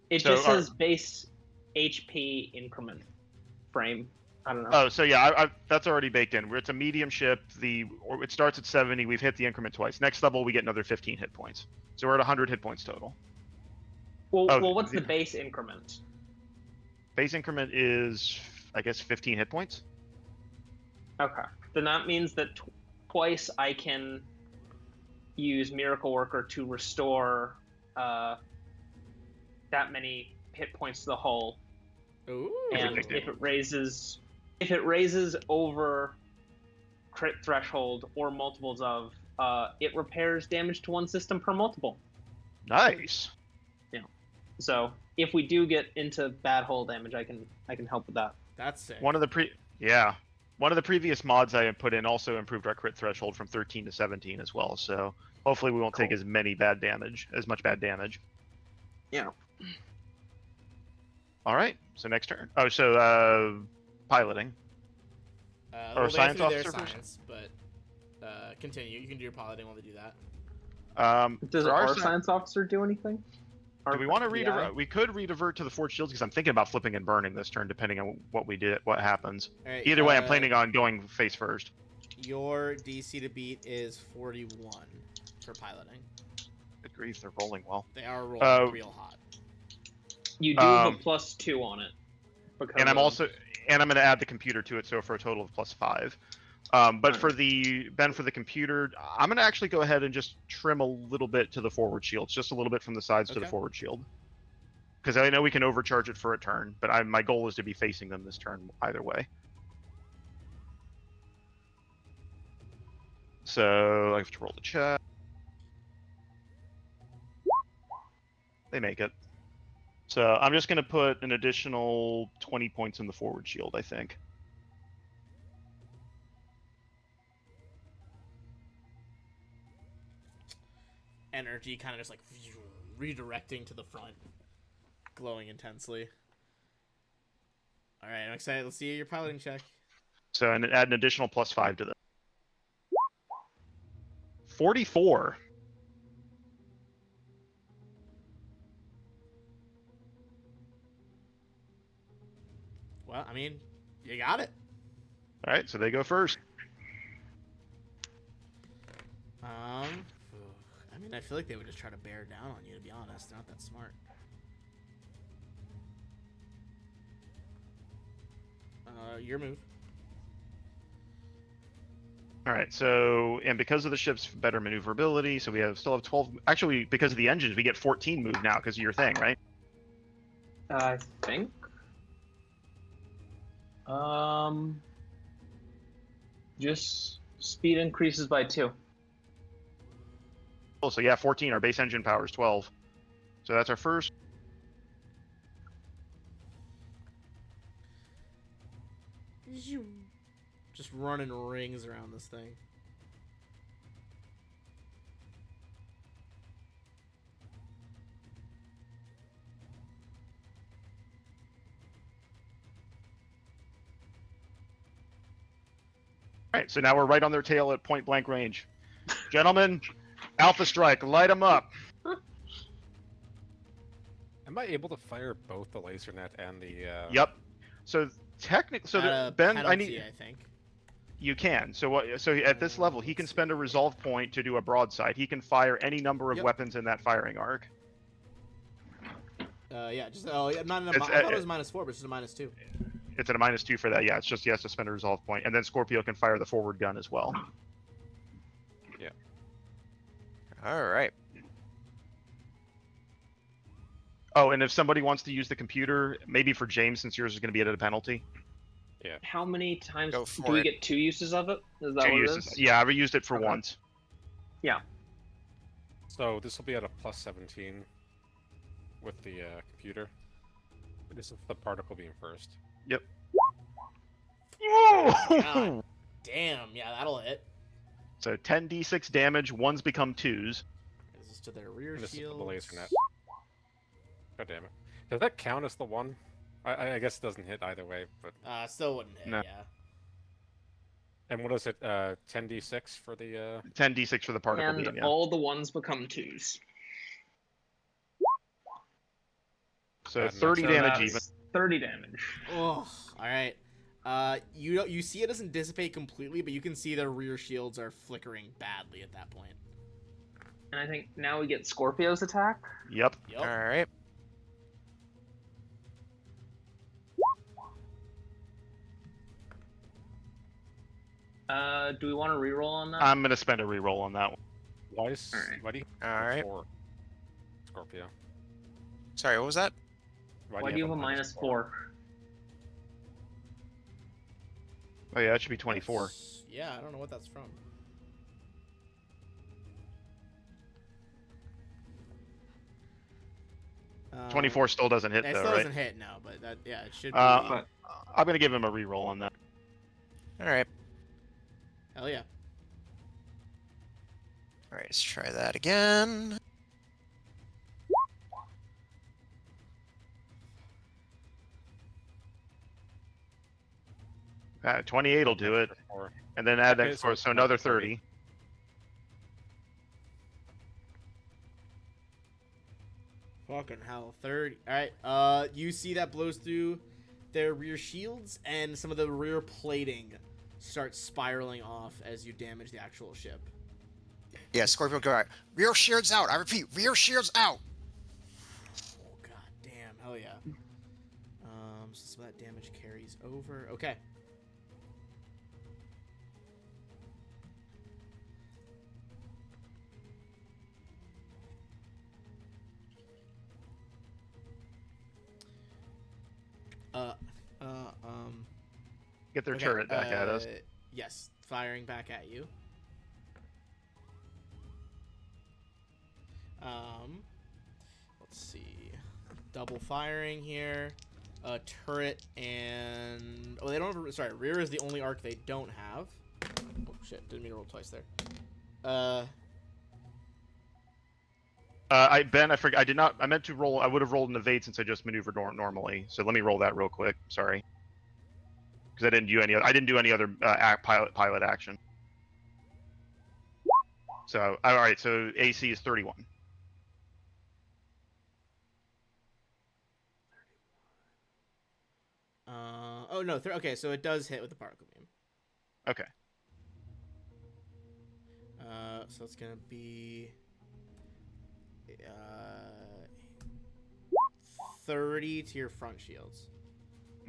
It So just says base HP increment frame. I don't know. Oh, so yeah, that's already baked in. It's a medium ship. It starts at 70. We've hit the increment twice. Next level, we get another 15 hit points. So we're at 100 hit points total. Well, what's the base increment? Base increment is, I guess, 15 hit points. Okay. Then that means that twice I can use Miracle Worker to restore that many hit points to the hull. Ooh. And if it raises over crit threshold or multiples of, it repairs damage to one system per multiple. Nice. Yeah. So if we do get into bad hull damage, I can help with that. That's sick. One of the previous mods I had put in also improved our crit threshold from 13 to 17 as well. So hopefully we won't take as much bad damage. Yeah. All right. So next turn. Oh, so piloting. Or science their officer first? science, but continue. You can do your piloting while they do that. Does for our sci- science officer do anything? Do we want to Yeah. We could redivert to the forged shields because I'm thinking about flipping and burning this turn, depending on what happens. All right, Either way, I'm planning on going face first. Your DC to beat is 41 for piloting. Good grief, they're rolling well. They are rolling real hot. You do have a +2 on it. And I'm also and I'm going to add the computer to it, so for a total of +5. But for the computer, I'm going to actually go ahead and just trim a little bit to the forward shields, just a little bit from the sides to the Okay. forward shield. Because I know we can overcharge it for a turn, but my goal is to be facing them this turn either way. So I have to roll the check. They make it. So I'm just going to put an additional 20 points in the forward shield, I think. Energy kind of just like redirecting to the front, glowing intensely. All right, I'm excited. Let's see your piloting check. So and add an additional +5 to them. 44. Well, I mean, you got it. All right, so they go first. I mean, I feel like they would just try to bear down on you, to be honest. They're not that smart. Your move. All right, so and because of the ship's better maneuverability, so we still have 12. Actually, because of the engines, we get 14 move now because of your thing, right? I think. Just speed increases by 2. Oh, so yeah, 14. Our base engine power is 12. So that's our first. Just running rings around this thing. All right, so now we're right on their tail at point blank range. Gentlemen, Alpha Strike, light them up. Am I able to fire both the laser net and the? Yep. So technically, so At a Ben, penalty, I think. You can. So what? So at this level, he can spend a resolve point to do a broadside. He can fire any number of Yep. weapons in that firing arc. Yeah, just yeah, not in a, It's, I thought it was -4, but it's just a -2. It's at a -2 for that. Yeah, it's just he has to spend a resolve point, and then Scorpio can fire the forward gun as well. Yeah. All right. Oh, and if somebody wants to use the computer, maybe for James, since yours is going to be at a penalty. How many times Go do for we it. get 2 uses of it? Is that Two what uses. it is? Yeah, I used it for Okay. once. So this will be at a +17 with the computer. This is the particle beam first. Yep. God. Damn, yeah, that'll hit. So 10d6 damage. Ones become 2s. This is to their rear And this is shield. the laser net. God damn it! Does that count as the one? I guess it doesn't hit either way, but. Still wouldn't hit, No. yeah. And what is it? 10d6 for the. 10d6 for the particle And beam. Yeah. all the ones become 2s. So Yeah, 30 so damage That's even. 30 damage. Oh, all right. You see it doesn't dissipate completely, but you can see their rear shields are flickering badly at that point. And I think now we get Scorpio's attack. Yep. Yep. All right. Do we want to reroll on that? I'm gonna spend a reroll on that one. Alright. Why do you All have right. 4? Scorpio. Sorry, what was that? Why do you have a -4? Oh yeah, that should be 24. Yeah, I don't know what that's from. Um, 24 still doesn't hit It though, still right? doesn't hit, no, but that it should be. I'm gonna give him a reroll on that. All right. Hell yeah. All right, let's try that again. 28 will do it, and then add Okay, that so score, it's so another another 30. Fucking hell, 30. All right. You see that blows through their rear shields, and some of the rear plating starts spiraling off as you damage the actual ship. Yeah, Scorpio, go out. Rear shields out. I repeat, rear shields out. Oh god damn, hell yeah. So some of that damage carries over. Okay. Get their Okay, turret back at us. Yes, firing back at you. Let's see. Double firing here. Turret and... Oh, they don't have... Sorry, rear is the only arc they don't have. Oh, shit. Didn't mean to roll twice there. Ben, I forgot. I did not. I meant to roll. I would have rolled an evade since I just maneuvered normally. So let me roll that real quick. Sorry, because I didn't do any. I didn't do any other pilot action. So all right. So AC is 31. Oh, no. Okay, so it does hit with the particle beam. Okay. So it's going to be... 30 to your front shields.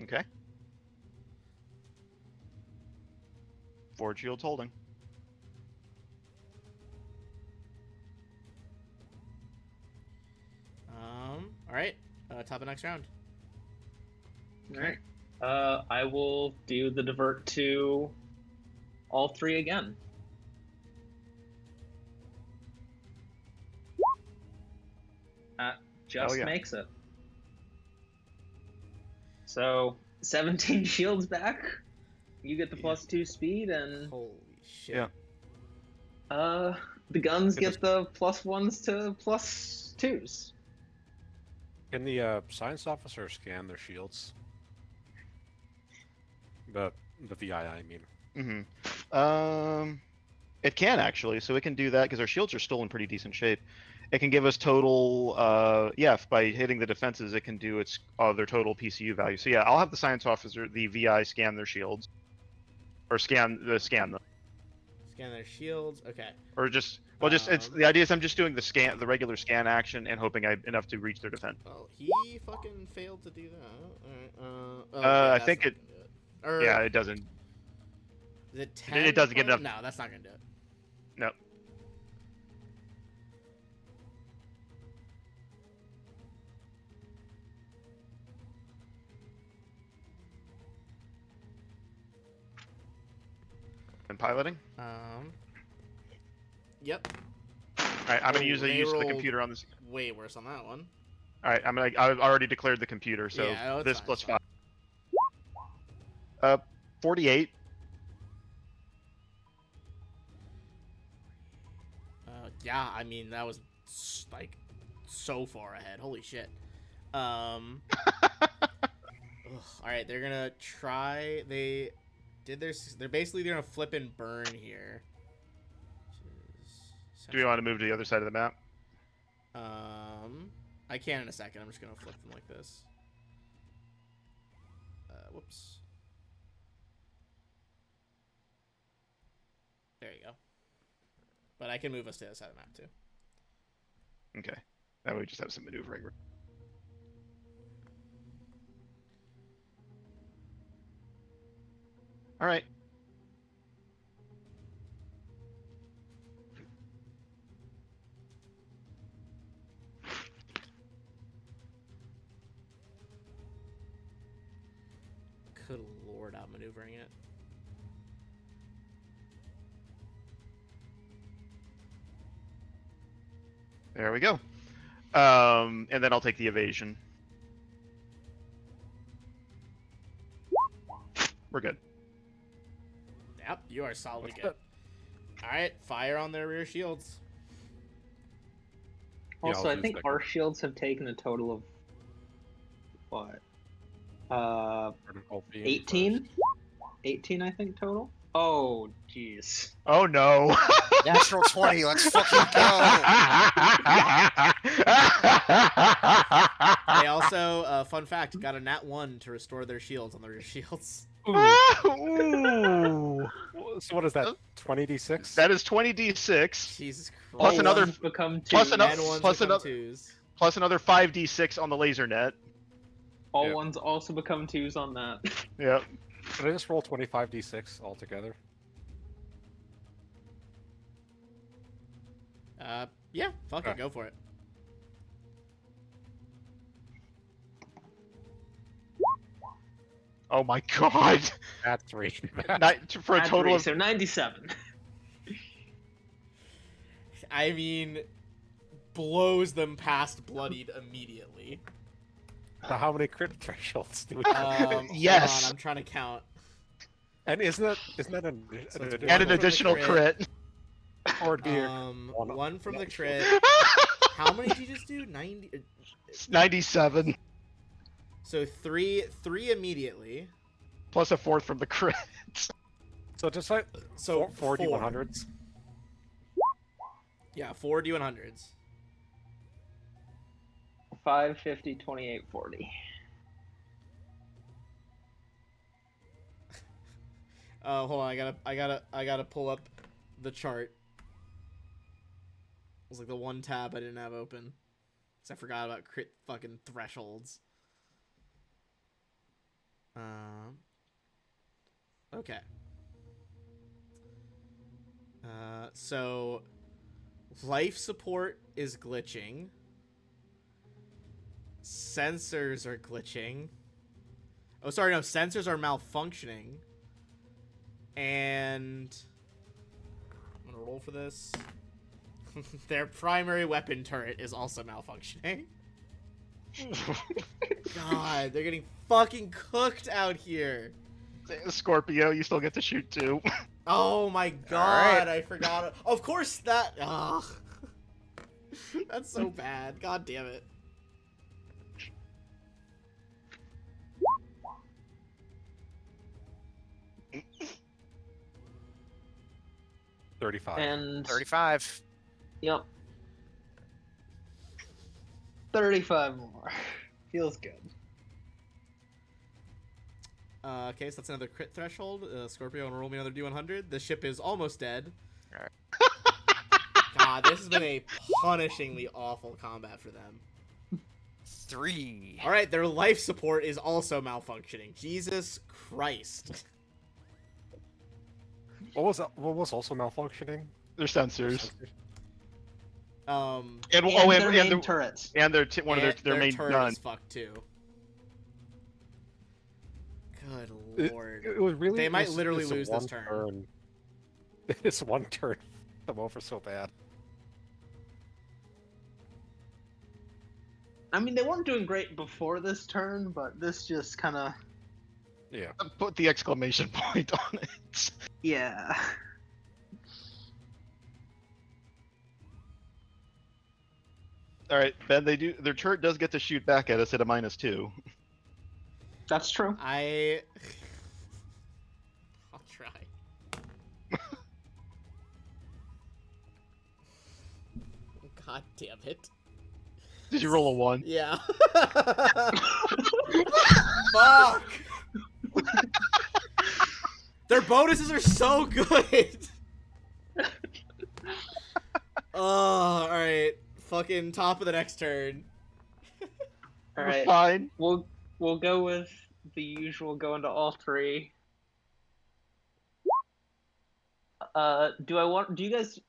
Okay. Forward shields holding. All right. Top of next round. All right. I will do the divert to all three again. Just makes it. So 17 shields back. You get the +2 speed, and Holy shit. Yeah. the guns get the +1s to +2s. Can the science officer scan their shields? The VI, I mean. It can actually, so it can do that because our shields are still in pretty decent shape. It can give us total, by hitting the defenses, it can do its their total PCU value. So yeah, I'll have the science officer, the VI, scan their shields, or scan them. Scan their shields. Okay. Or just it's the idea is I'm just doing the regular scan action and hoping enough to reach their defense. Well, he fucking failed to do that. All right. I think it. Yeah, it doesn't. Is it 10? It doesn't get enough. No, that's not gonna do it. No. And piloting. Yep. All right, I'm gonna use the rolled computer on this. Way worse on that one. All right, I've already declared the computer, so Yeah, this fine, plus 5. 48. Yeah, I mean that was like so far ahead. Holy shit. All right, they're gonna try. They're basically gonna flip and burn here. Do we want to move to the other side of the map? I can in a second. I'm just gonna flip them like this. Whoops. There you go. But I can move us to the other side of the map too. Okay. That way we just have some maneuvering. All right. Good lord, outmaneuvering it. There we go. And then I'll take the evasion. We're good. Yep, you are solidly good. Alright, fire on their rear shields. Also, I think our shields have taken a total of what? 18? 18, I think, total? Oh, jeez. Oh, no. Natural 20, let's fucking go. They also, fun fact, got a nat 1 to restore their shields on the rear shields. Ooh. So what is that? 20d6? That is 20d6. Jesus Christ. Plus another- Ones become 2. plus another- Nat 1s plus become another- 2s. Plus another 5d6 on the laser net. All Yeah. ones also become 2s on that. Yep. Did I just roll 25d6 altogether? Yeah, fuck it, Okay. go for it. Oh my god. At 3. For a Add total 3, of so 97. I mean, blows them past bloodied immediately. So how many crit thresholds do we Yes. Hold on, I'm trying to count. And isn't that an So it's additional and an from the additional crit. crit. or it'd be One from the one crit. How many did you just do? 90. 97 So three immediately. plus a 4th from the crit. So just like So four four. D100s. Yeah, 4 D100s. 550, 28, 40. Hold on, I gotta pull up the chart. It was like the one tab I didn't have open. Cause I forgot about crit fucking thresholds. Okay. So life support is glitching. Sensors are glitching. Oh, sorry, no, sensors are malfunctioning. And I'm gonna roll for this. Their primary weapon turret is also malfunctioning. God, they're getting fucking cooked out here. Scorpio, you still get to shoot too. Oh my god, I forgot. Of course that. Ugh. That's so bad. God damn it. $35. And 35. yep. 35 more. Feels good. Okay, so that's another crit threshold. Scorpio, wanna roll me another D100? The ship is almost dead. Alright. God, this has been a punishingly awful combat for them. 3. Alright, their life support is also malfunctioning. Jesus Christ. What was also malfunctioning? Their sensors. And And, And their main their turrets. and their one of their main turret gun. is fucked too. Good It- lord. It was really. They might this- literally this lose this one turn. This one turn, them over so bad. I mean, they weren't doing great before this turn, but this just kind of. Yeah. Put the exclamation point on it. Yeah. All right, Ben. Their turret does get to shoot back at us at a -2. That's true. I'll try. God damn it. Did you roll a 1? Yeah. Fuck. Their bonuses are so good. Oh, alright. Fucking top of the next turn. All We're right. fine. We'll go with the usual. Go into all 3. Do you guys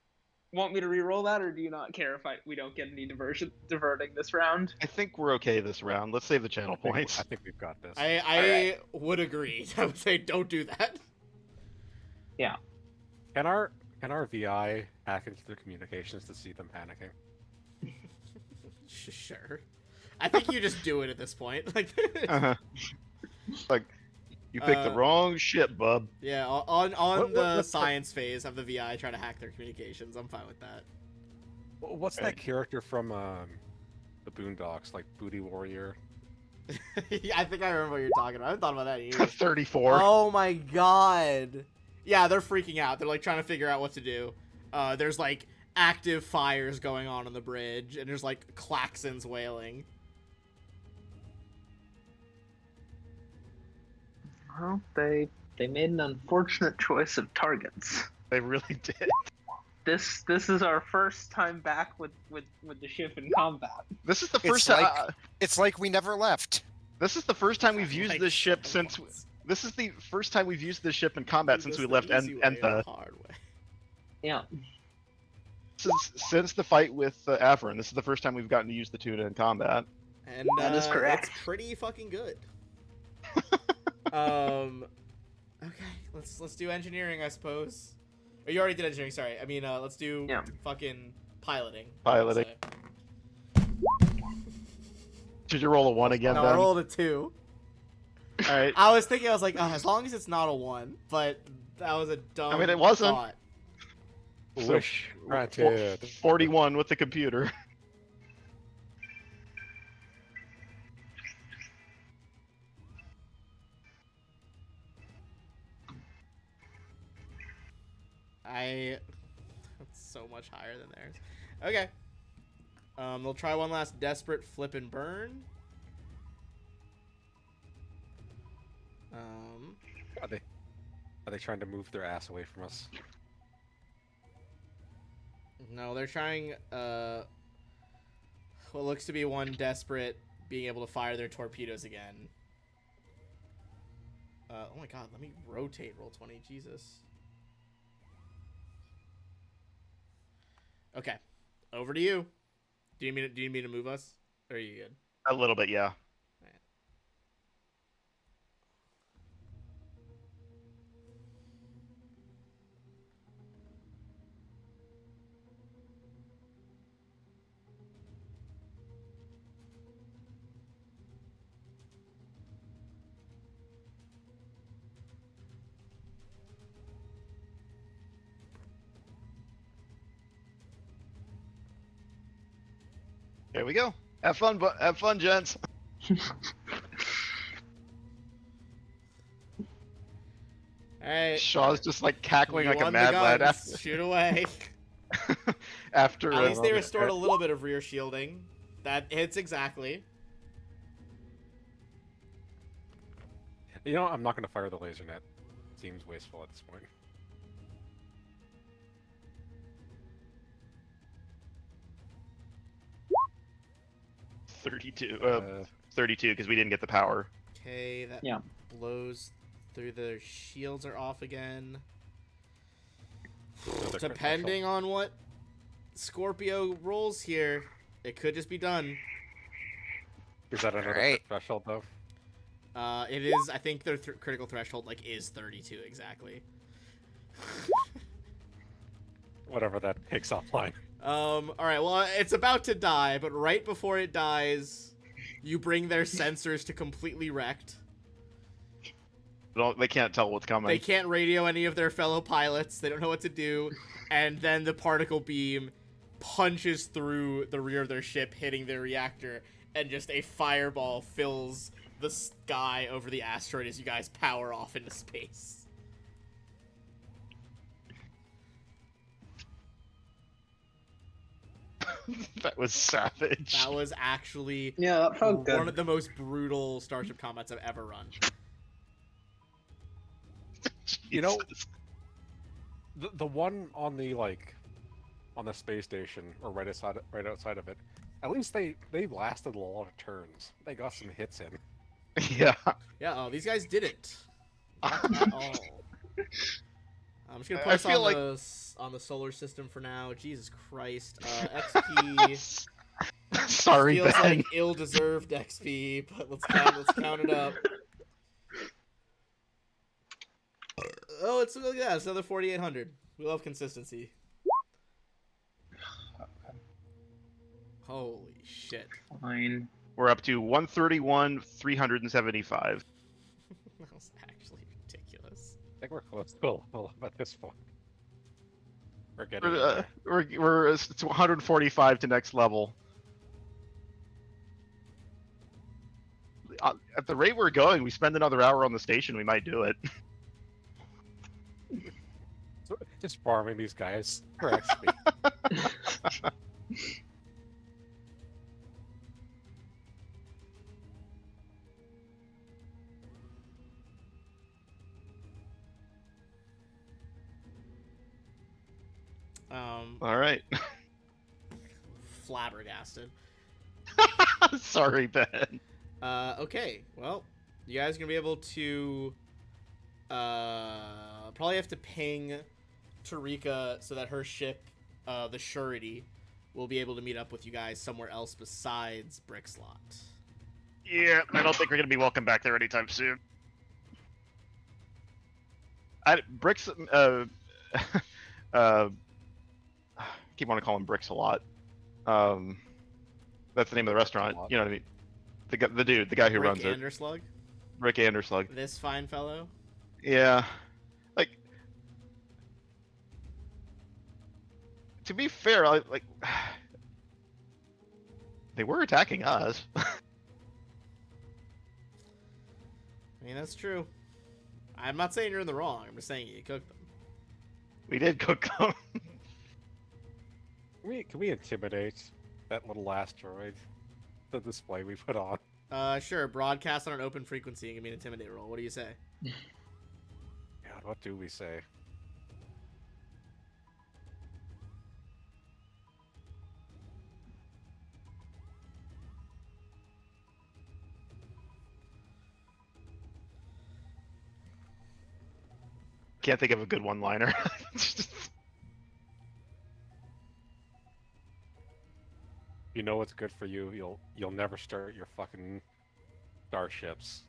want me to re-roll that, or do you not care if we don't get any diverting this round? I think we're okay this round. Let's save the channel points. I think we've got this. I would agree. I would say don't do that. Can our VI hack into their communications to see them panicking? Sure. I think you just do it at this point. Like, Uh-huh. Like, you picked the wrong ship, bub. yeah, on What- the what's the- science phase of the VI try to hack their communications. I'm fine with that. What's Okay. that character from the Boondocks, like Booty Warrior? I think I remember what you're talking about. I haven't thought about that in years. 34. Oh my god. Yeah, they're freaking out. They're like trying to figure out what to do. There's like active fires going on the bridge, and there's like klaxons wailing. Well, they made an unfortunate choice of targets. They really did. This is our first time back with the ship in combat. This is the It's first like- time. It's like we never left. This is the first time we've I used like this ship someone since. else. This is the first time we've used this ship in combat Do since this we the left easy way or Entha. the hard way. Yeah. Since the fight with Averin, this is the first time we've gotten to use the tuna in combat. And That is correct. It's pretty fucking good. Okay, let's do engineering, I suppose. Oh, you already did engineering. Sorry. I mean, let's do fucking piloting. Piloting. Should you roll a 1 again, No, Ben? I rolled a 2. All right. I was thinking, I was like, oh, as long as it's not a 1, but that was a dumb. I mean, it wasn't. Thought. So, Wish granted. 41 with the computer. That's so much higher than theirs. Okay. They'll try one last desperate flip and burn. Are they trying to move their ass away from us? No, they're trying what looks to be one desperate being able to fire their torpedoes again. Oh my god, let me rotate roll 20, Jesus. Okay. Over to you. Do you need me to move us? Or are you good? A little bit, yeah. There we go. Have fun, gents. Alright. Shaw's just like cackling You like a won the mad lad guns. after. Shoot away. After At least they restored a little bit of rear shielding. That hits exactly. You know, I'm not going to fire the laser net. Seems wasteful at this point. $32, 32 because we didn't get the power. Okay, that blows through. The shields are off again. Depending on what Scorpio rolls here, it could just be done. Is that another Alright. threshold though? It is. I think their critical threshold is 32 exactly. Whatever that takes offline. All right. Well, it's about to die, but right before it dies, you bring their sensors to completely wrecked. They can't tell what's coming. They can't radio any of their fellow pilots. They don't know what to do. And then the particle beam punches through the rear of their ship, hitting their reactor, and just a fireball fills the sky over the asteroid as you guys power off into space. That was savage. That was actually that felt good. one of the most brutal Starship combats I've ever run. You know, the one on the on the space station or right outside of it, at least they lasted a lot of turns. They got some hits in. Yeah. Yeah, these guys didn't. Not at all. I'm just gonna put I us feel on the solar system for now. Jesus Christ. XP Sorry, feels Ben. like ill-deserved XP, but let's count it up. Oh, it's another 4,800. We love consistency. Holy shit. Fine. We're up to 131, 375. That was actually ridiculous. I think we're close to a level up at this point. We're getting We're it's 145 to next level. At the rate we're going, we spend another hour on the station, we might do it. just farming these guys for XP. All right. Flabbergasted. Sorry, Ben. Okay. Well, you guys are gonna be able to probably have to ping Tarika so that her ship, the Surety, will be able to meet up with you guys somewhere else besides Brickslot. Yeah, I don't think we're gonna be welcome back there anytime soon. Bricks, uh, keep wanting to call him Bricks a lot. That's the name of the restaurant. You know what I mean? The guy who Rick runs it. Anderslug, Rick Anderslug. this fine fellow. Yeah, like to be fair, they were attacking us. I mean, that's true. I'm not saying you're in the wrong. I'm just saying you cooked them. We did cook them. Can we intimidate that little asteroid? The display we put on. Sure. Broadcast on an open frequency and give me an intimidate roll. What do you say? God, what do we say? Can't think of a good one-liner. You know what's good for you. You'll never start your fucking starships.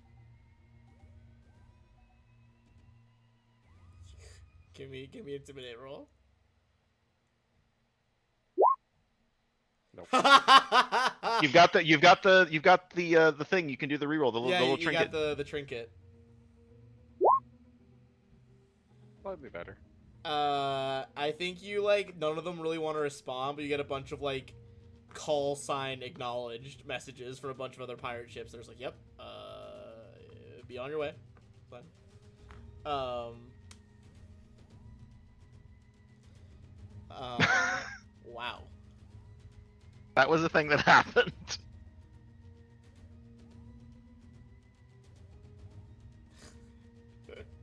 Give me intimidate roll. Nope. You've got the thing. You can do the reroll. The Yeah, little you trinket. got the trinket. Slightly better. I think you none of them really want to respond, but you get a bunch of call sign acknowledged messages from a bunch of other pirate ships. They're just like, "Yep, be on your way." Fine. Wow. That was the thing that happened.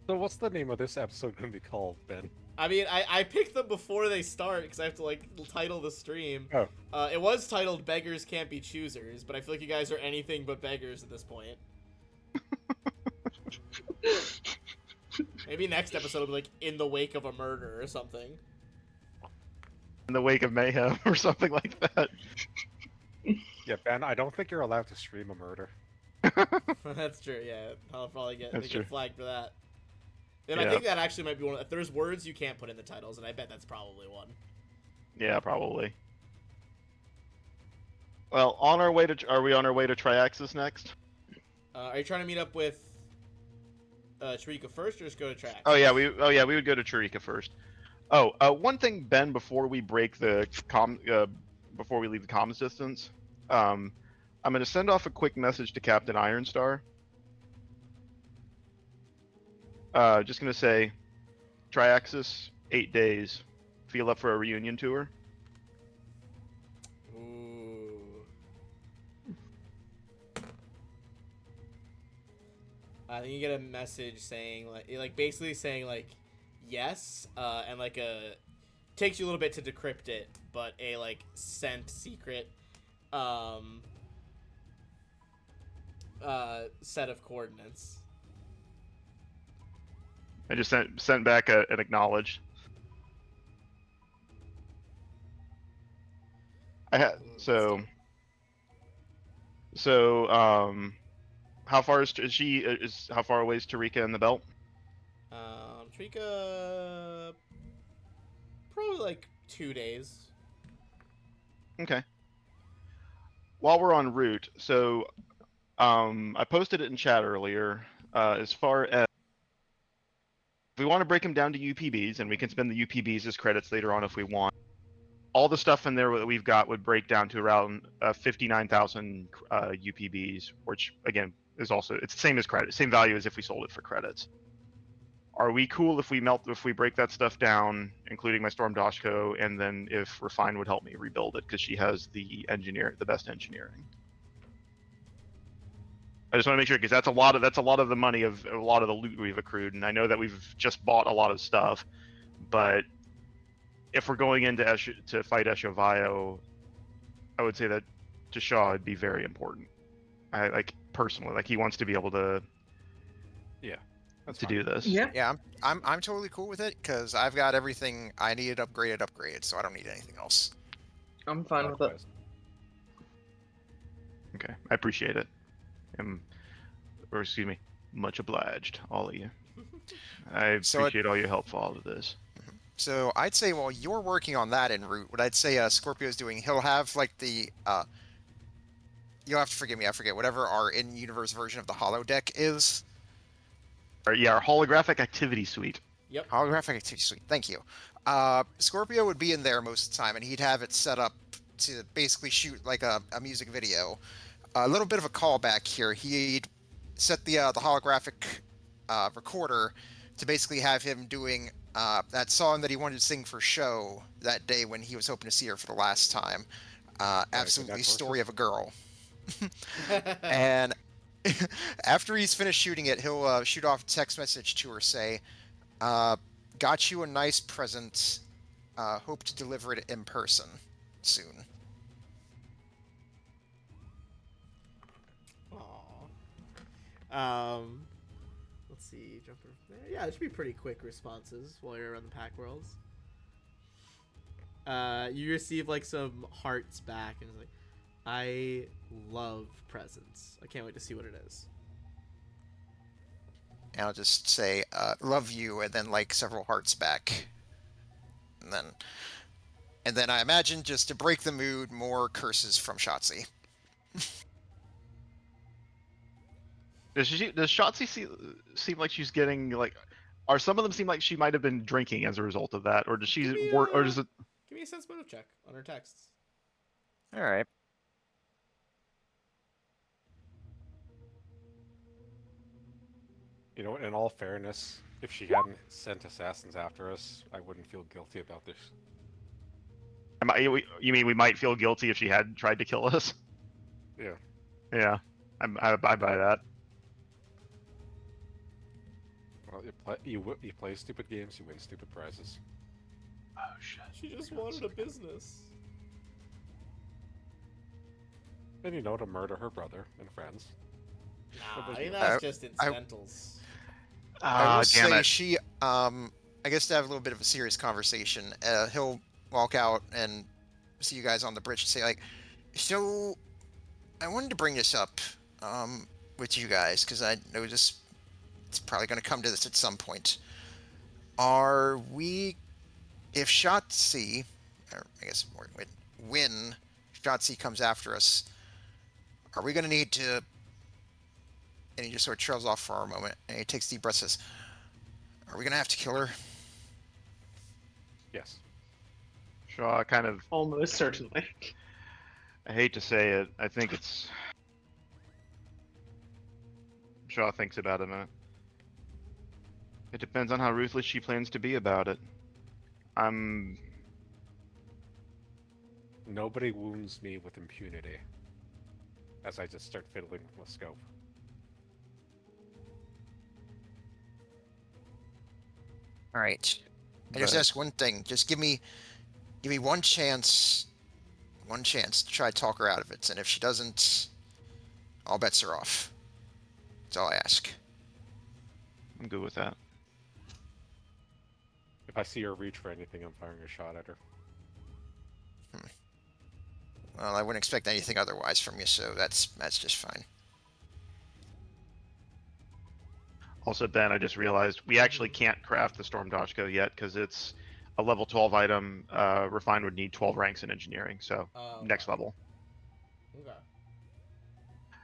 So what's the name of this episode going to be called, Ben? I mean, I picked them before they start because I have to title the stream. Oh. It was titled "Beggars Can't Be Choosers," but I feel like you guys are anything but beggars at this point. Maybe next episode will be "In the Wake of a Murder" or something. In the wake of mayhem or something like that. Yeah, Ben, I don't think you're allowed to stream a murder. That's true. Yeah, I'll probably get That's true. flagged for that. And Yeah. I think that actually might be one. If there's words you can't put in the titles, and I bet that's probably one. Yeah, probably. Well, are we on our way to Triaxis next? Are you trying to meet up with Tarika first, or just go to track? Oh yeah, we would go to Chirika first. Oh, one thing, Ben, before we break the before we leave the comms distance, I'm going to send off a quick message to Captain Ironstar. Just going to say, Triaxis, 8 days. Feel up for a reunion tour? Ooh. I think you get a message saying basically saying yes, and takes you a little bit to decrypt it, but a sent secret set of coordinates. I just sent back an acknowledged. So how far is how far away is Tarika in the belt? Tarika probably 2 days. Okay. While we're en route, so I posted it in chat earlier. As far as if we want to break them down to UPBs, and we can spend the UPBs as credits later on if we want. All the stuff in there that we've got would break down to around 59,000 UPBs, which again is also it's the same as credit, same value as if we sold it for credits. Are we cool if we break that stuff down, including my Storm Dashko, and then if Refine would help me rebuild it because she has the best engineering. I just want to make sure because that's a lot of the money of a lot of the loot we've accrued, and I know that we've just bought a lot of stuff, but if we're going into to fight Eshovio, I would say that to Shaw would be very important. personally. Like he wants to be able to That's to fine. do this. Yeah. Yeah, I'm totally cool with it because I've got everything I needed upgraded, so I don't need anything else. I'm fine with it. Likewise. Okay, I appreciate it. Or excuse me, much obliged, all of you. I So appreciate all your help for all of this. So I'd say while you're working on that en route, what I'd say Scorpio's doing, he'll have like the you'll have to forgive me, I forget whatever our in-universe version of the holodeck is. Our holographic activity suite. Yep. Holographic activity suite. Thank you. Scorpio would be in there most of the time, and he'd have it set up to basically shoot like a music video. A little bit of a callback here. He'd set the holographic recorder to basically have him doing that song that he wanted to sing for show that day when he was hoping to see her for the last time. Absolutely, story of a girl. And after he's finished shooting it, he'll shoot off a text message to her, say, "Got you a nice present. Hope to deliver it in person soon." Aww. Let's see. Jumper. Yeah, it should be pretty quick responses while you're around the Pack Worlds. You receive like some hearts back, and it's like, I love presents. I can't wait to see what it is. And I'll just say, "Love you," and then like several hearts back, and then I imagine just to break the mood, more curses from Shotzi. Does Shotzi seem like she's getting like? Are some of them seem like she might have been drinking as a result of that, or does she Give me, work, or does it? Give me a sense motive check on her texts. All right. You know, in all fairness, if she hadn't sent assassins after us, I wouldn't feel guilty about this. You mean we might feel guilty if she had tried to kill us? Yeah. Yeah, I buy that. Well, you play stupid games, you win stupid prizes. Oh shit. She just wanted a business. And you know, to murder her brother and friends. Nah, was I think you? that's just incidentals. I will Damn say it. she, I guess to have a little bit of a serious conversation, he'll walk out and see you guys on the bridge and say, like, "So, I wanted to bring this up, with you guys, because I know it's probably going to come to this at some point. Are we, if Shotzi, or I guess, when Shotzi comes after us, are we going to need to," and he just sort of trails off for a moment, and he takes deep breaths and says, "Are we going to have to kill her?" Yes. Shaw kind of. Almost certainly. I hate to say it. I think it's. Shaw thinks about it a minute. It depends on how ruthless she plans to be about it. Nobody wounds me with impunity. As I just start fiddling with scope. All right. I just But- ask one thing. Just give me one chance to try to talk her out of it. And if she doesn't, all bets are off. That's all I ask. I'm good with that. If I see her reach for anything, I'm firing a shot at her. Well, I wouldn't expect anything otherwise from you, so that's just fine. Also, Ben, I just realized we actually can't craft the Storm Dashko yet because it's a level 12 item. Refine would need 12 ranks in engineering, so next level. Okay.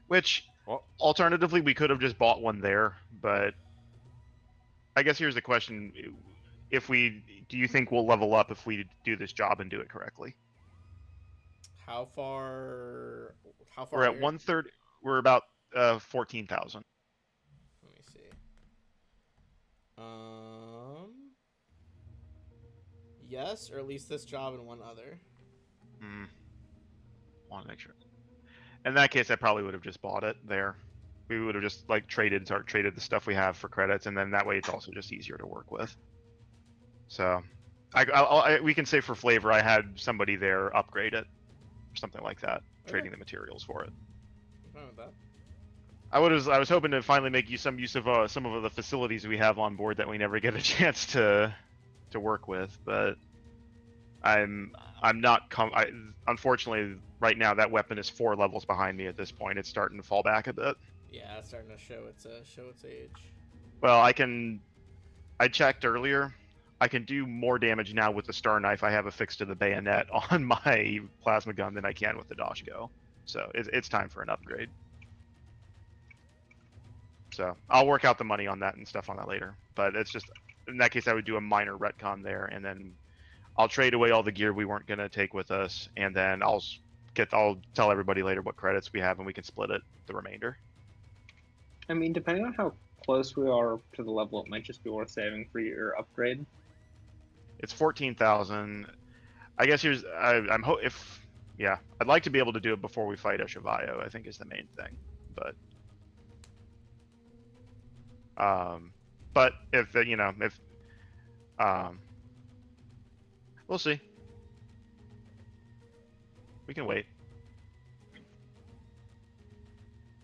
Which, Well, alternatively, we could have just bought one there, but I guess here's the question: do you think we'll level up if we do this job and do it correctly? How far? We're at are you? 1/3. We're about 14,000. Let me see. Yes, or at least this job and one other. Want to make sure. In that case, I probably would have just bought it there. We would have just like traded the stuff we have for credits, and then that way it's also just easier to work with. So, we can say for flavor, I had somebody there upgrade it, or something like that, Okay. trading the materials for it. I'm fine with that. I was hoping to finally make some use of some of the facilities we have on board that we never get a chance to work with, but I'm not unfortunately right now that weapon is 4 levels behind me at this point. It's starting to fall back a bit. Yeah, it's starting to show its age. Well, I checked earlier. I can do more damage now with the star knife I have affixed to the bayonet on my plasma gun than I can with the Dashko. So it's time for an upgrade. So I'll work out the money on that and stuff on that later. But it's just, in that case, I would do a minor retcon there, and then I'll trade away all the gear we weren't gonna take with us, and then I'll tell everybody later what credits we have, and we can split it the remainder. I mean, depending on how close we are to the level, it might just be worth saving for your upgrade. It's 14,000. I guess I'd like to be able to do it before we fight Eshivayo, I think is the main thing. But if we'll see. We can wait.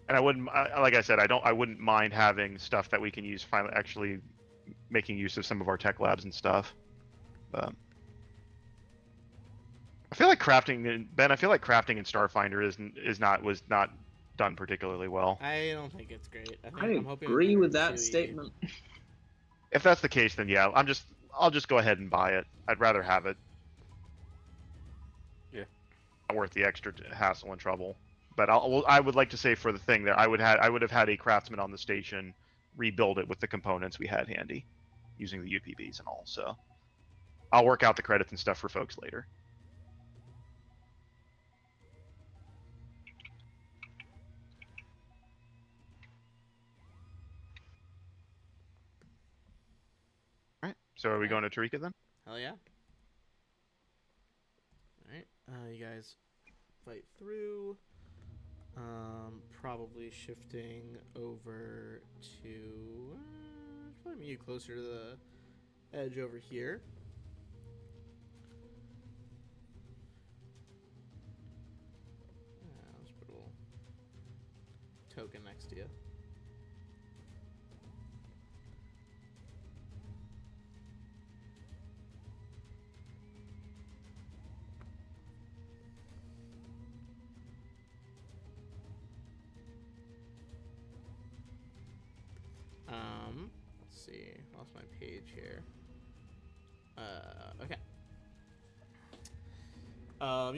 And I wouldn't, like I said, I wouldn't mind having stuff that we can use finally, actually making use of some of our tech labs and stuff. But I feel like crafting in Starfinder was not done particularly well. I don't think it's great. I I'm hoping agree it's with that chewy. statement. If that's the case, then yeah, I'll just go ahead and buy it. I'd rather have it. Yeah. Not worth the extra hassle and trouble. But I would like to say for the thing that I would have had a craftsman on the station rebuild it with the components we had handy, using the UPBs and all. So I'll work out the credits and stuff for folks later. All right. So are we going to Tarika then? Hell yeah. Alright, you guys fight through. Probably shifting over to probably you closer to the edge over here. I'll just put a little token next to you. Let's see. Lost my page here. Okay.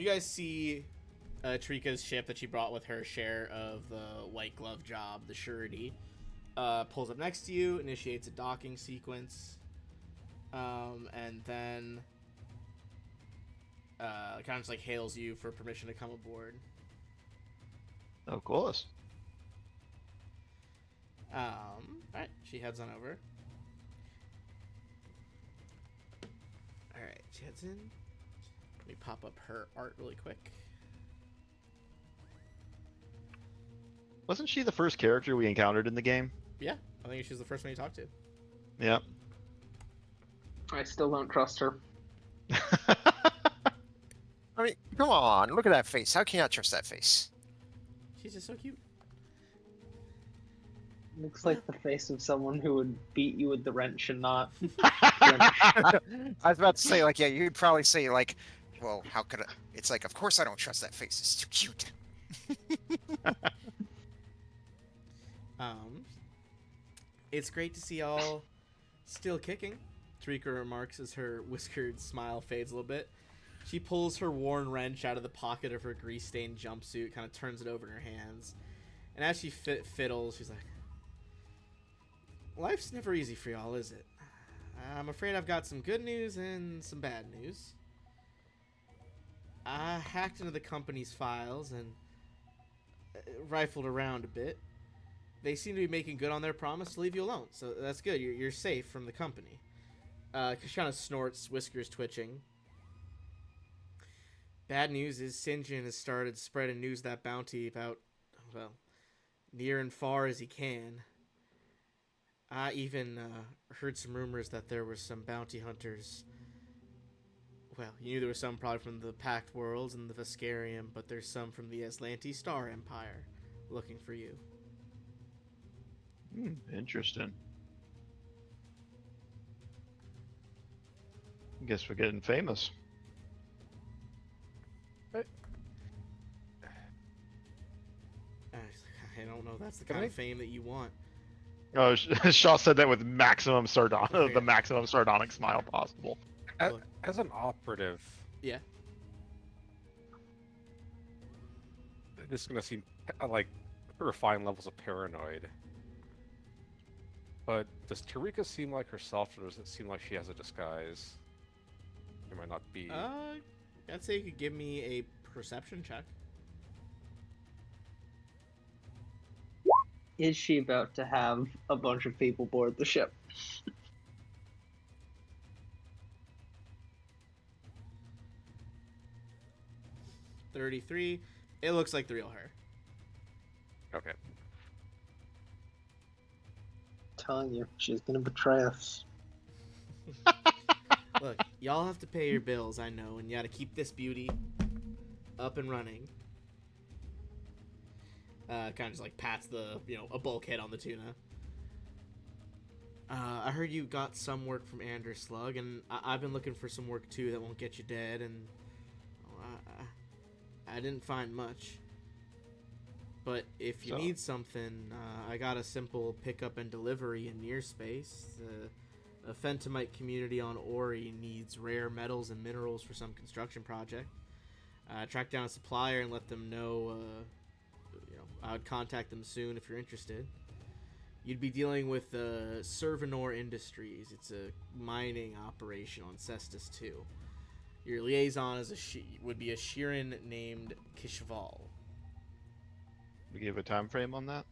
You guys see Trika's ship that she brought with her share of the white glove job, the Surety. Pulls up next to you, initiates a docking sequence, and then kind of just like hails you for permission to come aboard. Of course. Alright, she heads on over. Alright, she heads in. Let me pop up her art really quick. Wasn't she the first character we encountered in the game? Yeah, I think she was the first one you talked to. Yep. I still don't trust her. I mean, come on, look at that face. How can you not trust that face? She's just so cute. Looks like the face of someone who would beat you with the wrench and not. I was about to say, like, yeah, you'd probably say, like, well, how could I? It's like, of course I don't trust that face. It's too cute. It's great to see y'all still kicking, Tarika remarks as her whiskered smile fades a little bit. She pulls her worn wrench out of the pocket of her grease-stained jumpsuit, kind of turns it over in her hands. And as she fiddles, she's like, life's never easy for y'all, is it? I'm afraid I've got some good news and some bad news. I hacked into the company's files and rifled around a bit. They seem to be making good on their promise to leave you alone, so that's good. You're safe from the company. She kind of snorts, whiskers twitching. Bad news is Sinjin has started spreading news of that bounty about, well, near and far as he can. I even heard some rumors that there were some bounty hunters. Well, you knew there were some probably from the Pact Worlds and the Veskarium, but there's some from the Aslanti Star Empire looking for you. Interesting. Guess we're getting famous. I don't know. That's the Can kind I- of fame that you want. Oh, Shaw said that with maximum sardonic, Oh, yeah. the maximum sardonic smile possible. Look. As an operative, Yeah. this is gonna seem like refined levels of paranoid. But does Tarika seem like herself, or does it seem like she has a disguise? It might not be. I'd say you could give me a perception check. Is she about to have a bunch of people board the ship? 33. It looks like the real her. Okay. Telling you, she's gonna betray us. Look, y'all have to pay your bills, I know, and you gotta keep this beauty up and running. Kind of just like pats a bulkhead on the tuna. I heard you got some work from Andrew Slug, and I've been looking for some work too that won't get you dead, and I didn't find much. But if you need something, I got a simple pickup and delivery in near space. A Fentomite community on Ori needs rare metals and minerals for some construction project. Track down a supplier and let them know, I would contact them soon if you're interested. You'd be dealing with Servanor Industries. It's a mining operation on Cestus 2. Your liaison would be a Shirin named Kishval. We give a time frame on that.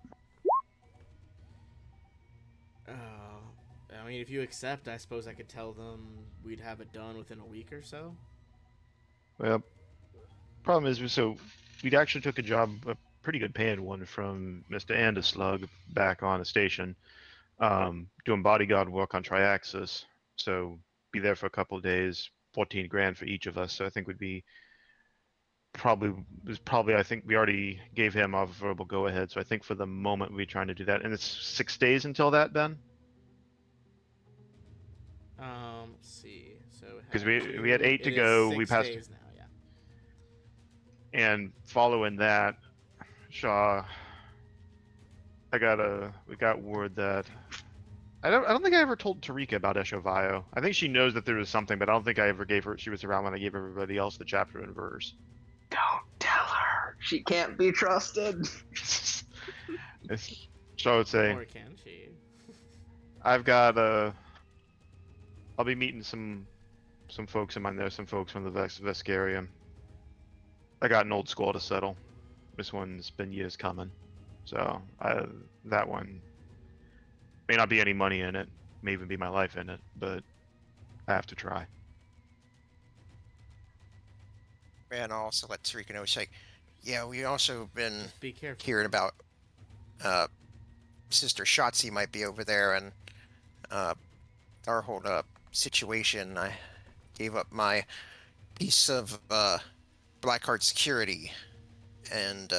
I mean, if you accept, I suppose I could tell them we'd have it done within a week or so. Well, problem is, we actually took a pretty good paying one from Mr. Andeslug back on the station, doing bodyguard work on Triaxis. So be there for a couple of days, 14 grand for each of us. So I think would be probably I think we already gave him our verbal go ahead. So I think for the moment we're trying to do that, and it's 6 days until that, Ben. Let's see. So Because we had 8 to go. We passed. Days now, yeah. And following that, Shaw, we got word that I don't think I ever told Tarika about Eshovio. I think she knows that there was something, but I don't think I ever gave her. She was around when I gave everybody else the chapter and verse. Don't tell her. She can't be trusted. Shaw would say, Or can she? I've got I'll be meeting some folks in mine there, some folks from the Vescarium. I got an old score to settle. This one's been years coming. So that one may not be any money in it, may even be my life in it, but I have to try. And I'll also let Tarika know. It's like, yeah, we also been Just be careful. hearing about Sister Shotzi might be over there, and our whole situation. I gave up my piece of Blackheart security, and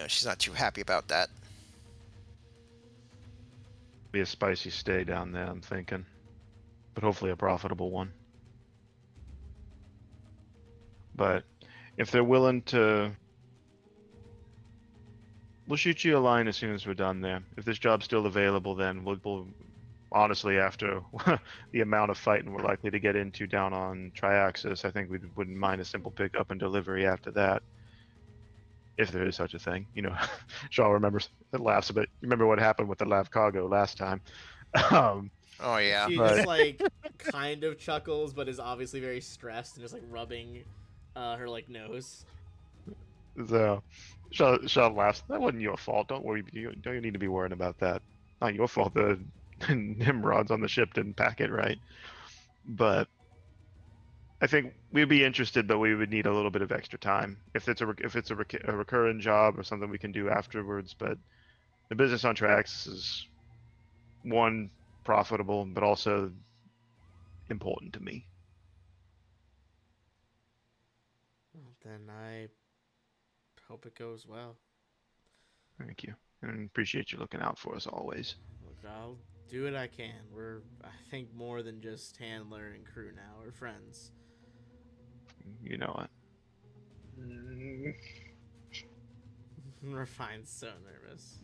she's not too happy about that. Be a spicy stay down there, I'm thinking, but hopefully a profitable one. But if they're willing to, we'll shoot you a line as soon as we're done there. If this job's still available, then we'll honestly, after the amount of fighting we're likely to get into down on Triaxis, I think we wouldn't mind a simple pickup and delivery after that. If there is such a thing. Shaw remembers, it laughs a bit. Remember what happened with the Lav Cargo last time. Oh yeah. She But- just kind of chuckles, but is obviously very stressed and just rubbing her nose. So Shaw laughs. That wasn't your fault. Don't worry. You don't need to be worrying about that. Not your fault. The Nimrods on the ship didn't pack it right. But I think we'd be interested, but we would need a little bit of extra time if it's a recurring job or something we can do afterwards. But the business on tracks is one profitable, but also important to me. Well, then I hope it goes well. Thank you. And appreciate you looking out for us always. Look, I'll do what I can. We're, I think, more than just handler and crew now. We're friends. You know it. Mm, Refine's so nervous.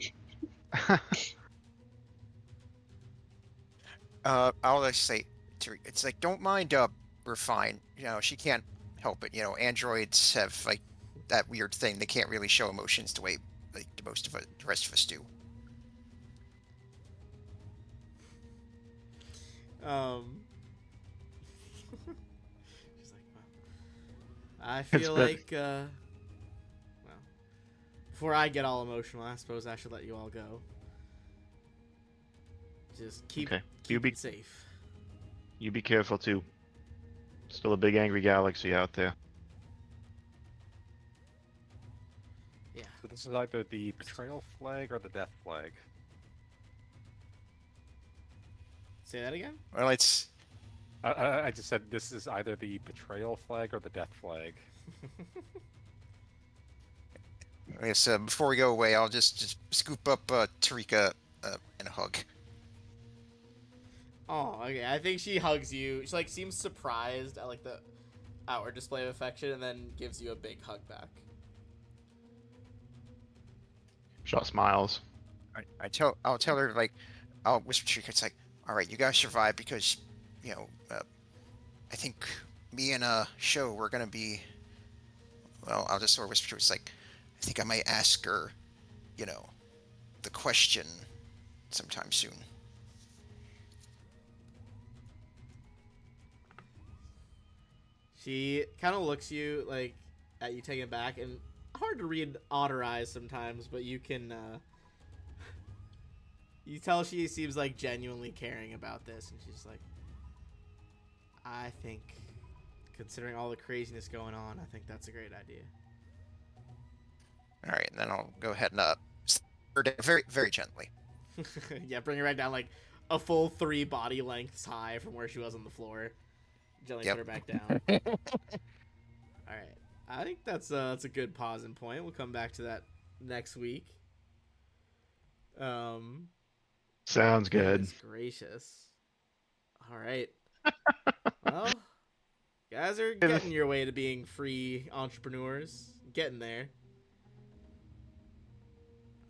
I'll just say, it's like, don't mind Refine. You know, she can't help it. You know, androids have like that weird thing. They can't really show emotions the way like the rest of us do. She's like, well, I feel like, well, before I get all emotional, I suppose I should let you all go. Just keep, Okay. keep it safe. You be careful too. Still a big angry galaxy out there. Yeah. So this is either the betrayal flag or the death flag. Say that again? Well, it's I just said this is either the betrayal flag or the death flag. I guess before we go away, I'll just scoop up Tarika and a hug. Oh, okay. I think she hugs you. She like seems surprised at like the outward display of affection, and then gives you a big hug back. Shaw smiles. I'll tell her, like, I'll whisper to Tarika. It's like, all right, you guys survived because, you know, I think me and Show we're gonna be. Well, I'll just sort of whisper to her. It's like, I think I might ask her, you know, the question sometime soon. She kind of looks you like at you taken back, and hard to read otter eyes sometimes, but you can you tell she seems like genuinely caring about this, and she's like, I think, considering all the craziness going on, I think that's a great idea. All right, and then I'll go ahead and her down very, very gently. Yeah, bring her right down like a full 3 body lengths high from where she was on the floor. Gently Yep. put her back down. All right, I think that's a good pausing point. We'll come back to that next week. Sounds good. Goodness gracious. All right. Well, you guys are getting your way to being free entrepreneurs. Getting there.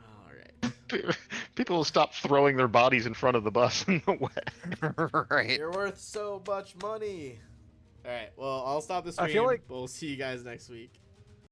All right. People will stop throwing their bodies in front of the bus in the way. Right. You're worth so much money. All right. Well, I'll stop the stream. I feel like- We'll see you guys next week.